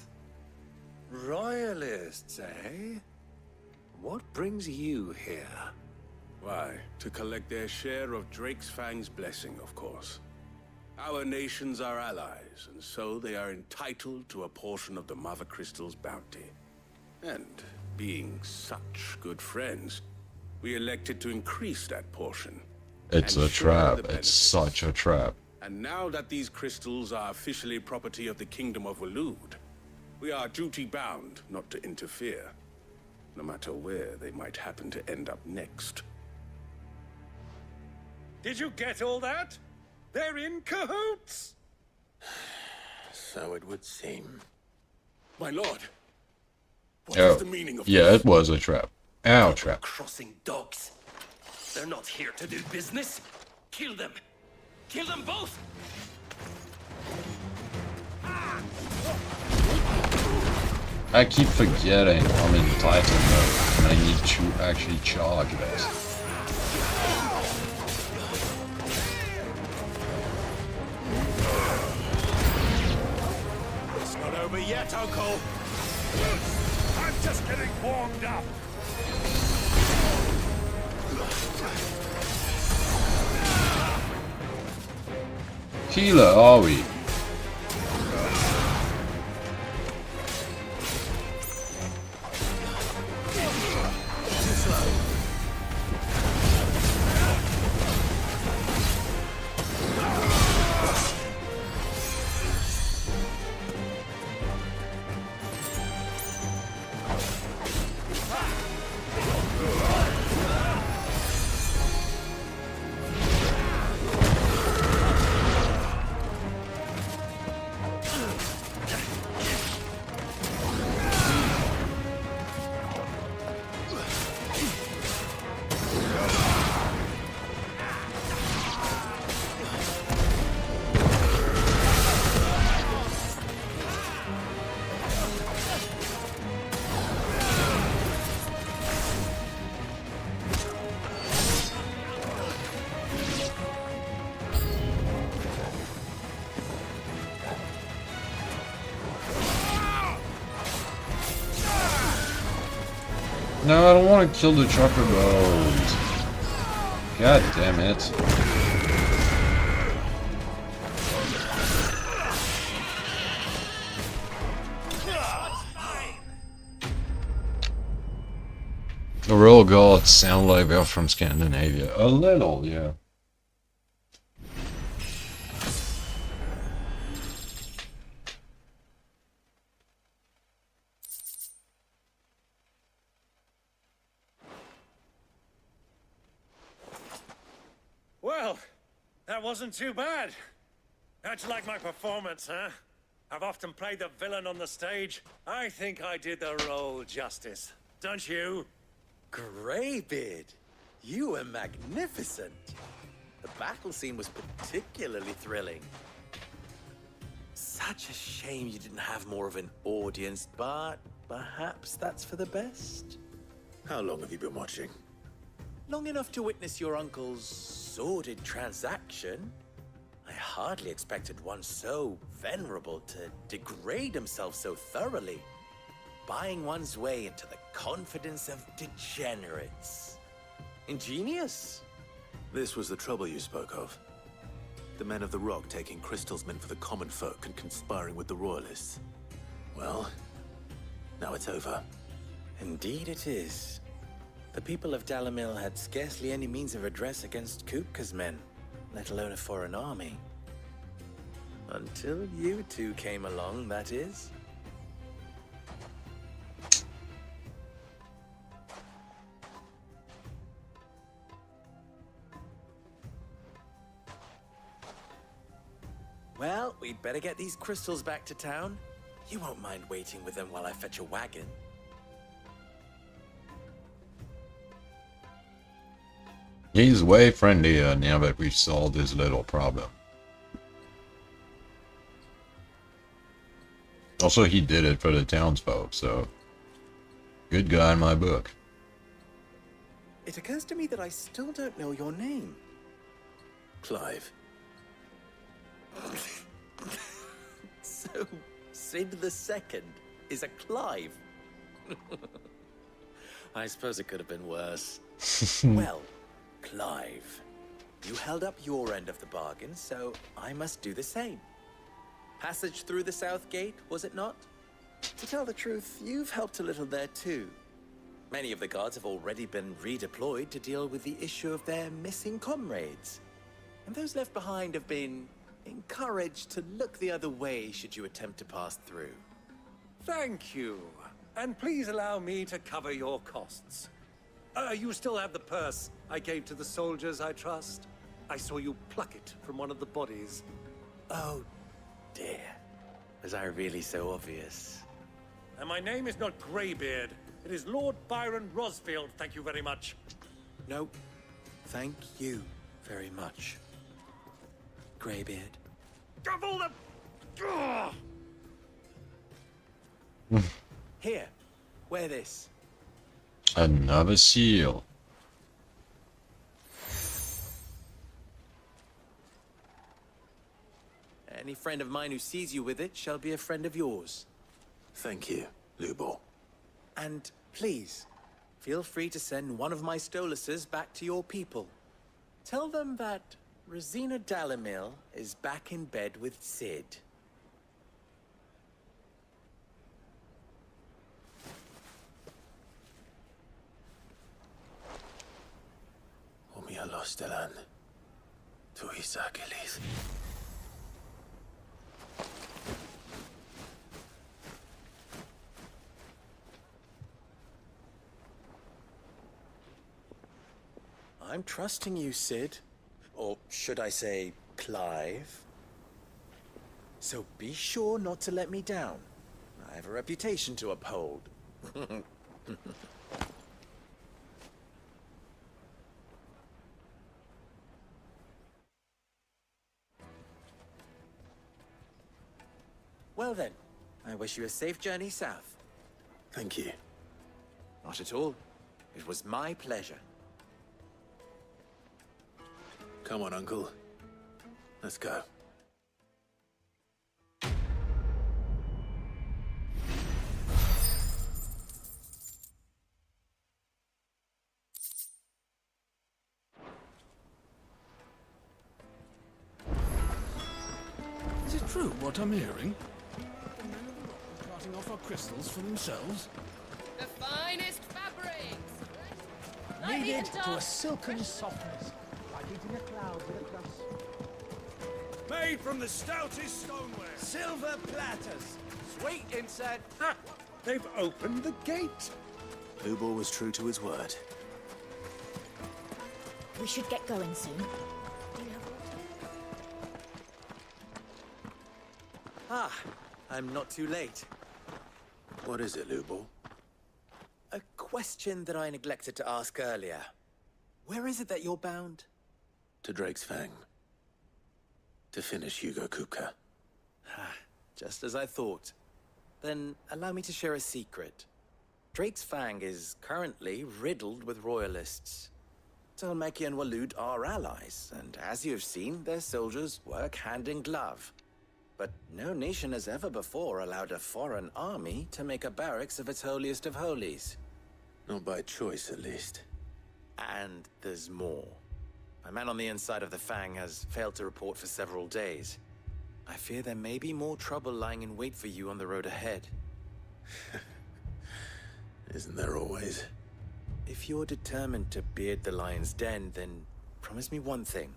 S20: Royalists, eh? What brings you here?
S3: Why, to collect their share of Drake's Fang's blessing, of course. Our nations are allies, and so they are entitled to a portion of the Mother Crystal's bounty. And being such good friends, we elected to increase that portion.
S1: It's a trap. It's such a trap.
S3: And now that these crystals are officially property of the Kingdom of Waloed, we are duty-bound not to interfere, no matter where they might happen to end up next.
S20: Did you get all that? They're in cahoots!
S2: So it would seem.
S3: My lord! What
S1: Oh,
S3: is the meaning of
S1: yeah,
S3: this?
S1: it was a trap. Ow, trap.
S18: Crossing dogs. They're not here to do business. Kill them. Kill them both!
S1: I keep forgetting I'm in title mode, and I need to actually charge this.
S3: It's not over yet, Uncle!
S20: I'm just getting warmed up!
S1: Healer, are we? No, I don't want to kill the trucker bones. God damn it. The real gods sound like they're from Scandinavia. A little, yeah.
S20: Well, that wasn't too bad. How'd you like my performance, huh? I've often played the villain on the stage. I think I did the role justice. Don't you?
S22: Greybeard, you were magnificent. The battle scene was particularly thrilling. Such a shame you didn't have more of an audience, but perhaps that's for the best.
S2: How long have you been watching?
S22: Long enough to witness your uncle's sordid transaction. I hardly expected one so venerable to degrade himself so thoroughly, buying one's way into the confidence of degenerates. Ingenious.
S2: This was the trouble you spoke of. The men of the Rock taking crystals meant for the common folk and conspiring with the Royalists. Well, now it's over.
S22: Indeed it is. The people of Dalamil had scarcely any means of redress against Kupka's men, let alone a foreign army. Until you two came along, that is. Well, we'd better get these crystals back to town. You won't mind waiting with them while I fetch a wagon.
S1: He's way friendlier now that we've solved his little problem. Also, he did it for the townsfolk, so good guy in my book.
S22: It occurs to me that I still don't know your name.
S2: Clive.
S22: So, Sid the Second is a Clive. I suppose it could have been worse. Well, Clive, you held up your end of the bargain, so I must do the same. Passage through the south gate, was it not? To tell the truth, you've helped a little there too. Many of the guards have already been redeployed to deal with the issue of their missing comrades. And those left behind have been encouraged to look the other way should you attempt to pass through.
S20: Thank you. And please allow me to cover your costs. You still have the purse I gave to the soldiers, I trust? I saw you pluck it from one of the bodies.
S22: Oh, dear. Was I really so obvious?
S20: And my name is not Greybeard. It is Lord Byron Rosfield, thank you very much.
S22: No, thank you very much, Greybeard.
S20: Of all the...
S22: Here, wear this.
S1: Another seal.
S22: Any friend of mine who sees you with it shall be a friend of yours.
S2: Thank you, Lubo.
S22: And please, feel free to send one of my Stoluses back to your people. Tell them that Rosina Dalamil is back in bed with Sid.
S2: Omia Lostelan. Tuisakelis.
S22: I'm trusting you, Sid. Or should I say, Clive? So be sure not to let me down. I have a reputation to uphold. Well then, I wish you a safe journey south.
S2: Thank you.
S22: Not at all. It was my pleasure.
S2: Come on, Uncle. Let's go.
S9: Is it true what I'm hearing? The men of the rock are carting off our crystals for themselves?
S8: The finest fabrics!
S7: Kneaded to a silken softness, like eating a cloud with a dust.
S9: Made from the stoutest stoneware.
S7: Silver platters, sweet inside.
S20: Ah, they've opened the gate.
S2: Lubo was true to his word.
S10: We should get going soon.
S22: Ah, I'm not too late.
S2: What is it, Lubo?
S22: A question that I neglected to ask earlier. Where is it that you're bound?
S2: To Drake's Fang. To finish Hugo Kupka.
S22: Just as I thought. Then allow me to share a secret. Drake's Fang is currently riddled with royalists. Talmeki and Walud are allies, and as you've seen, their soldiers work hand in glove. But no nation has ever before allowed a foreign army to make a barracks of its holiest of holies.
S2: Not by choice, at least.
S22: And there's more. My man on the inside of the Fang has failed to report for several days. I fear there may be more trouble lying in wait for you on the road ahead.
S2: Isn't there always?
S22: If you're determined to beard the lion's den, then promise me one thing.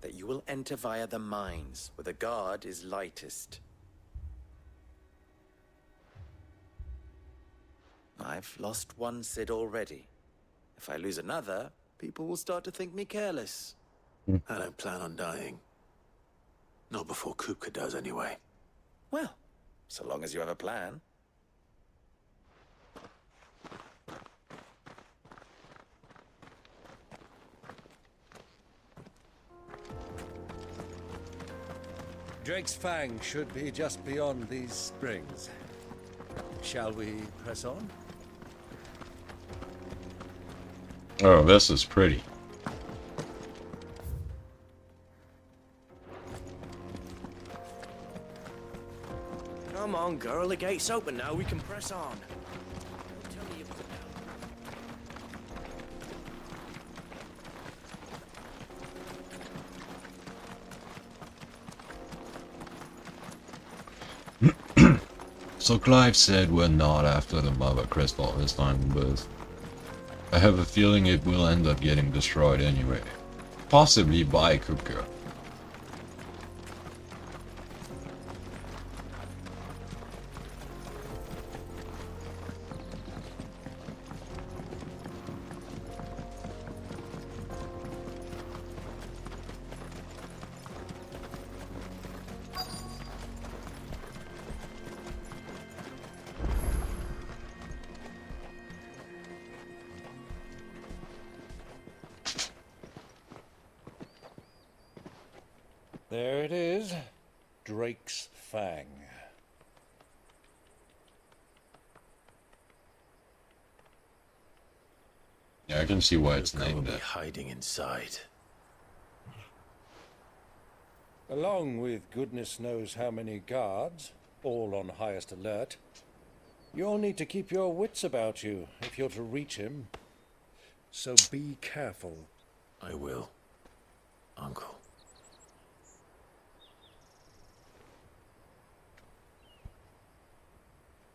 S22: That you will enter via the mines, where the guard is lightest. I've lost one Sid already. If I lose another, people will start to think me careless.
S2: I don't plan on dying. Not before Kupka does, anyway.
S22: Well, so long as you have a plan.
S20: Drake's Fang should be just beyond these springs. Shall we press on?
S1: Oh, this is pretty.
S17: Come on, girl. The gate's open now. We can press on.
S1: So Clive said we're not after the Mother Crystal this time, but I have a feeling it will end up getting destroyed anyway. Possibly by Hugo.
S20: There it is. Drake's Fang.
S1: Yeah, I can see why it's
S2: Hugo will
S1: named
S2: be
S1: that.
S2: hiding inside.
S20: Along with goodness knows how many guards, all on highest alert. You'll need to keep your wits about you if you're to reach him. So be careful.
S2: I will, Uncle.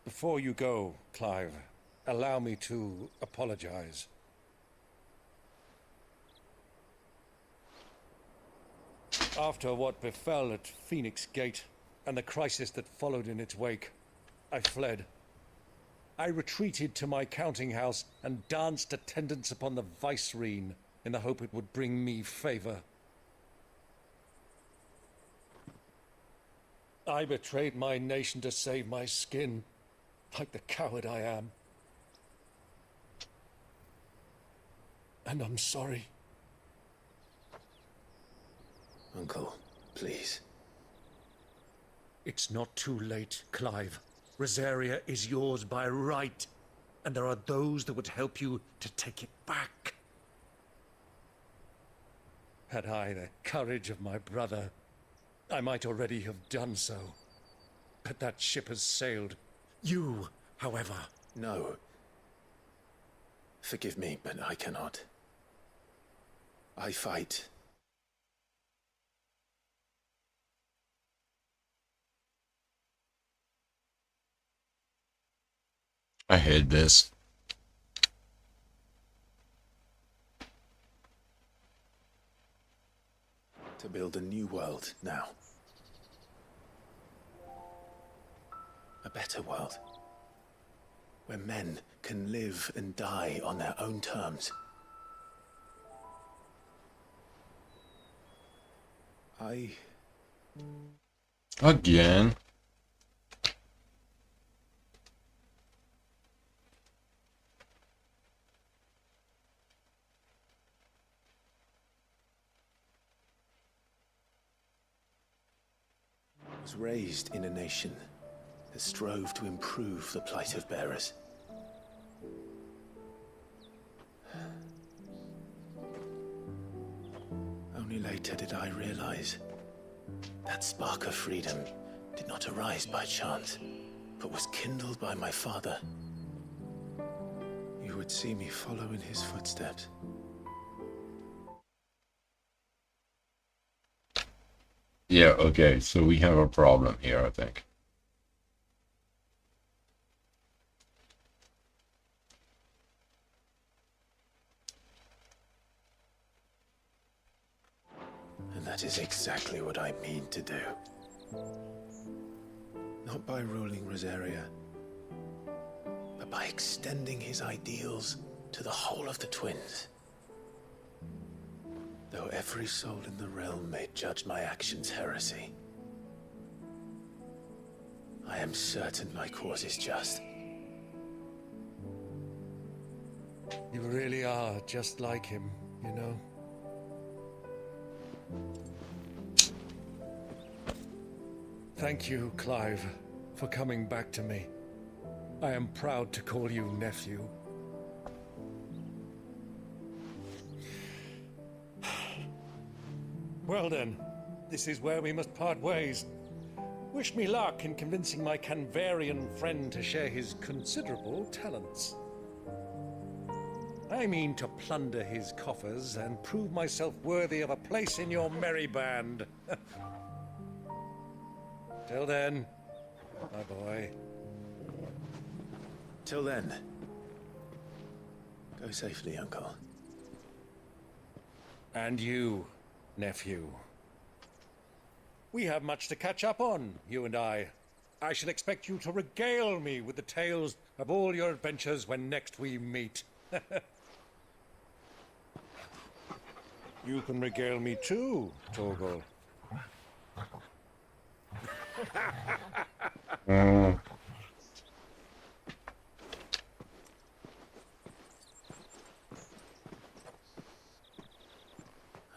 S20: Before you go, Clive, allow me to apologize. After what befell at Phoenix Gate and the crisis that followed in its wake, I fled. I retreated to my counting house and danced attendance upon the vicereine in the hope it would bring me favor. I betrayed my nation to save my skin, like the coward I am. And I'm sorry.
S2: Uncle, please.
S20: It's not too late, Clive. Rosaria is yours by right, and there are those that would help you to take it back. Had I the courage of my brother, I might already have done so. But that ship has sailed. You, however...
S2: No. Forgive me, but I cannot. I fight.
S1: I hate this.
S2: To build a new world now. A better world. Where men can live and die on their own terms.
S1: Again.
S2: Was raised in a nation that strove to improve the plight of bearers. Only later did I realize that spark of freedom did not arise by chance, but was kindled by my father. You would see me follow in his footsteps.
S1: Yeah, okay, so we have a problem here, I think.
S2: And that is exactly what I mean to do. Not by ruling Rosaria, but by extending his ideals to the whole of the twins. Though every soul in the realm may judge my actions heresy, I am certain my cause is just.
S20: You really are just like him, you know? Thank you, Clive, for coming back to me. I am proud to call you nephew. Well then, this is where we must part ways. Wish me luck in convincing my Canvarian friend to share his considerable talents. I mean to plunder his coffers and prove myself worthy of a place in your merry band. Till then, my boy.
S2: Till then, go safely, Uncle.
S20: And you, nephew. We have much to catch up on, you and I. I shall expect you to regale me with the tales of all your adventures when next we meet. You can regale me too, Torgal.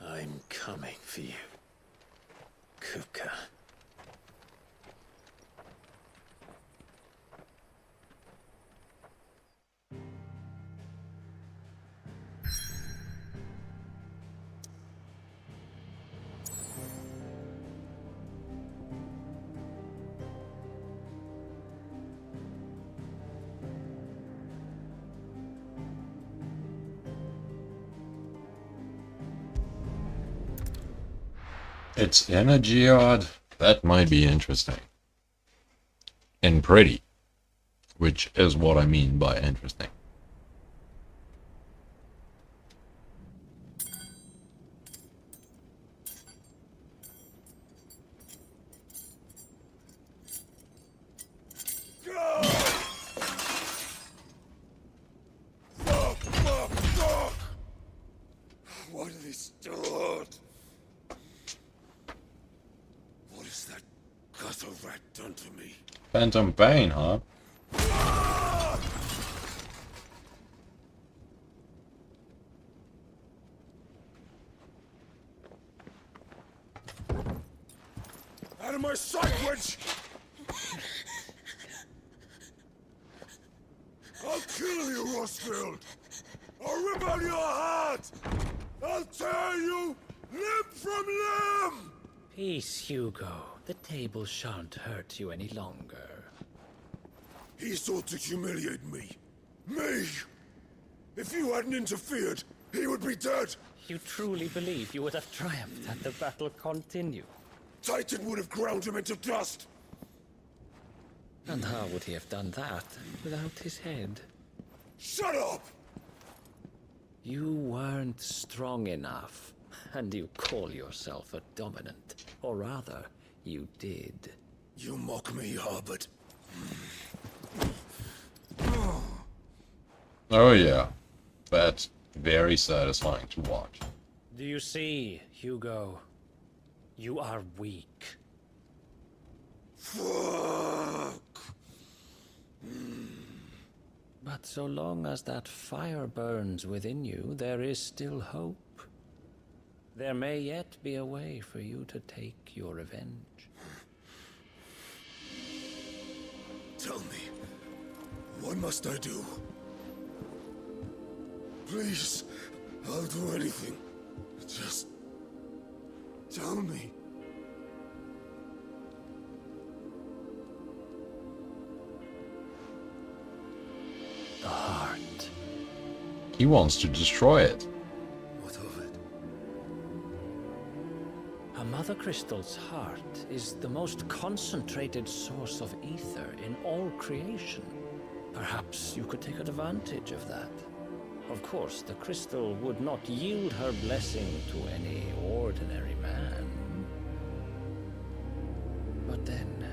S2: I'm coming for you, Kupka.
S1: It's in a geode. That might be interesting. And pretty. Which is what I mean by interesting.
S3: Why do they still hurt? What has that gutter rat done to me?
S1: Phantom pain, huh?
S3: Out of my sight, witch! I'll kill you, Rosfield! I'll rip out your heart! I'll tear you limb from limb!
S7: Peace, Hugo. The table shan't hurt you any longer.
S3: He sought to humiliate me. Me! If you hadn't interfered, he would be dead!
S7: You truly believe you would have triumphed had the battle continued?
S3: Titan would have ground him into dust!
S7: And how would he have done that without his head?
S3: Shut up!
S7: You weren't strong enough, and you call yourself a dominant. Or rather, you did.
S3: You mock me, Harbert.
S1: Oh yeah. That's very satisfying to watch.
S7: Do you see, Hugo? You are weak.
S3: Fuck!
S7: But so long as that fire burns within you, there is still hope. There may yet be a way for you to take your revenge.
S3: Tell me, what must I do? Please, I'll do anything. Just tell me.
S7: The heart.
S1: He wants to destroy it.
S3: What of it?
S7: A Mother Crystal's heart is the most concentrated source of ether in all creation. Perhaps you could take advantage of that. Of course, the crystal would not yield her blessing to any ordinary man. But then,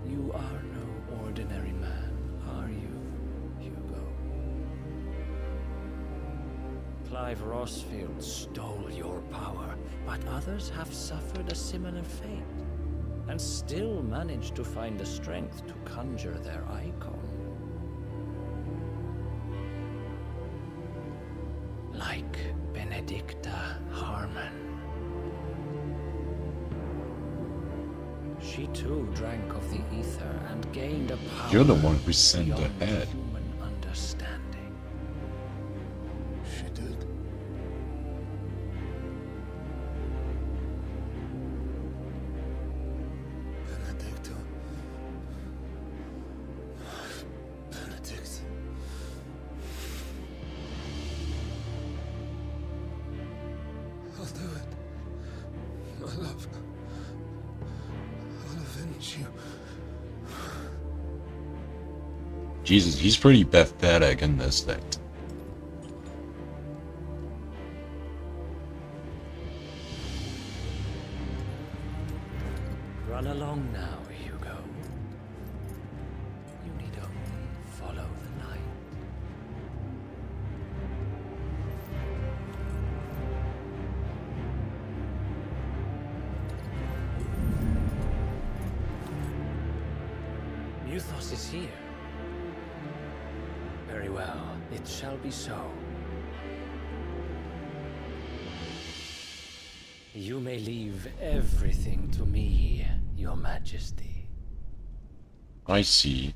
S7: you are no ordinary man, are you, Hugo? Clive Rosfield stole your power, but others have suffered a similar fate, and still managed to find the strength to conjure their icon. Like Benedicta Harmon. She too drank of the ether and gained a power
S1: You're the one who sent
S7: beyond
S1: ahead.
S7: human understanding.
S3: She did. Benedicta. Benedict. I'll do it. My love. I'll avenge you.
S1: Jesus, he's pretty pathetic in this state.
S7: Run along now, Hugo. You need only follow the light. Muthos is here. Very well, it shall be so. You may leave everything to me, Your Majesty.
S1: I see.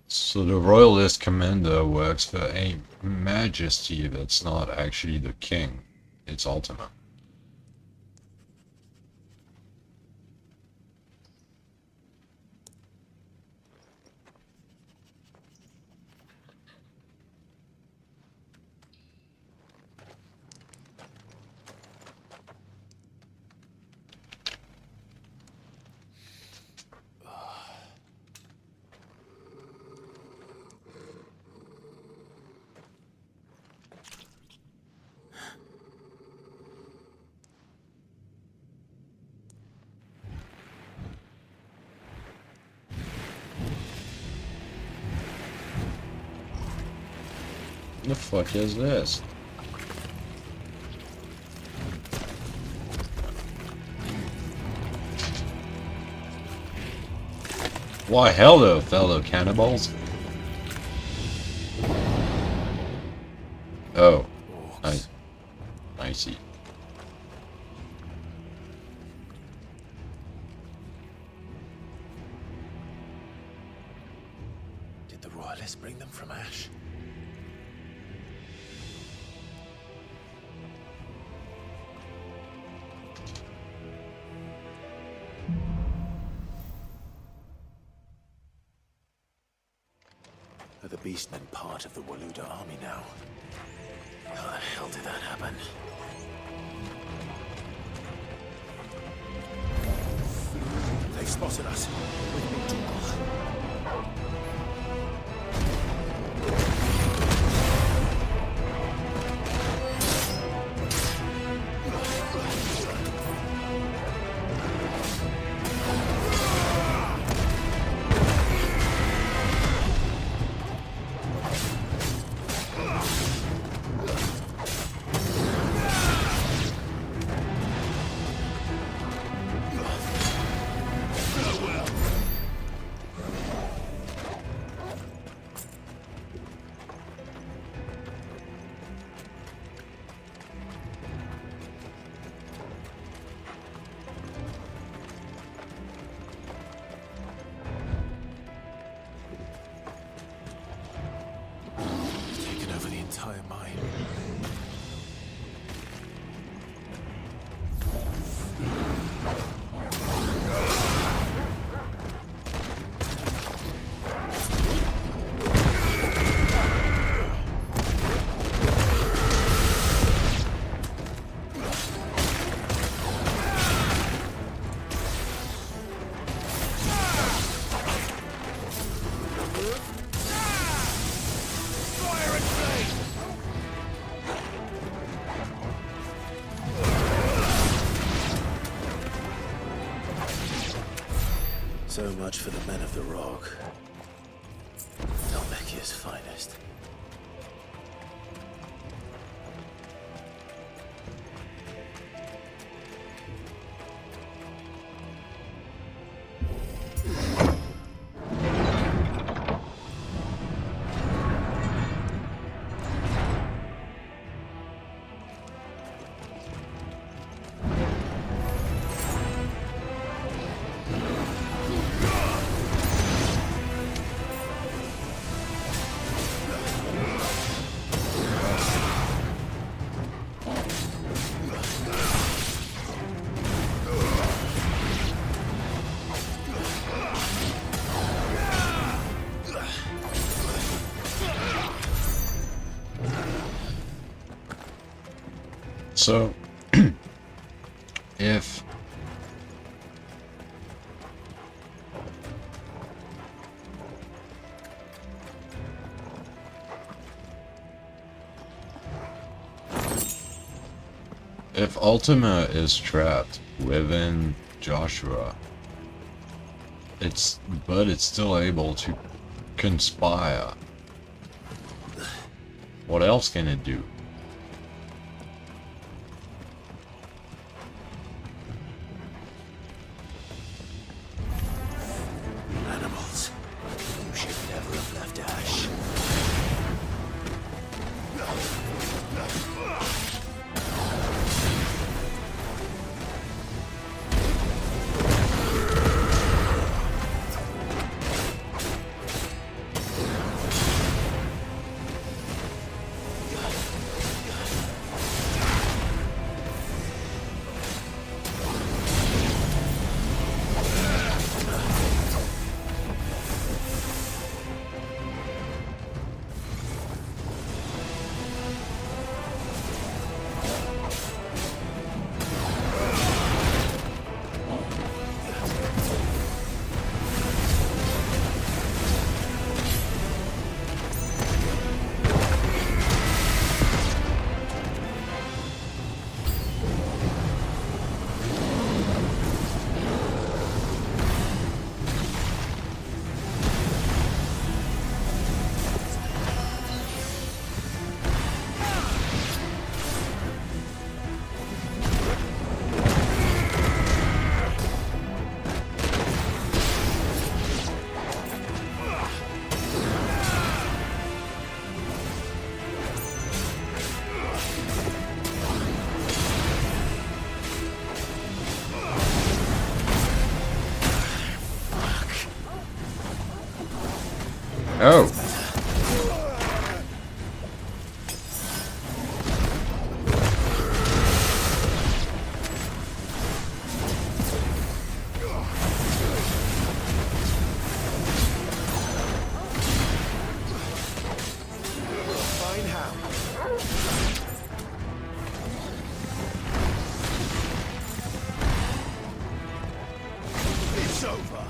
S1: So the royalist commander works for a majesty that's not actually the king. It's Ultima. The fuck is this? Why hello, fellow cannibals? Oh, I see.
S2: Did the royalists bring them from Ash? Are the beastmen part of the Waluda army now? How the hell did that happen? They've spotted us. Taken over the entire mine. So much for the men of the Rock. Dhalmekia's finest.
S1: So, if If Ultima is trapped within Joshua, but it's still able to conspire. What else can it do?
S2: Animals. You should never have left Ash.
S1: Oh.
S2: Fine how. It's over.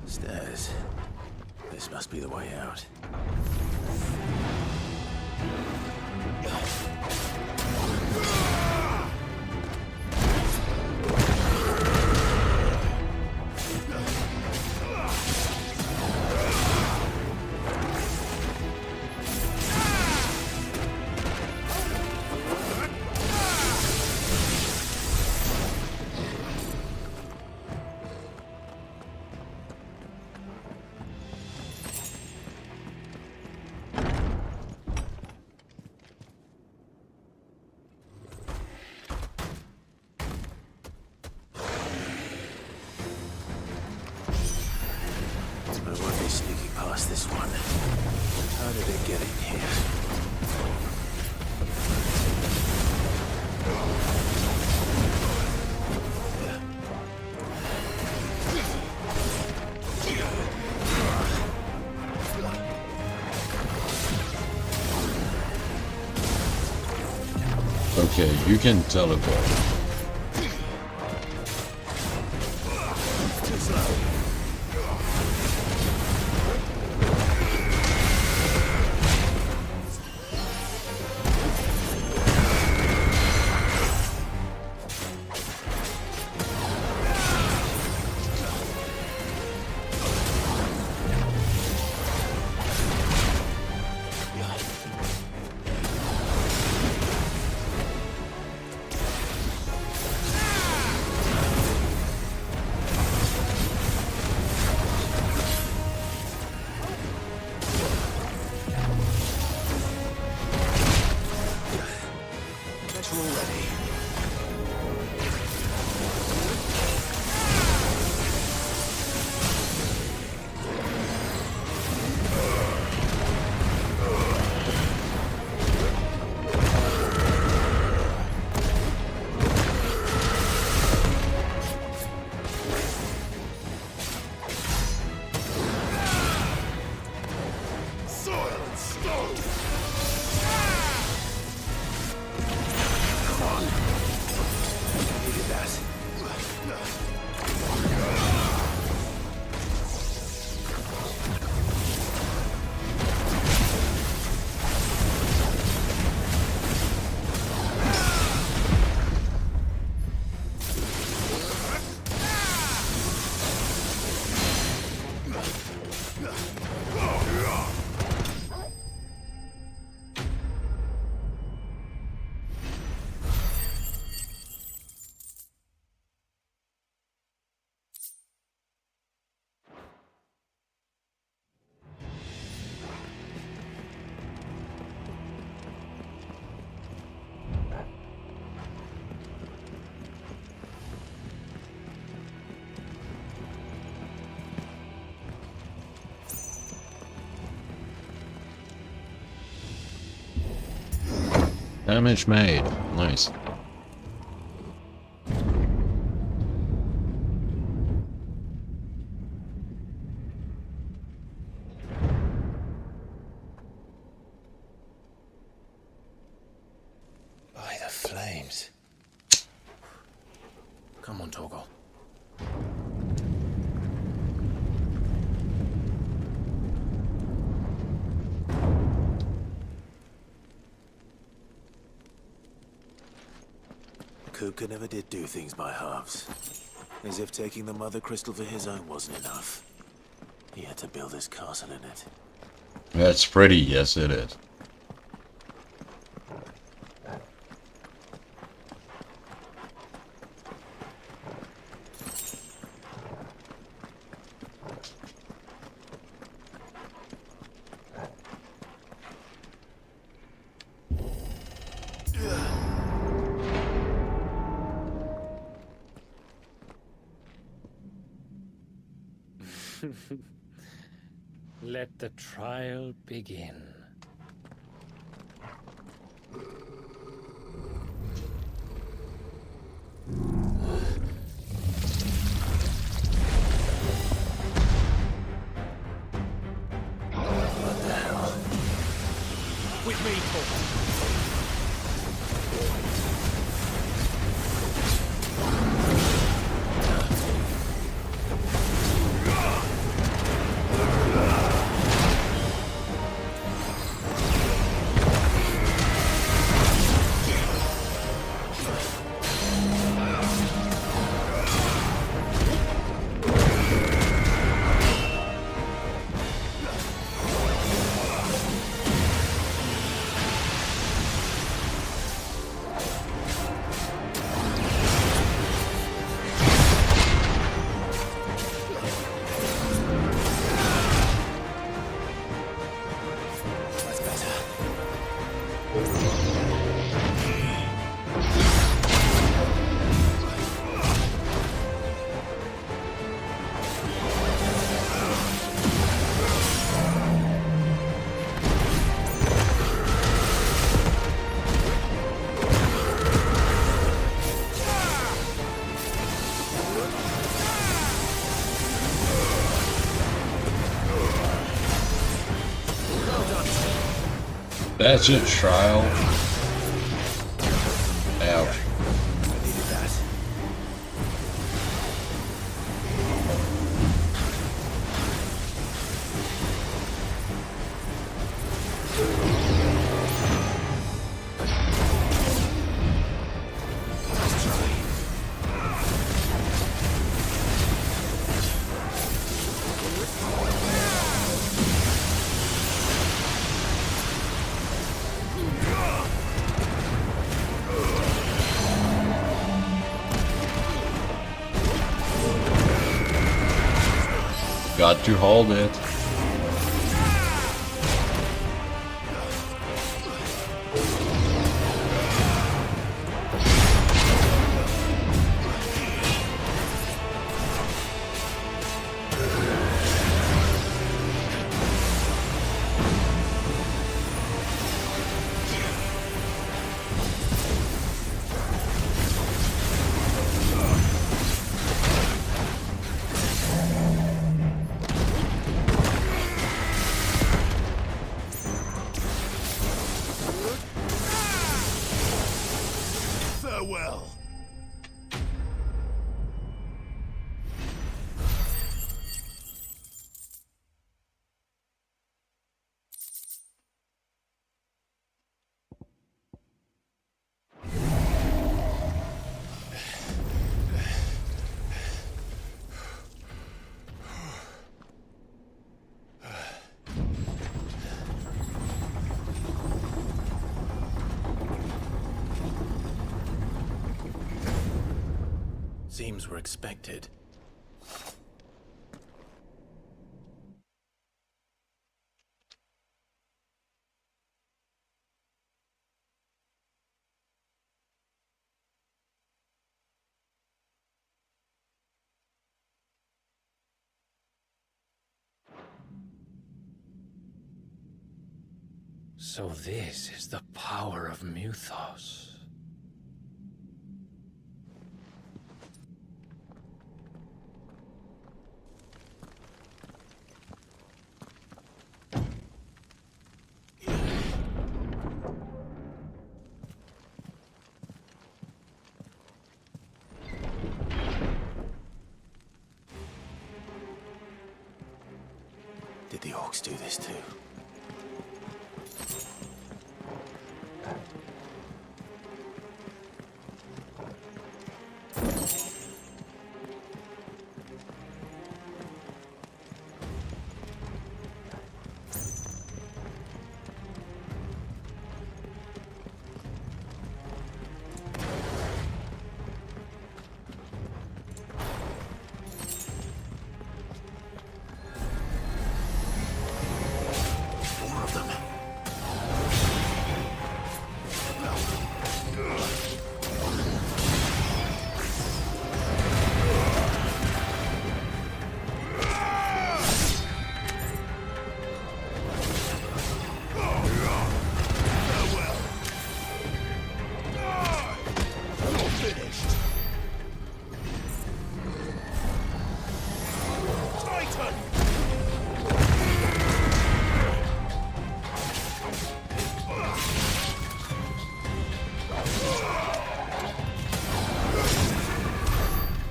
S2: Stairs. This must be the way out. I won't be sneaking past this one. How did it get in here?
S1: Okay, you can teleport. Damage made. Nice.
S2: By the flames. Come on, Torgal. Kuka never did do things by halves. As if taking the Mother Crystal for his own wasn't enough. He had to build his castle in it.
S1: That's pretty, yes it is.
S7: Let the trial begin.
S2: What the hell?
S9: With me, Torgal.
S1: That's it, trial. Ouch. Got to hold it.
S2: Farewell. Seems we're expected.
S7: So this is the power of Muthos.
S2: Did the orcs do this too?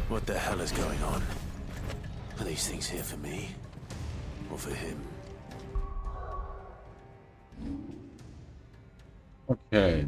S2: What the hell is going on? Are these things here for me? Or for him?
S1: Okay.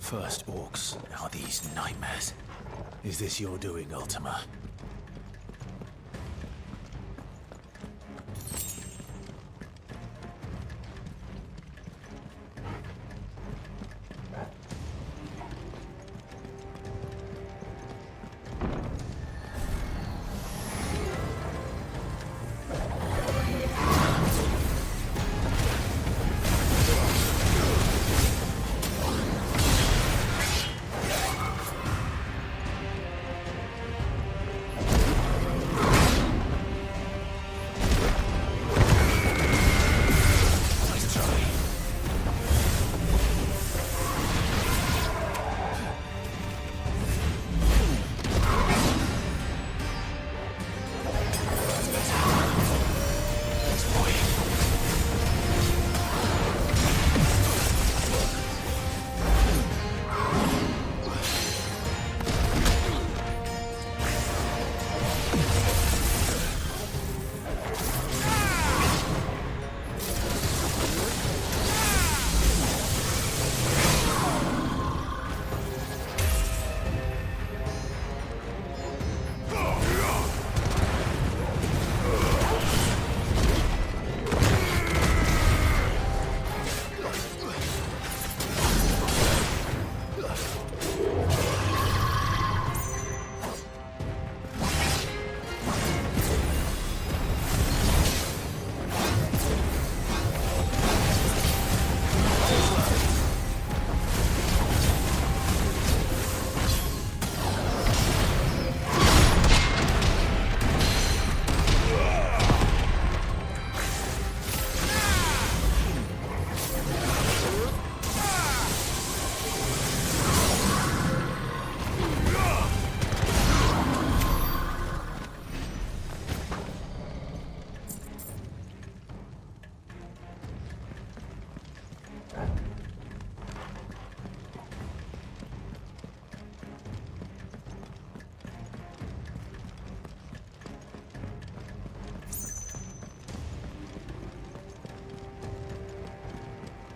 S2: First orcs, now these nightmares. Is this your doing, Ultima?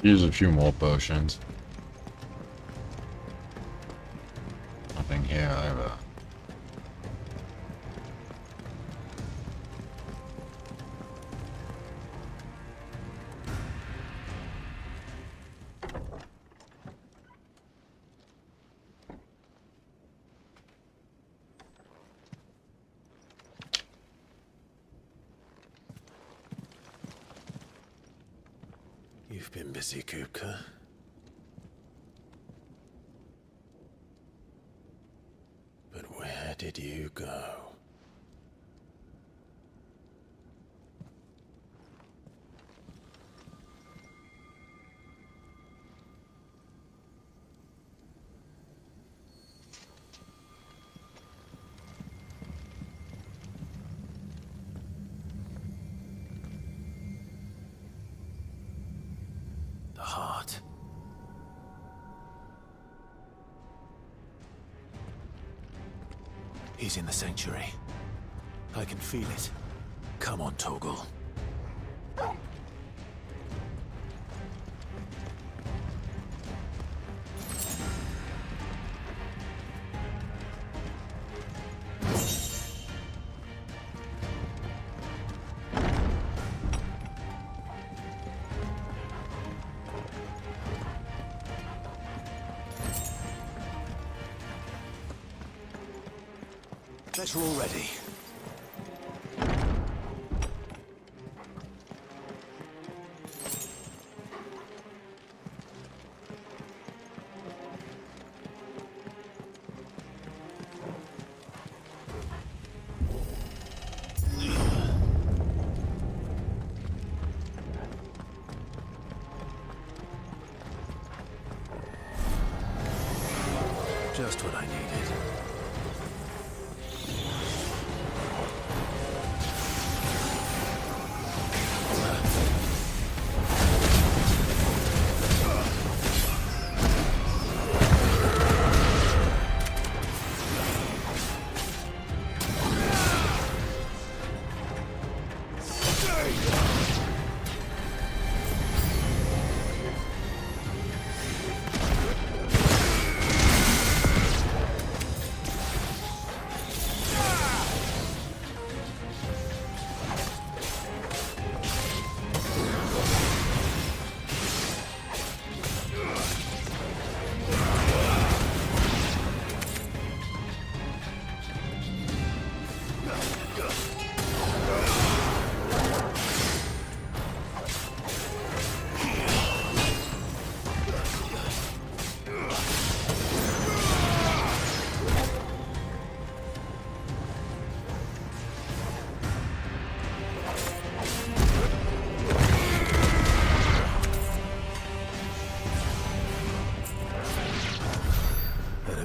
S1: Use a few more potions. Nothing here either.
S2: You've been busy, Kupka. But where did you go? The heart. He's in the sanctuary. I can feel it. Come on, Torgal. Bet you're all ready. Just what I needed.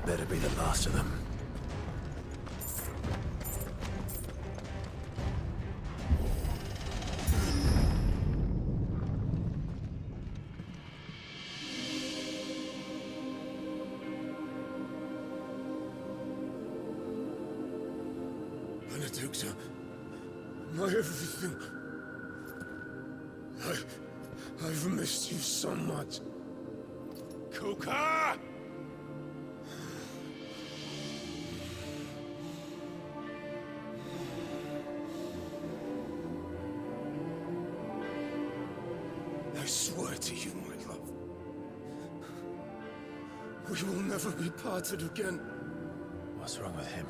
S2: Better be the last of them.
S3: Benedicta, my everything. I've missed you so much. Kuka! I swear to you, my love, we will never be parted again.
S2: What's wrong with him?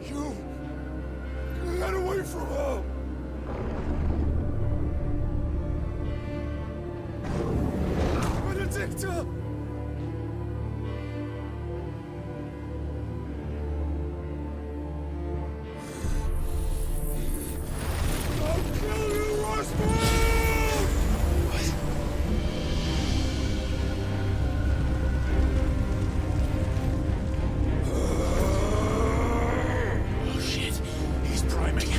S3: You get away from her! Benedicta! I'll kill you, Roswell! Oh shit, he's priming.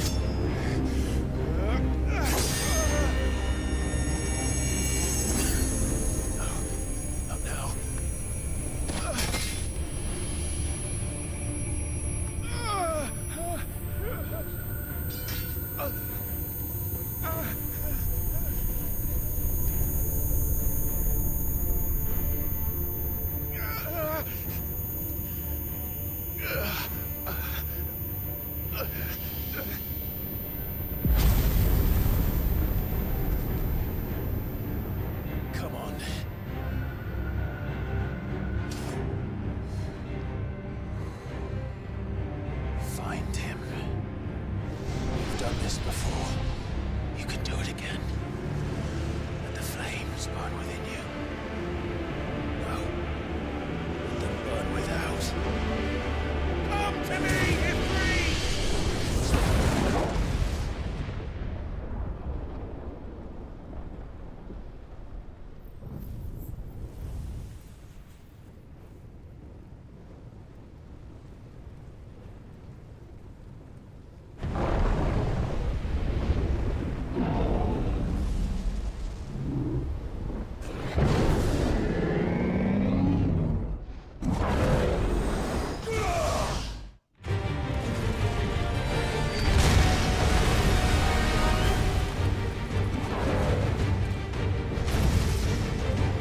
S2: this before. You can do it again. Let the flames burn within you. No. Let them burn without. Come to me, Ifrit!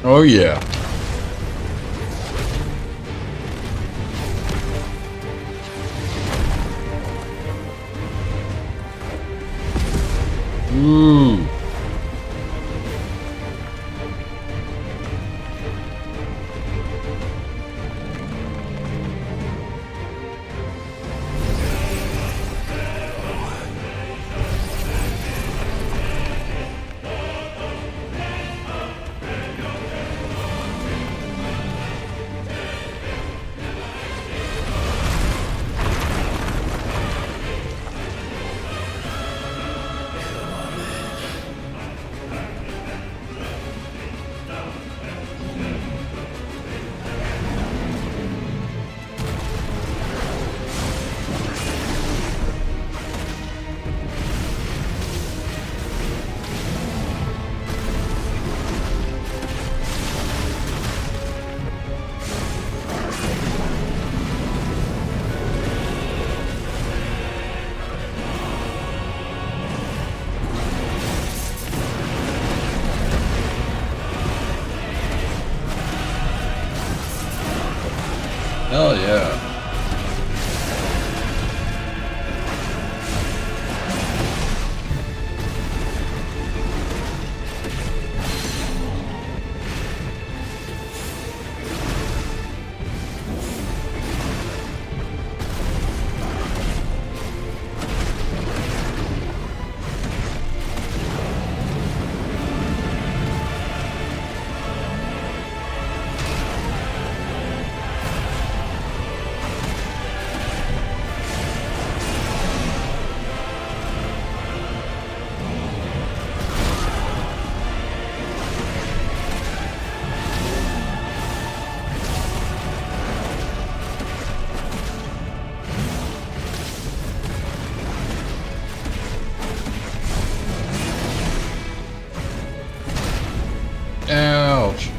S1: Oh yeah. Ooh. Hell yeah. Ouch.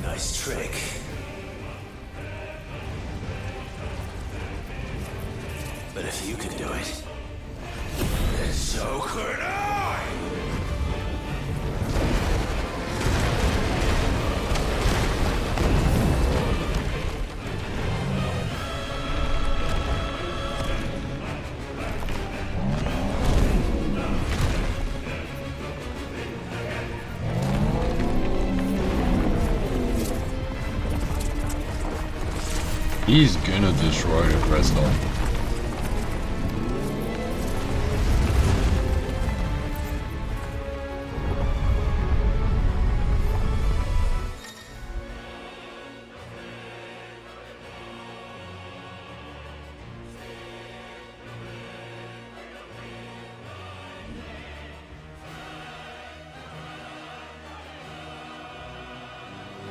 S2: Nice trick. But if you can do it, then so could I!
S1: He's gonna destroy the crystal.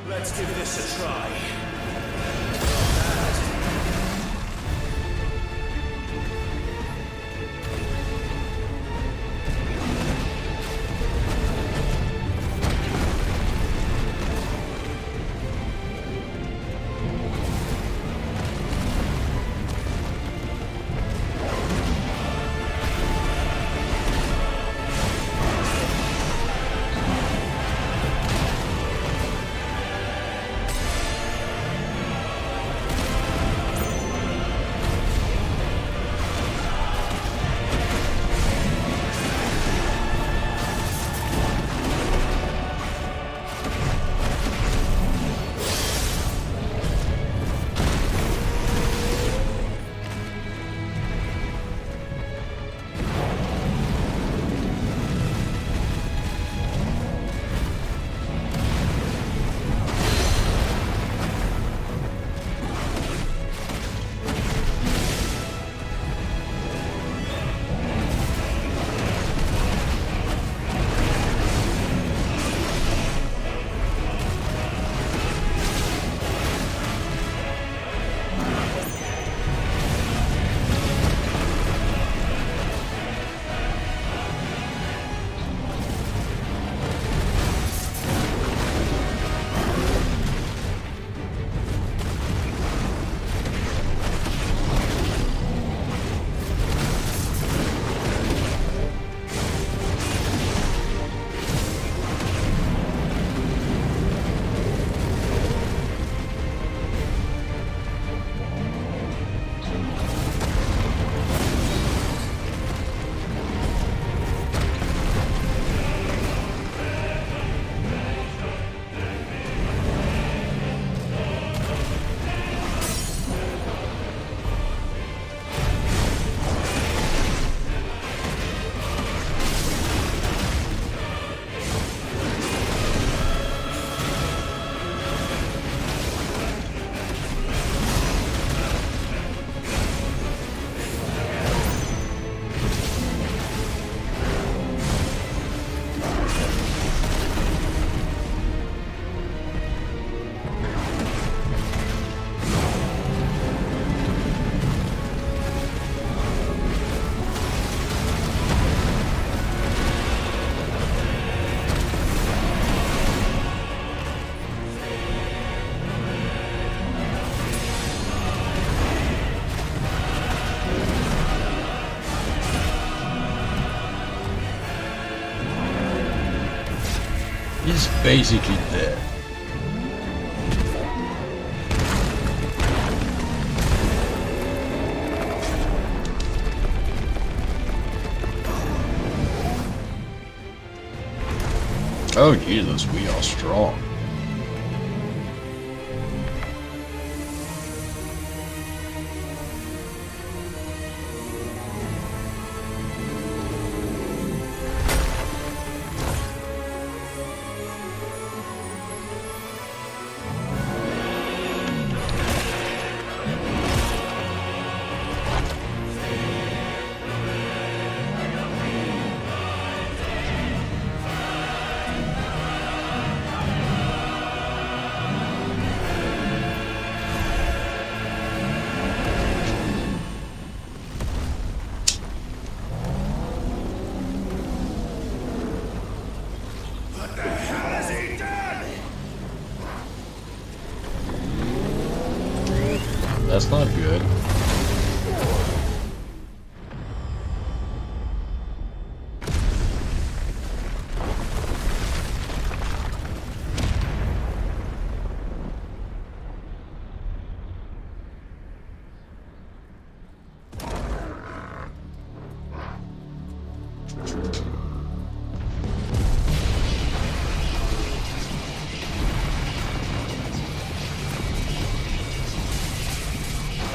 S5: Let's give this a try.
S1: He's basically dead. Oh Jesus, we are strong. That's not good.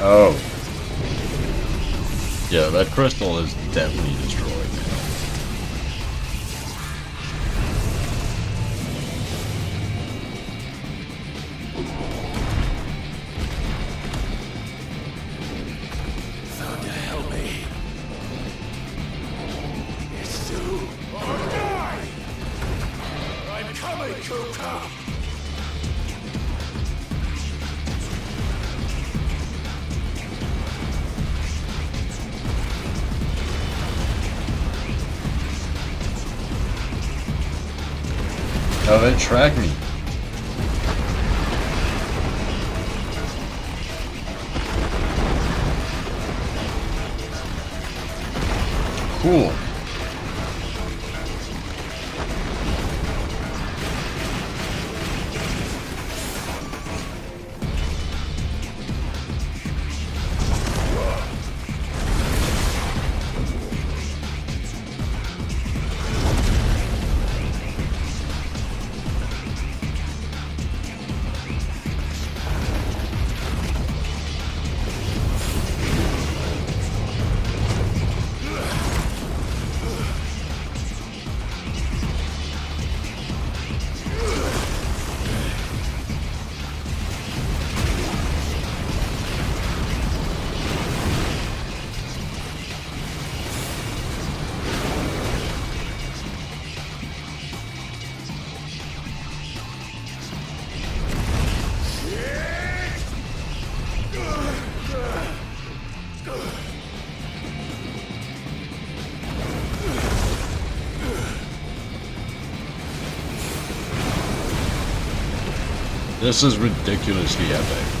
S1: Oh. Yeah, that crystal is definitely destroyed now.
S5: Thunder, help me. It's you or die! I'm coming, Hugo!
S1: How they track me? Cool. This is ridiculously epic.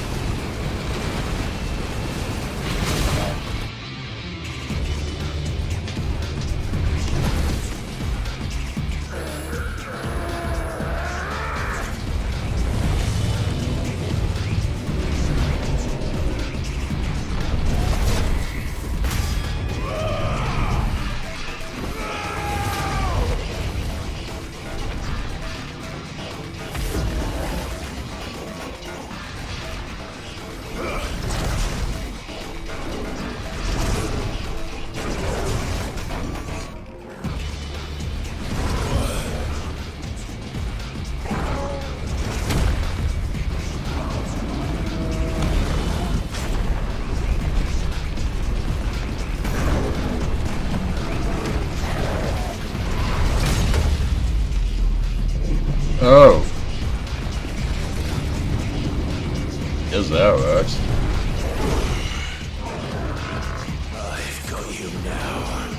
S1: Oh. Guess that works.
S2: I've got you now.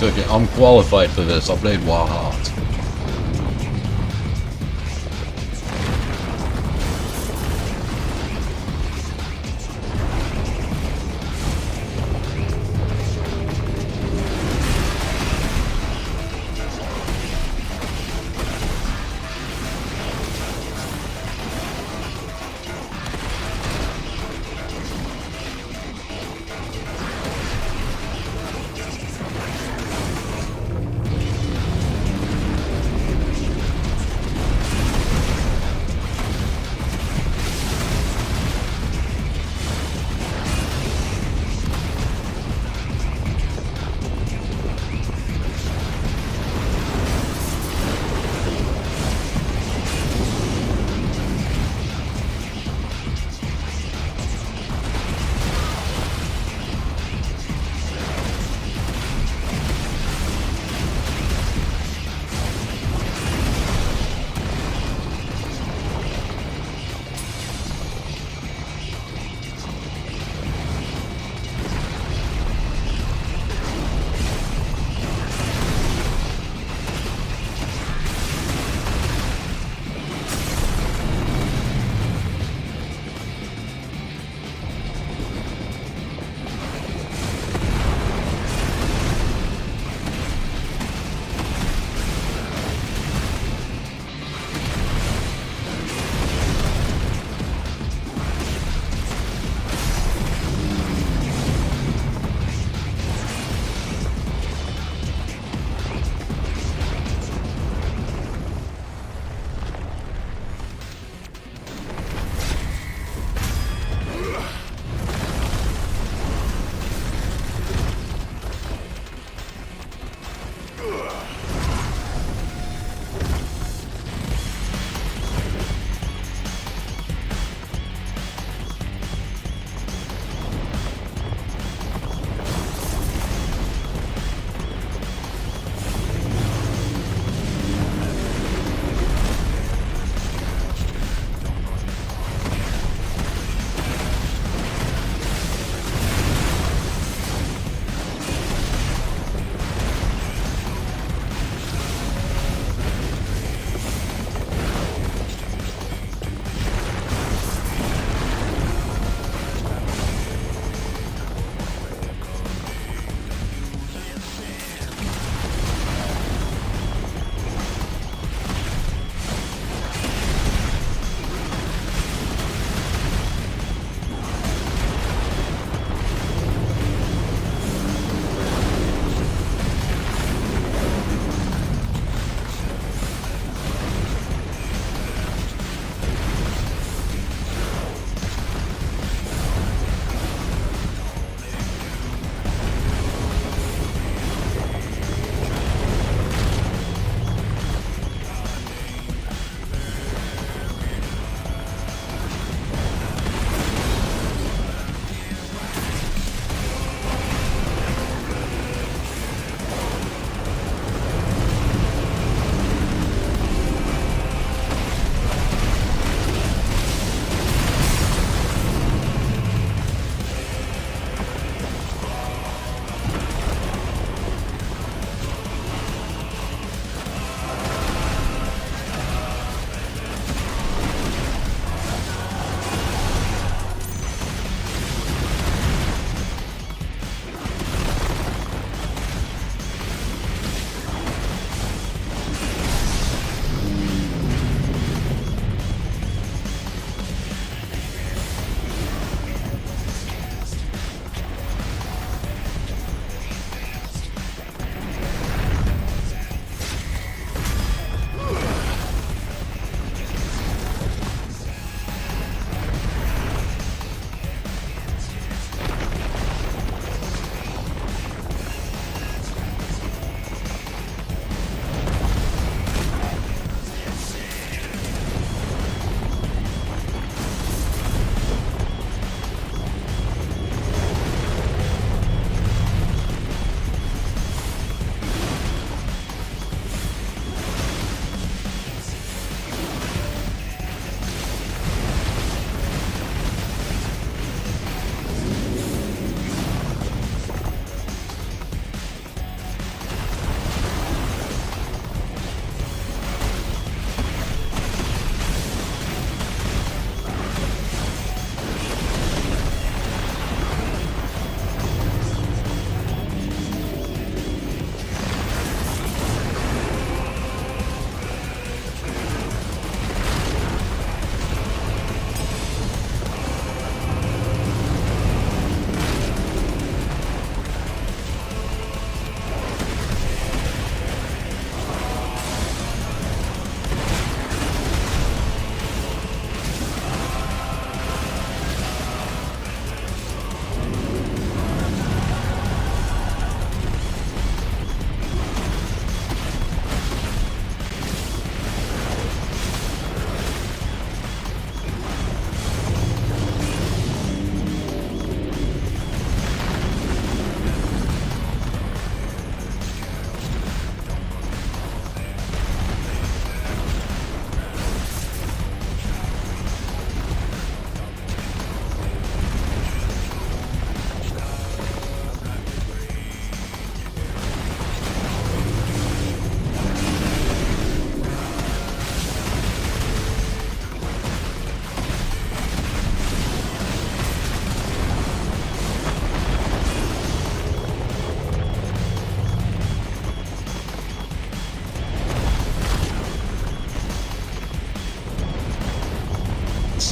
S1: Okay, I'm qualified for this. I played WoW hard.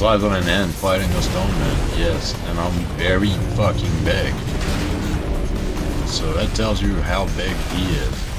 S1: size of an ant fighting a stone man, yes, and I'm very fucking big. So that tells you how big he is.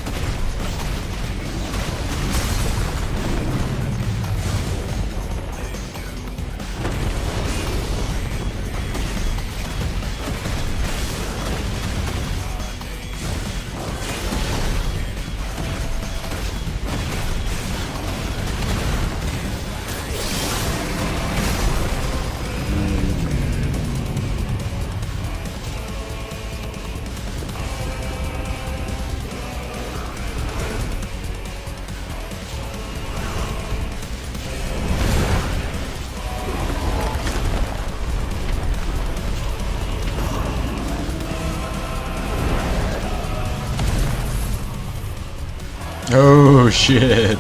S1: Oh shit.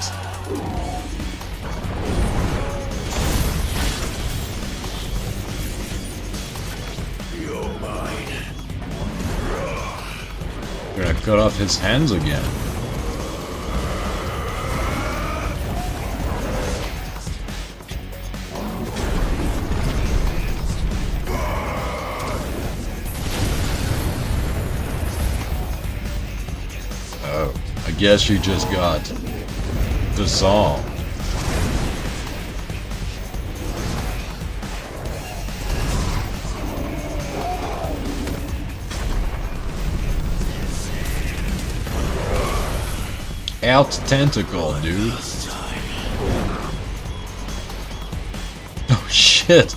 S1: Gonna cut off his hands again. Oh, I guess you just got disarmed. Out tentacle, dude. Oh shit.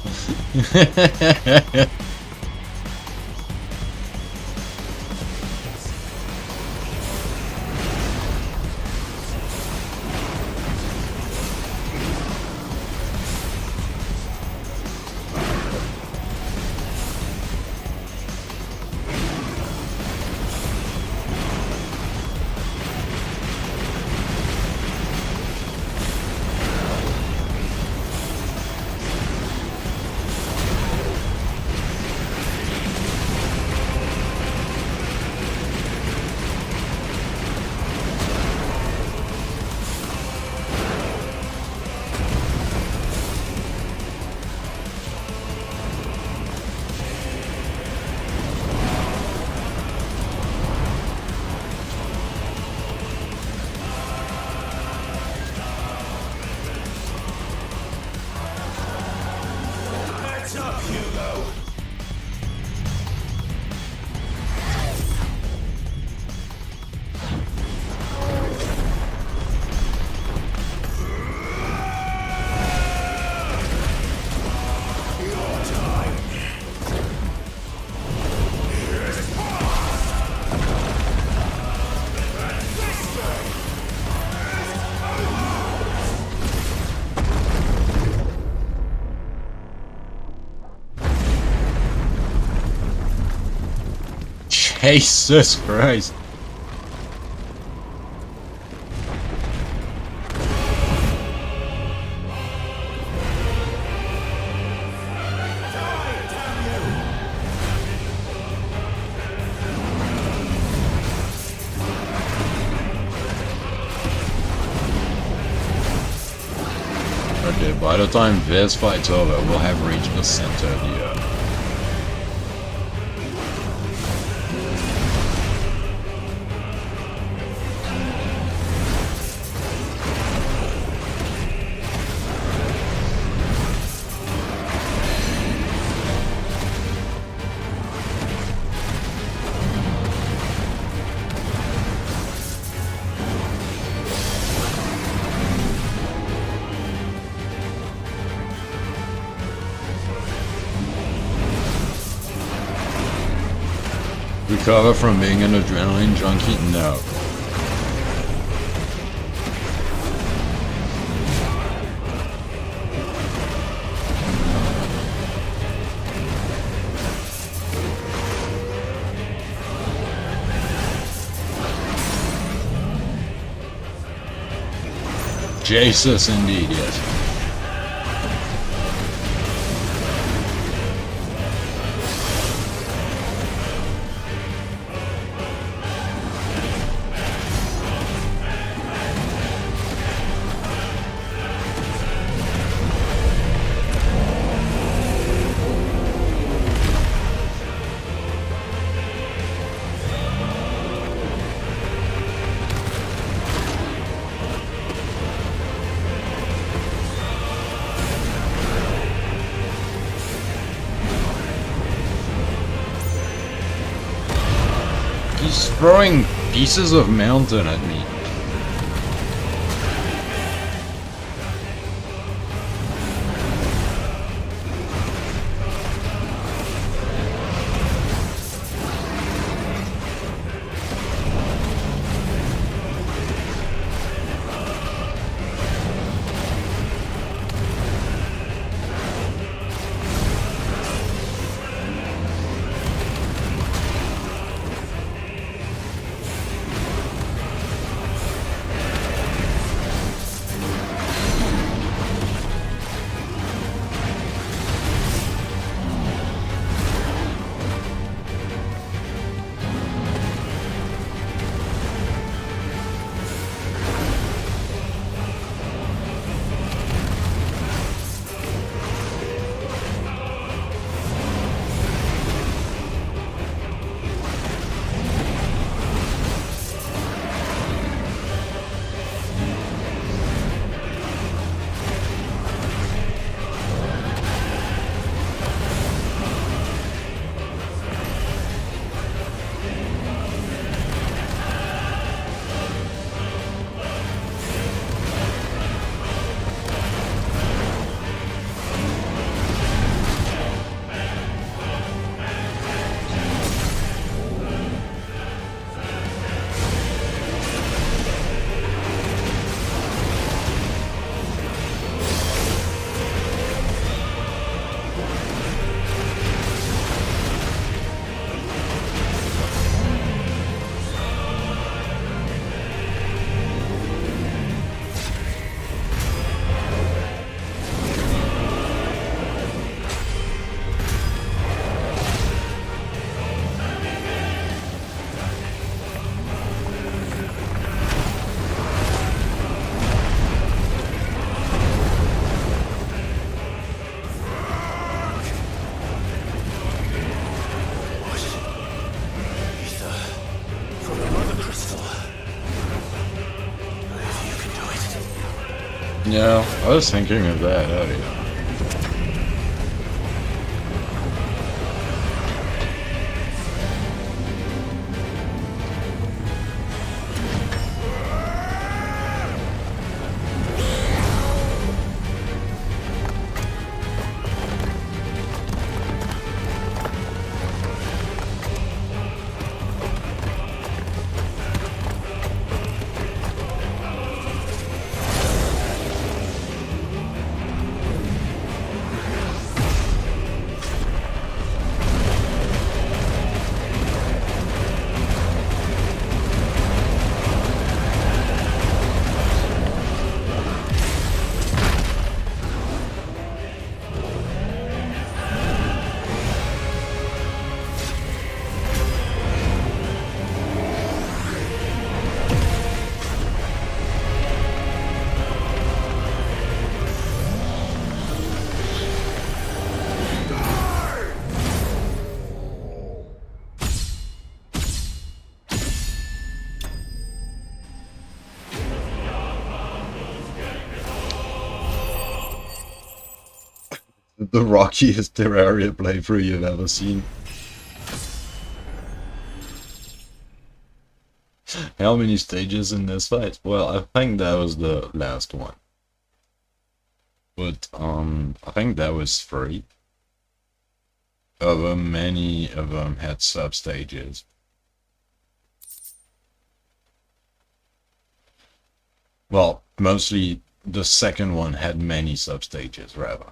S3: What's up, Hugo?
S1: Jesus Christ. Okay, by the time this fight's over, we'll have reached the center of the earth. Recover from being an adrenaline junkie? No. Jesus, indeed, yes. He's throwing pieces of mountain at me. Yeah, I was thinking of that earlier. The rockiest Terraria playthrough you've ever seen. How many stages in this fight? Well, I think that was the last one. But, I think that was 3. Of them, many of them had sub-stages. Well, mostly the second one had many sub-stages, rather.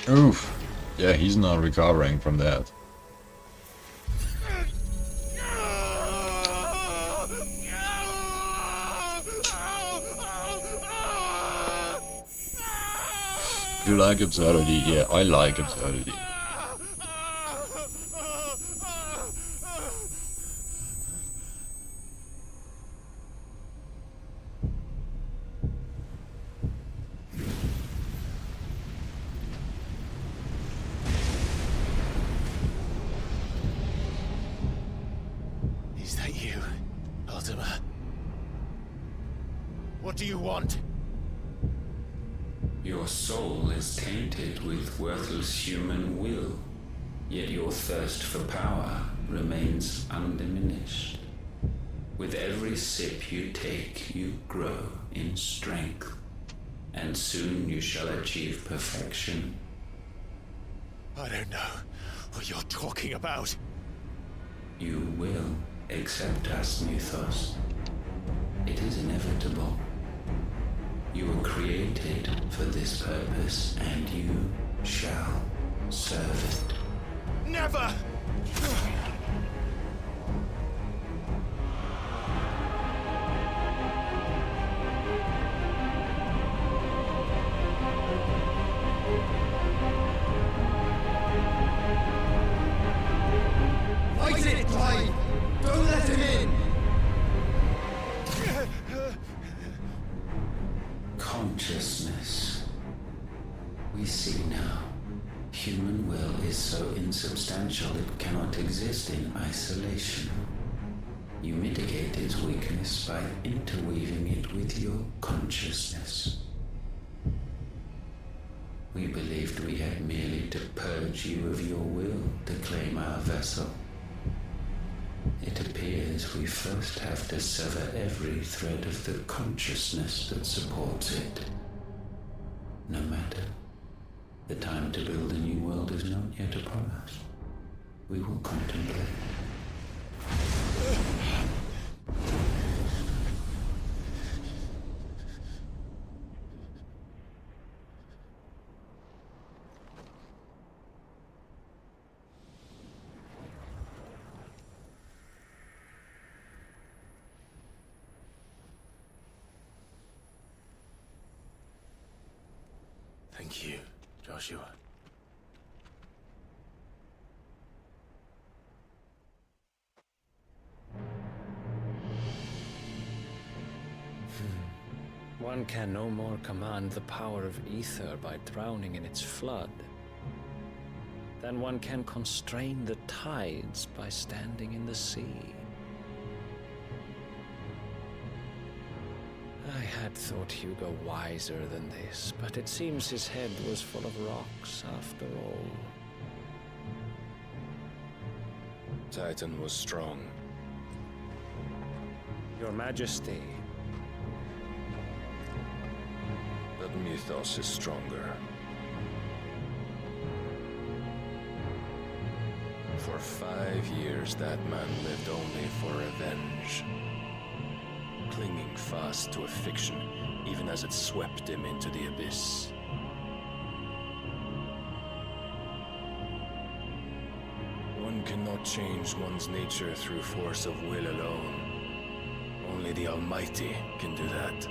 S1: Oof. Yeah, he's not recovering from that. You like absurdity? Yeah, I like absurdity.
S2: Is that you, Ultima? What do you want?
S13: Your soul is tainted with worthless human will, yet your thirst for power remains undiminished. With every sip you take, you grow in strength, and soon you shall achieve perfection.
S2: I don't know what you're talking about.
S13: You will accept us, Mythos. It is inevitable. You were created for this purpose, and you shall serve it.
S2: Never!
S14: Fight it, Clive! Don't let him in!
S13: Consciousness. We see now. Human will is so insubstantial it cannot exist in isolation. You mitigate its weakness by interweaving it with your consciousness. We believed we had merely to purge you of your will to claim our vessel. It appears we first have to sever every thread of the consciousness that supports it. No matter. The time to build a new world is not yet upon us. We will contemplate.
S2: Thank you, Joshua.
S7: One can no more command the power of ether by drowning in its flood than one can constrain the tides by standing in the sea. I had thought Hugo wiser than this, but it seems his head was full of rocks after all.
S19: Titan was strong.
S7: Your Majesty.
S19: But Mythos is stronger. For 5 years, that man lived only for revenge. Clinging fast to a fiction, even as it swept him into the abyss. One cannot change one's nature through force of will alone. Only the Almighty can do that.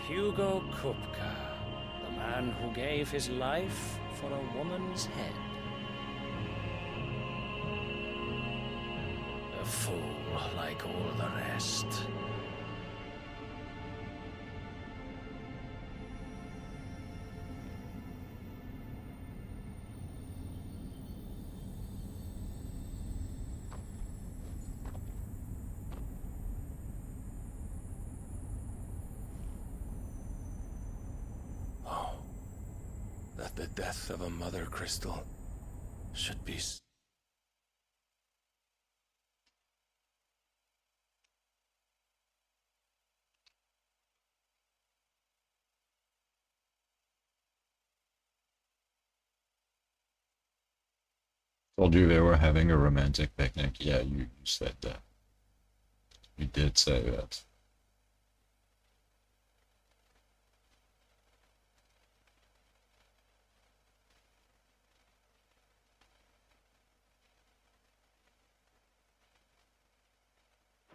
S7: Hugo Kupka, the man who gave his life for a woman's head. A fool like all the rest.
S19: That the death of a mother crystal should be
S1: Told you they were having a romantic picnic. Yeah, you said that. You did say that.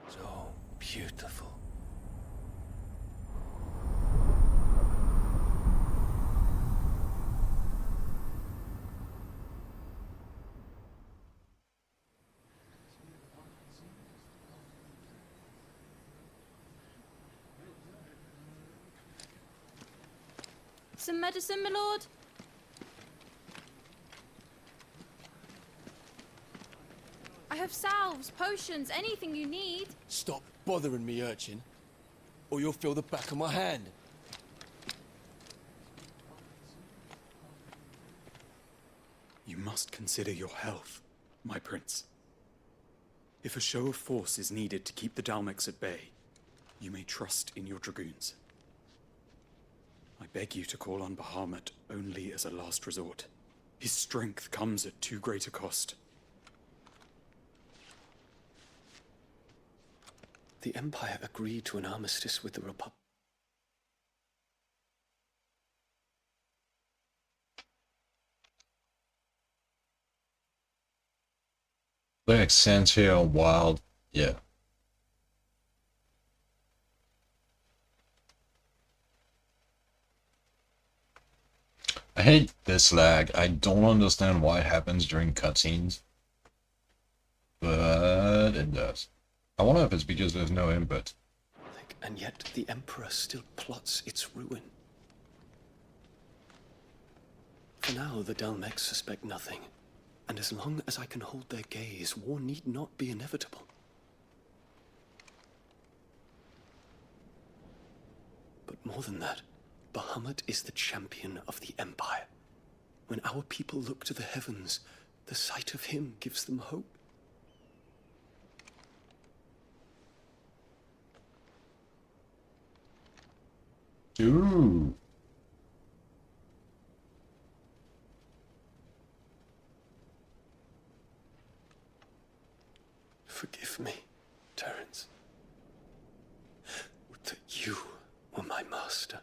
S9: So beautiful.
S16: Some medicine, my lord? I have salves, potions, anything you need.
S21: Stop bothering me, urchin, or you'll feel the back of my hand.
S23: You must consider your health, my prince. If a show of force is needed to keep the Dalmex at bay, you may trust in your dragoons. I beg you to call on Bahamut only as a last resort. His strength comes at too great a cost.
S19: The Empire agreed to an armistice with the Republic.
S1: The accents here are wild. Yeah. I hate this lag. I don't understand why it happens during cutscenes. But it does. I wonder if it's because there's no input.
S19: And yet the Emperor still plots its ruin. For now, the Dalmex suspect nothing. And as long as I can hold their gaze, war need not be inevitable. But more than that, Bahamut is the champion of the Empire. When our people look to the heavens, the sight of him gives them hope.
S1: Ooh.
S19: Forgive me, Terence. Would that you were my master.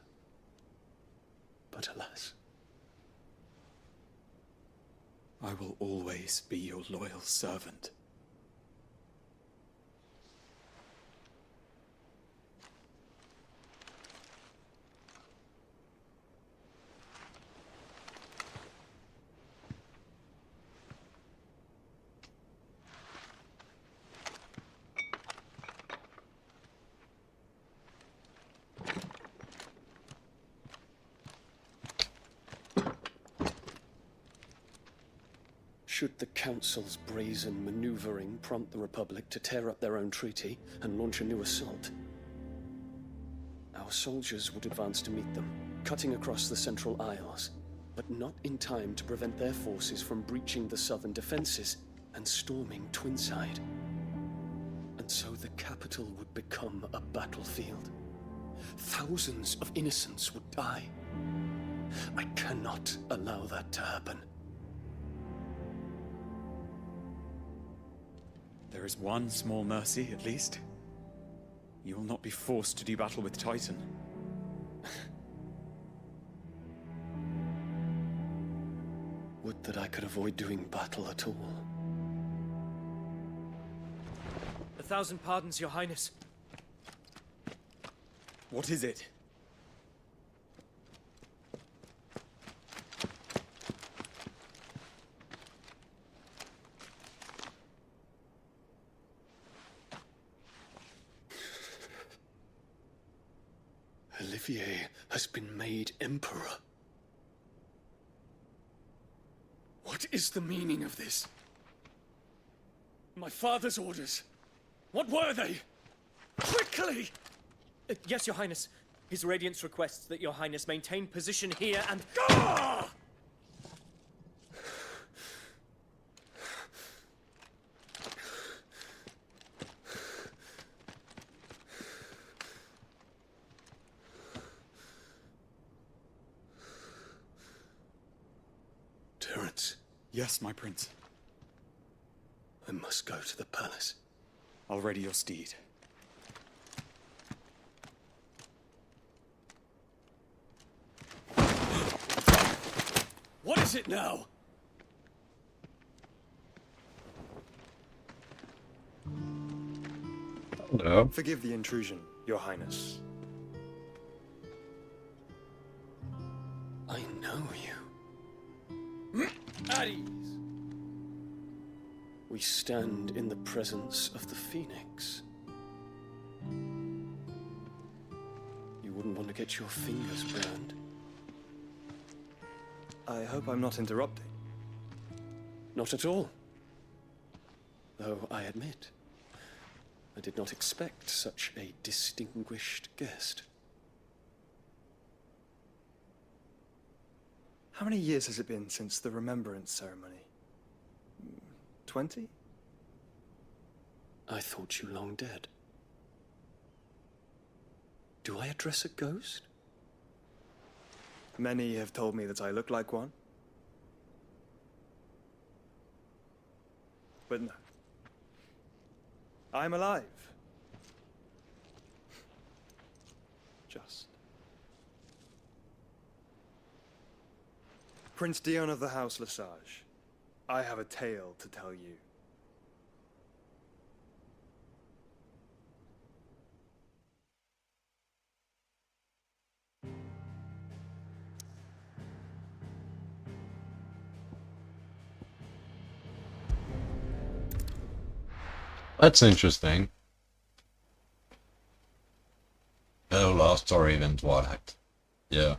S19: But alas.
S23: I will always be your loyal servant.
S19: Should the Council's brazen maneuvering prompt the Republic to tear up their own treaty and launch a new assault, our soldiers would advance to meet them, cutting across the Central Isles, but not in time to prevent their forces from breaching the southern defenses and storming Twinside. And so the capital would become a battlefield. Thousands of innocents would die. I cannot allow that to happen.
S23: There is one small mercy, at least. You will not be forced to do battle with Titan.
S19: Would that I could avoid doing battle at all.
S24: 1,000 pardons, Your Highness.
S23: What is it?
S19: Olivier has been made Emperor. What is the meaning of this?
S24: My father's orders. What were they? Quickly! Yes, Your Highness. His Radiance requests that Your Highness maintain position here and... Ah!
S19: Terence.
S23: Yes, my prince.
S19: I must go to the palace.
S23: I'll ready your steed.
S19: What is it now?
S1: Hello.
S14: Forgive the intrusion, Your Highness.
S19: I know you. At ease. We stand in the presence of the Phoenix. You wouldn't want to get your fingers burned.
S14: I hope I'm not interrupting.
S19: Not at all. Though I admit, I did not expect such a distinguished guest.
S14: How many years has it been since the Remembrance ceremony? 20?
S19: I thought you long dead. Do I address a ghost?
S14: Many have told me that I look like one. But no. I'm alive. Just. Prince Dion of the House Lesage, I have a tale to tell you.
S1: That's interesting. Oh, last story in Twilight. Yeah.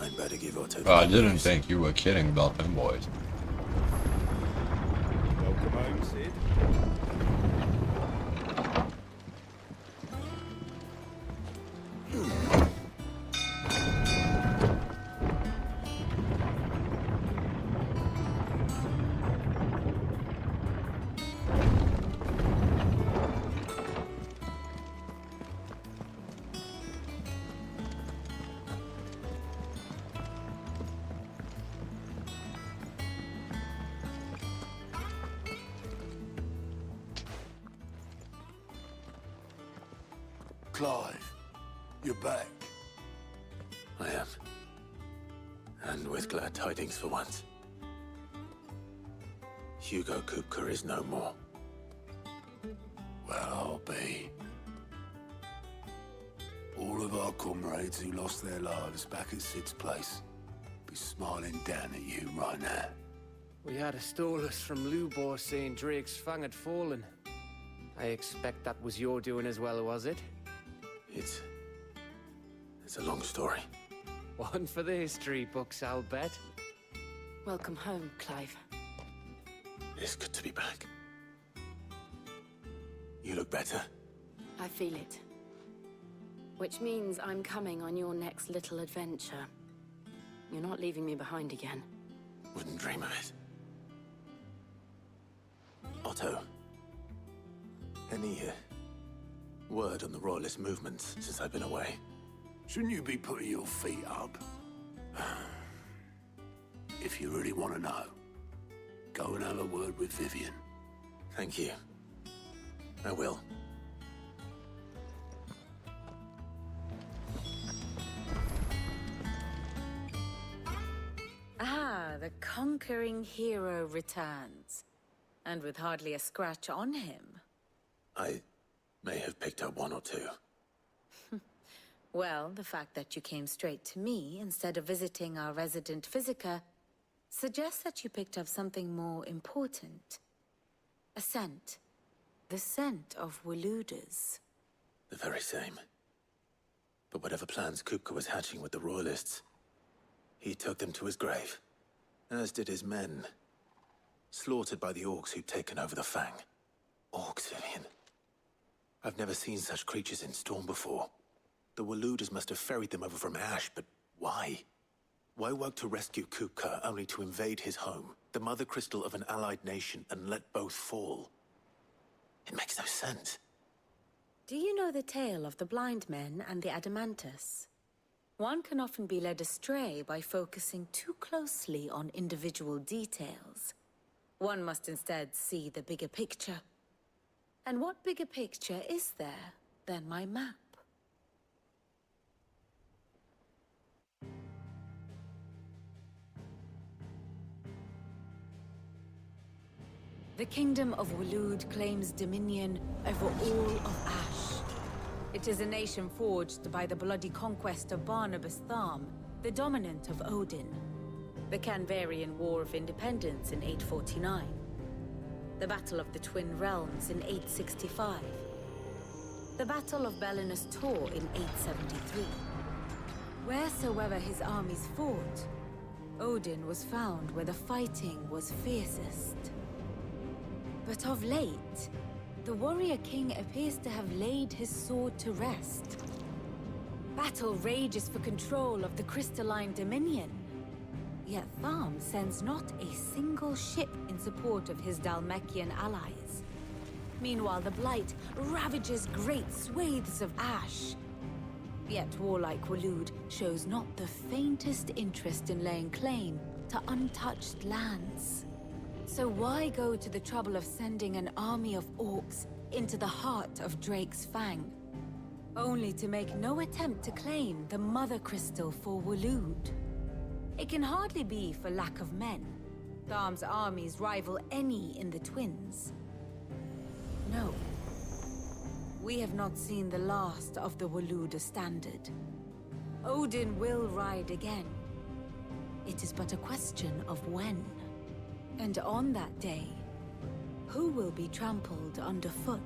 S2: I'd better give Otto.
S1: I didn't think you were kidding about them boys.
S3: Welcome home, Sid.
S2: Clive, you're back. I am. And with glad tidings for once. Hugo Kupka is no more. Well, I'll be. All of our comrades who lost their lives back at Sid's place be smiling down at you right now.
S4: We had a stolus from Lubor saying Drake's Fang had fallen. I expect that was your doing as well, was it?
S2: It's a long story.
S4: One for the history books, I'll bet.
S6: Welcome home, Clive.
S2: It's good to be back. You look better.
S6: I feel it. Which means I'm coming on your next little adventure. You're not leaving me behind again.
S2: Wouldn't dream of it. Otto. Any word on the Royalist movements since I've been away?
S11: Shouldn't you be putting your feet up? If you really want to know, go and have a word with Vivian.
S2: Thank you. I will.
S6: Ah, the conquering hero returns. And with hardly a scratch on him.
S2: I may have picked up one or two.
S6: Well, the fact that you came straight to me instead of visiting our resident physiker suggests that you picked up something more important. A scent. The scent of Waludas.
S2: The very same. But whatever plans Kupka was hatching with the Royalists, he took them to his grave. As did his men. Slaughtered by the orcs who'd taken over the Fang. Orcs, Vivian. I've never seen such creatures in Storm before. The Waludas must have ferried them over from Ash, but why? Why work to rescue Kupka only to invade his home, the mother crystal of an allied nation, and let both fall? It makes no sense.
S6: Do you know the tale of the blind men and the adamantus? One can often be led astray by focusing too closely on individual details. One must instead see the bigger picture. And what bigger picture is there than my map? The Kingdom of Waloed claims dominion over all of Ash. It is a nation forged by the bloody conquest of Barnabas Tharm, the dominant of Odin. The Canvarian War of Independence in 849. The Battle of the Twin Realms in 865. The Battle of Belinus Tor in 873. Wheresoever his armies fought, Odin was found where the fighting was fiercest. But of late, the warrior king appears to have laid his sword to rest. Battle rages for control of the crystalline dominion. Yet Tharm sends not a single ship in support of his Dhalmekian allies. Meanwhile, the Blight ravages great swathes of Ash. Yet warlike Waloed shows not the faintest interest in laying claim to untouched lands. So why go to the trouble of sending an army of orcs into the heart of Drake's Fang, only to make no attempt to claim the Mother Crystal for Waloed? It can hardly be for lack of men. Tharm's armies rival any in the Twins. No. We have not seen the last of the Waloed Standard. Odin will ride again. It is but a question of when. And on that day, who will be trampled underfoot?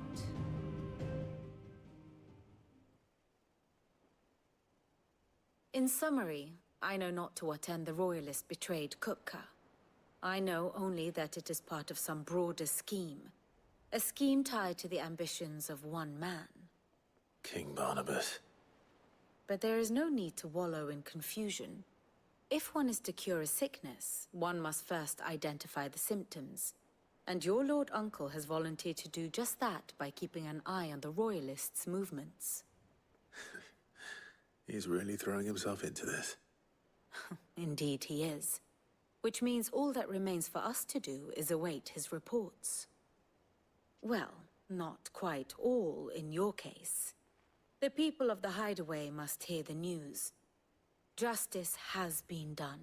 S6: In summary, I know not to what end the Royalists betrayed Kupka. I know only that it is part of some broader scheme. A scheme tied to the ambitions of one man.
S2: King Barnabas.
S6: But there is no need to wallow in confusion. If one is to cure a sickness, one must first identify the symptoms. And your Lord Uncle has volunteered to do just that by keeping an eye on the Royalists' movements.
S2: He's really throwing himself into this.
S6: Indeed he is. Which means all that remains for us to do is await his reports. Well, not quite all in your case. The people of the Hideaway must hear the news. Justice has been done.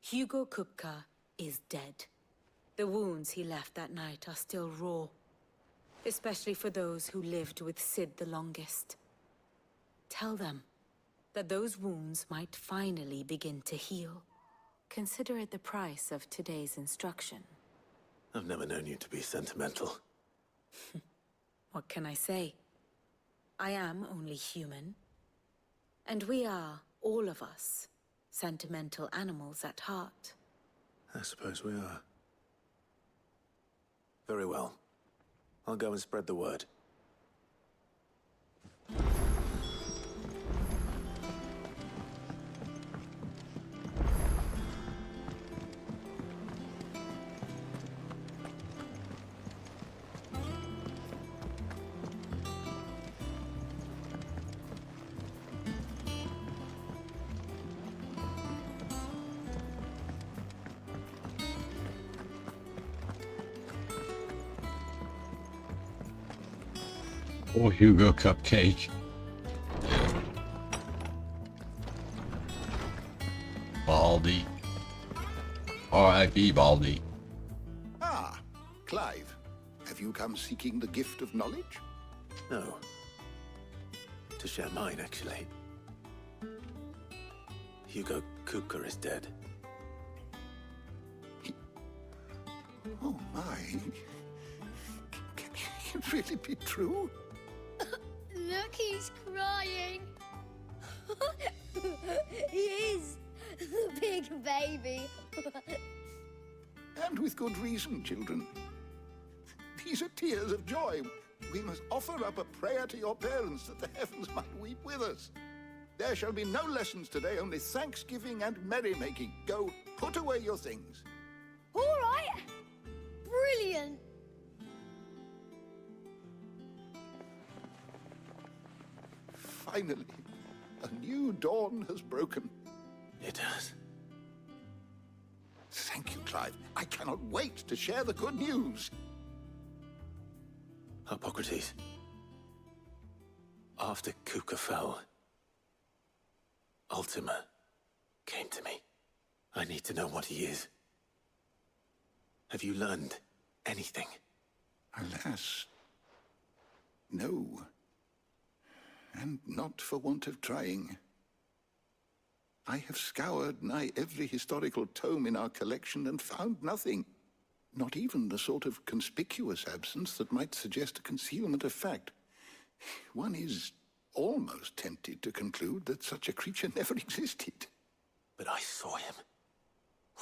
S6: Hugo Kupka is dead. The wounds he left that night are still raw, especially for those who lived with Sid the longest. Tell them that those wounds might finally begin to heal. Consider it the price of today's instruction.
S2: I've never known you to be sentimental.
S6: What can I say? I am only human. And we are, all of us, sentimental animals at heart.
S2: I suppose we are. Very well. I'll go and spread the word.
S1: Oh, Hugo Cupcake. Baldy. R.I.P. Baldy.
S11: Ah, Clive. Have you come seeking the gift of knowledge?
S2: No. To share mine, actually. Hugo Kupka is dead.
S11: Oh my. Can it really be true?
S8: Look, he's crying. He is. The big baby.
S11: And with good reason, children. These are tears of joy. We must offer up a prayer to your parents that the heavens might weep with us. There shall be no lessons today, only thanksgiving and merrymaking. Go, put away your things.
S8: All right. Brilliant.
S11: Finally, a new dawn has broken.
S2: It has.
S11: Thank you, Clive. I cannot wait to share the good news.
S2: Hippocrates. After Kuka fell, Ultima came to me. I need to know what he is. Have you learned anything?
S11: Alas, no. And not for want of trying. I have scoured nigh every historical tome in our collection and found nothing. Not even the sort of conspicuous absence that might suggest a concealment of fact. One is almost tempted to conclude that such a creature never existed.
S2: But I saw him.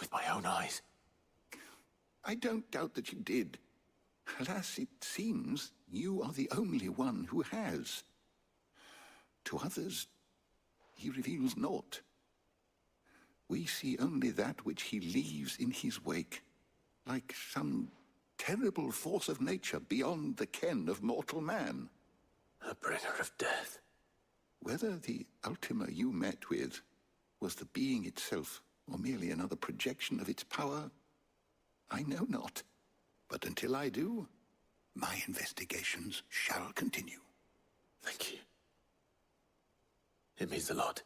S2: With my own eyes.
S11: I don't doubt that you did. Alas, it seems you are the only one who has. To others, he reveals naught. We see only that which he leaves in his wake, like some terrible force of nature beyond the ken of mortal man.
S2: A bringer of death.
S11: Whether the Ultima you met with was the being itself, or merely another projection of its power, I know not. But until I do, my investigations shall continue.
S2: Thank you. It means a lot.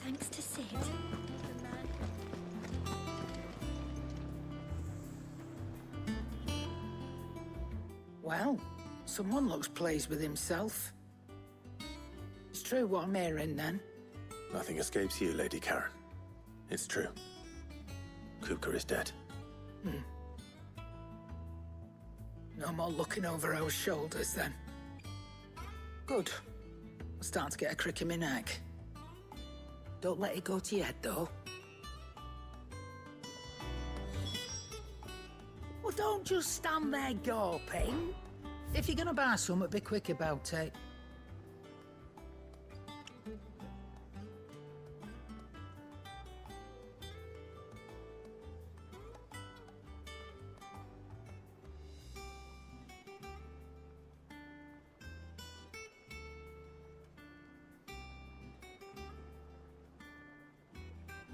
S8: Thanks to Sid.
S10: Well, someone looks pleased with himself. It's true what I'm hearing, then.
S2: Nothing escapes you, Lady Karen. It's true. Kuka is dead.
S10: No more looking over our shoulders, then. Good. I'm starting to get a crick in my neck. Don't let it go to your head, though. Well, don't just stand there gawping. If you're gonna buy something, be quick about it.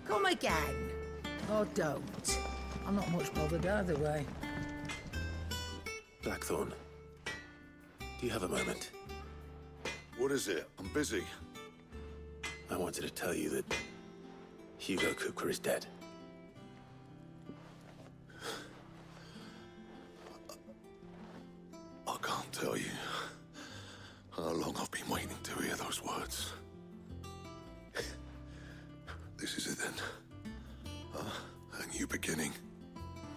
S10: Come again. Or don't. I'm not much bothered either way.
S2: Blackthorn, do you have a moment?
S11: What is it? I'm busy.
S2: I wanted to tell you that Hugo Kuka is dead.
S11: I can't tell you how long I've been waiting to hear those words. This is it then. A new beginning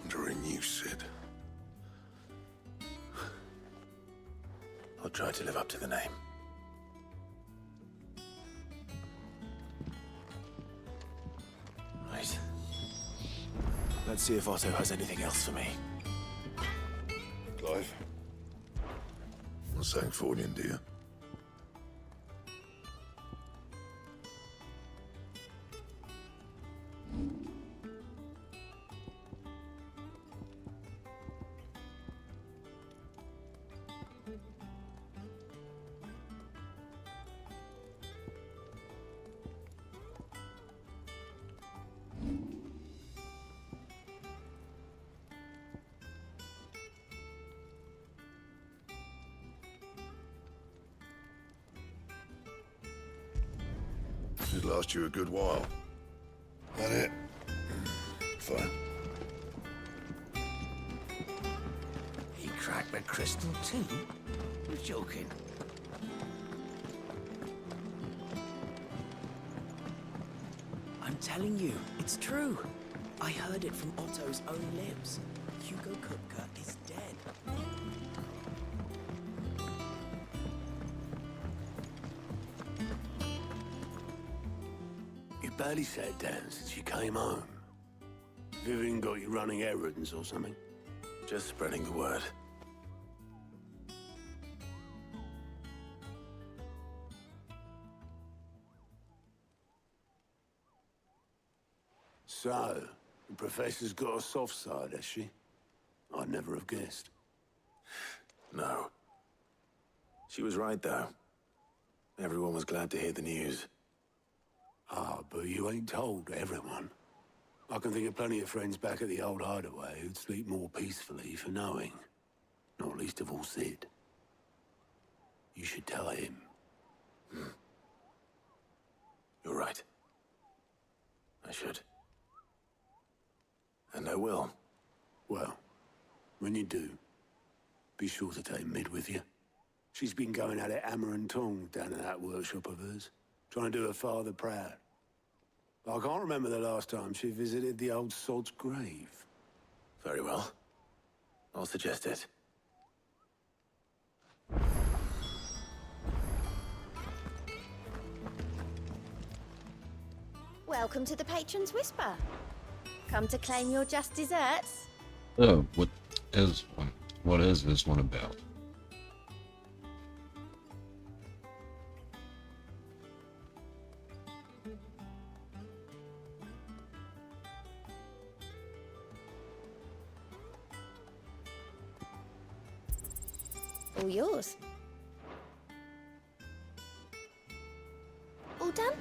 S11: under a new Sid.
S2: I'll try to live up to the name. Right. Let's see if Otto has anything else for me.
S11: Clive? A Sancfordian, dear. Should last you a good while. That it? Fine.
S10: He cracked the crystal too? You're joking.
S17: I'm telling you, it's true. I heard it from Otto's own lips. Hugo Kupka is dead.
S12: You barely sat down since you came home. Vivian got you running errands or something?
S2: Just spreading the word.
S12: So, the Professor's got a soft side, has she? I'd never have guessed.
S2: No. She was right, though. Everyone was glad to hear the news.
S12: Ah, but you ain't told everyone. I can think of plenty of friends back at the old hideaway who'd sleep more peacefully for knowing. Not least of all Sid. You should tell him.
S2: You're right. I should. And I will.
S12: Well, when you do, be sure to take Mid with you. She's been going at it hammer and tongs down at that workshop of hers, trying to do her father proud. I can't remember the last time she visited the old sod's grave.
S2: Very well. I'll suggest it.
S8: Welcome to the Patron's Whisper. Come to claim your just desserts?
S1: Oh, what is this one about?
S8: All yours. All done?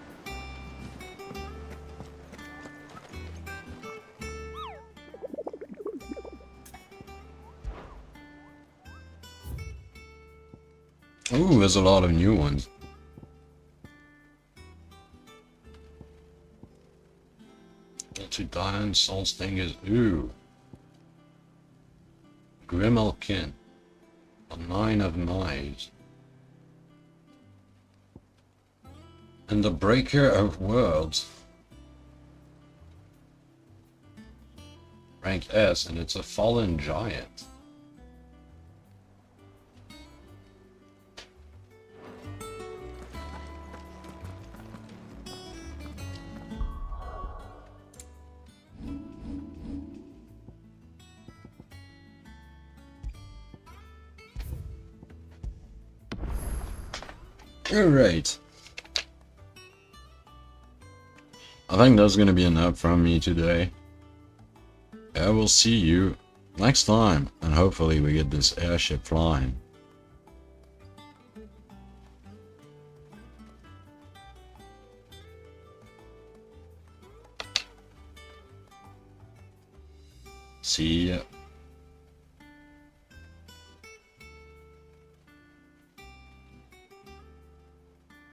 S1: Ooh, there's a lot of new ones. To Diane, Soul Stingers, ooh. Grimalkin. A 9 of Knives. And the Breaker of Worlds. Rank S, and it's a Fallen Giant. Alright. I think that's gonna be enough from me today. I will see you next time, and hopefully we get this airship flying. See ya.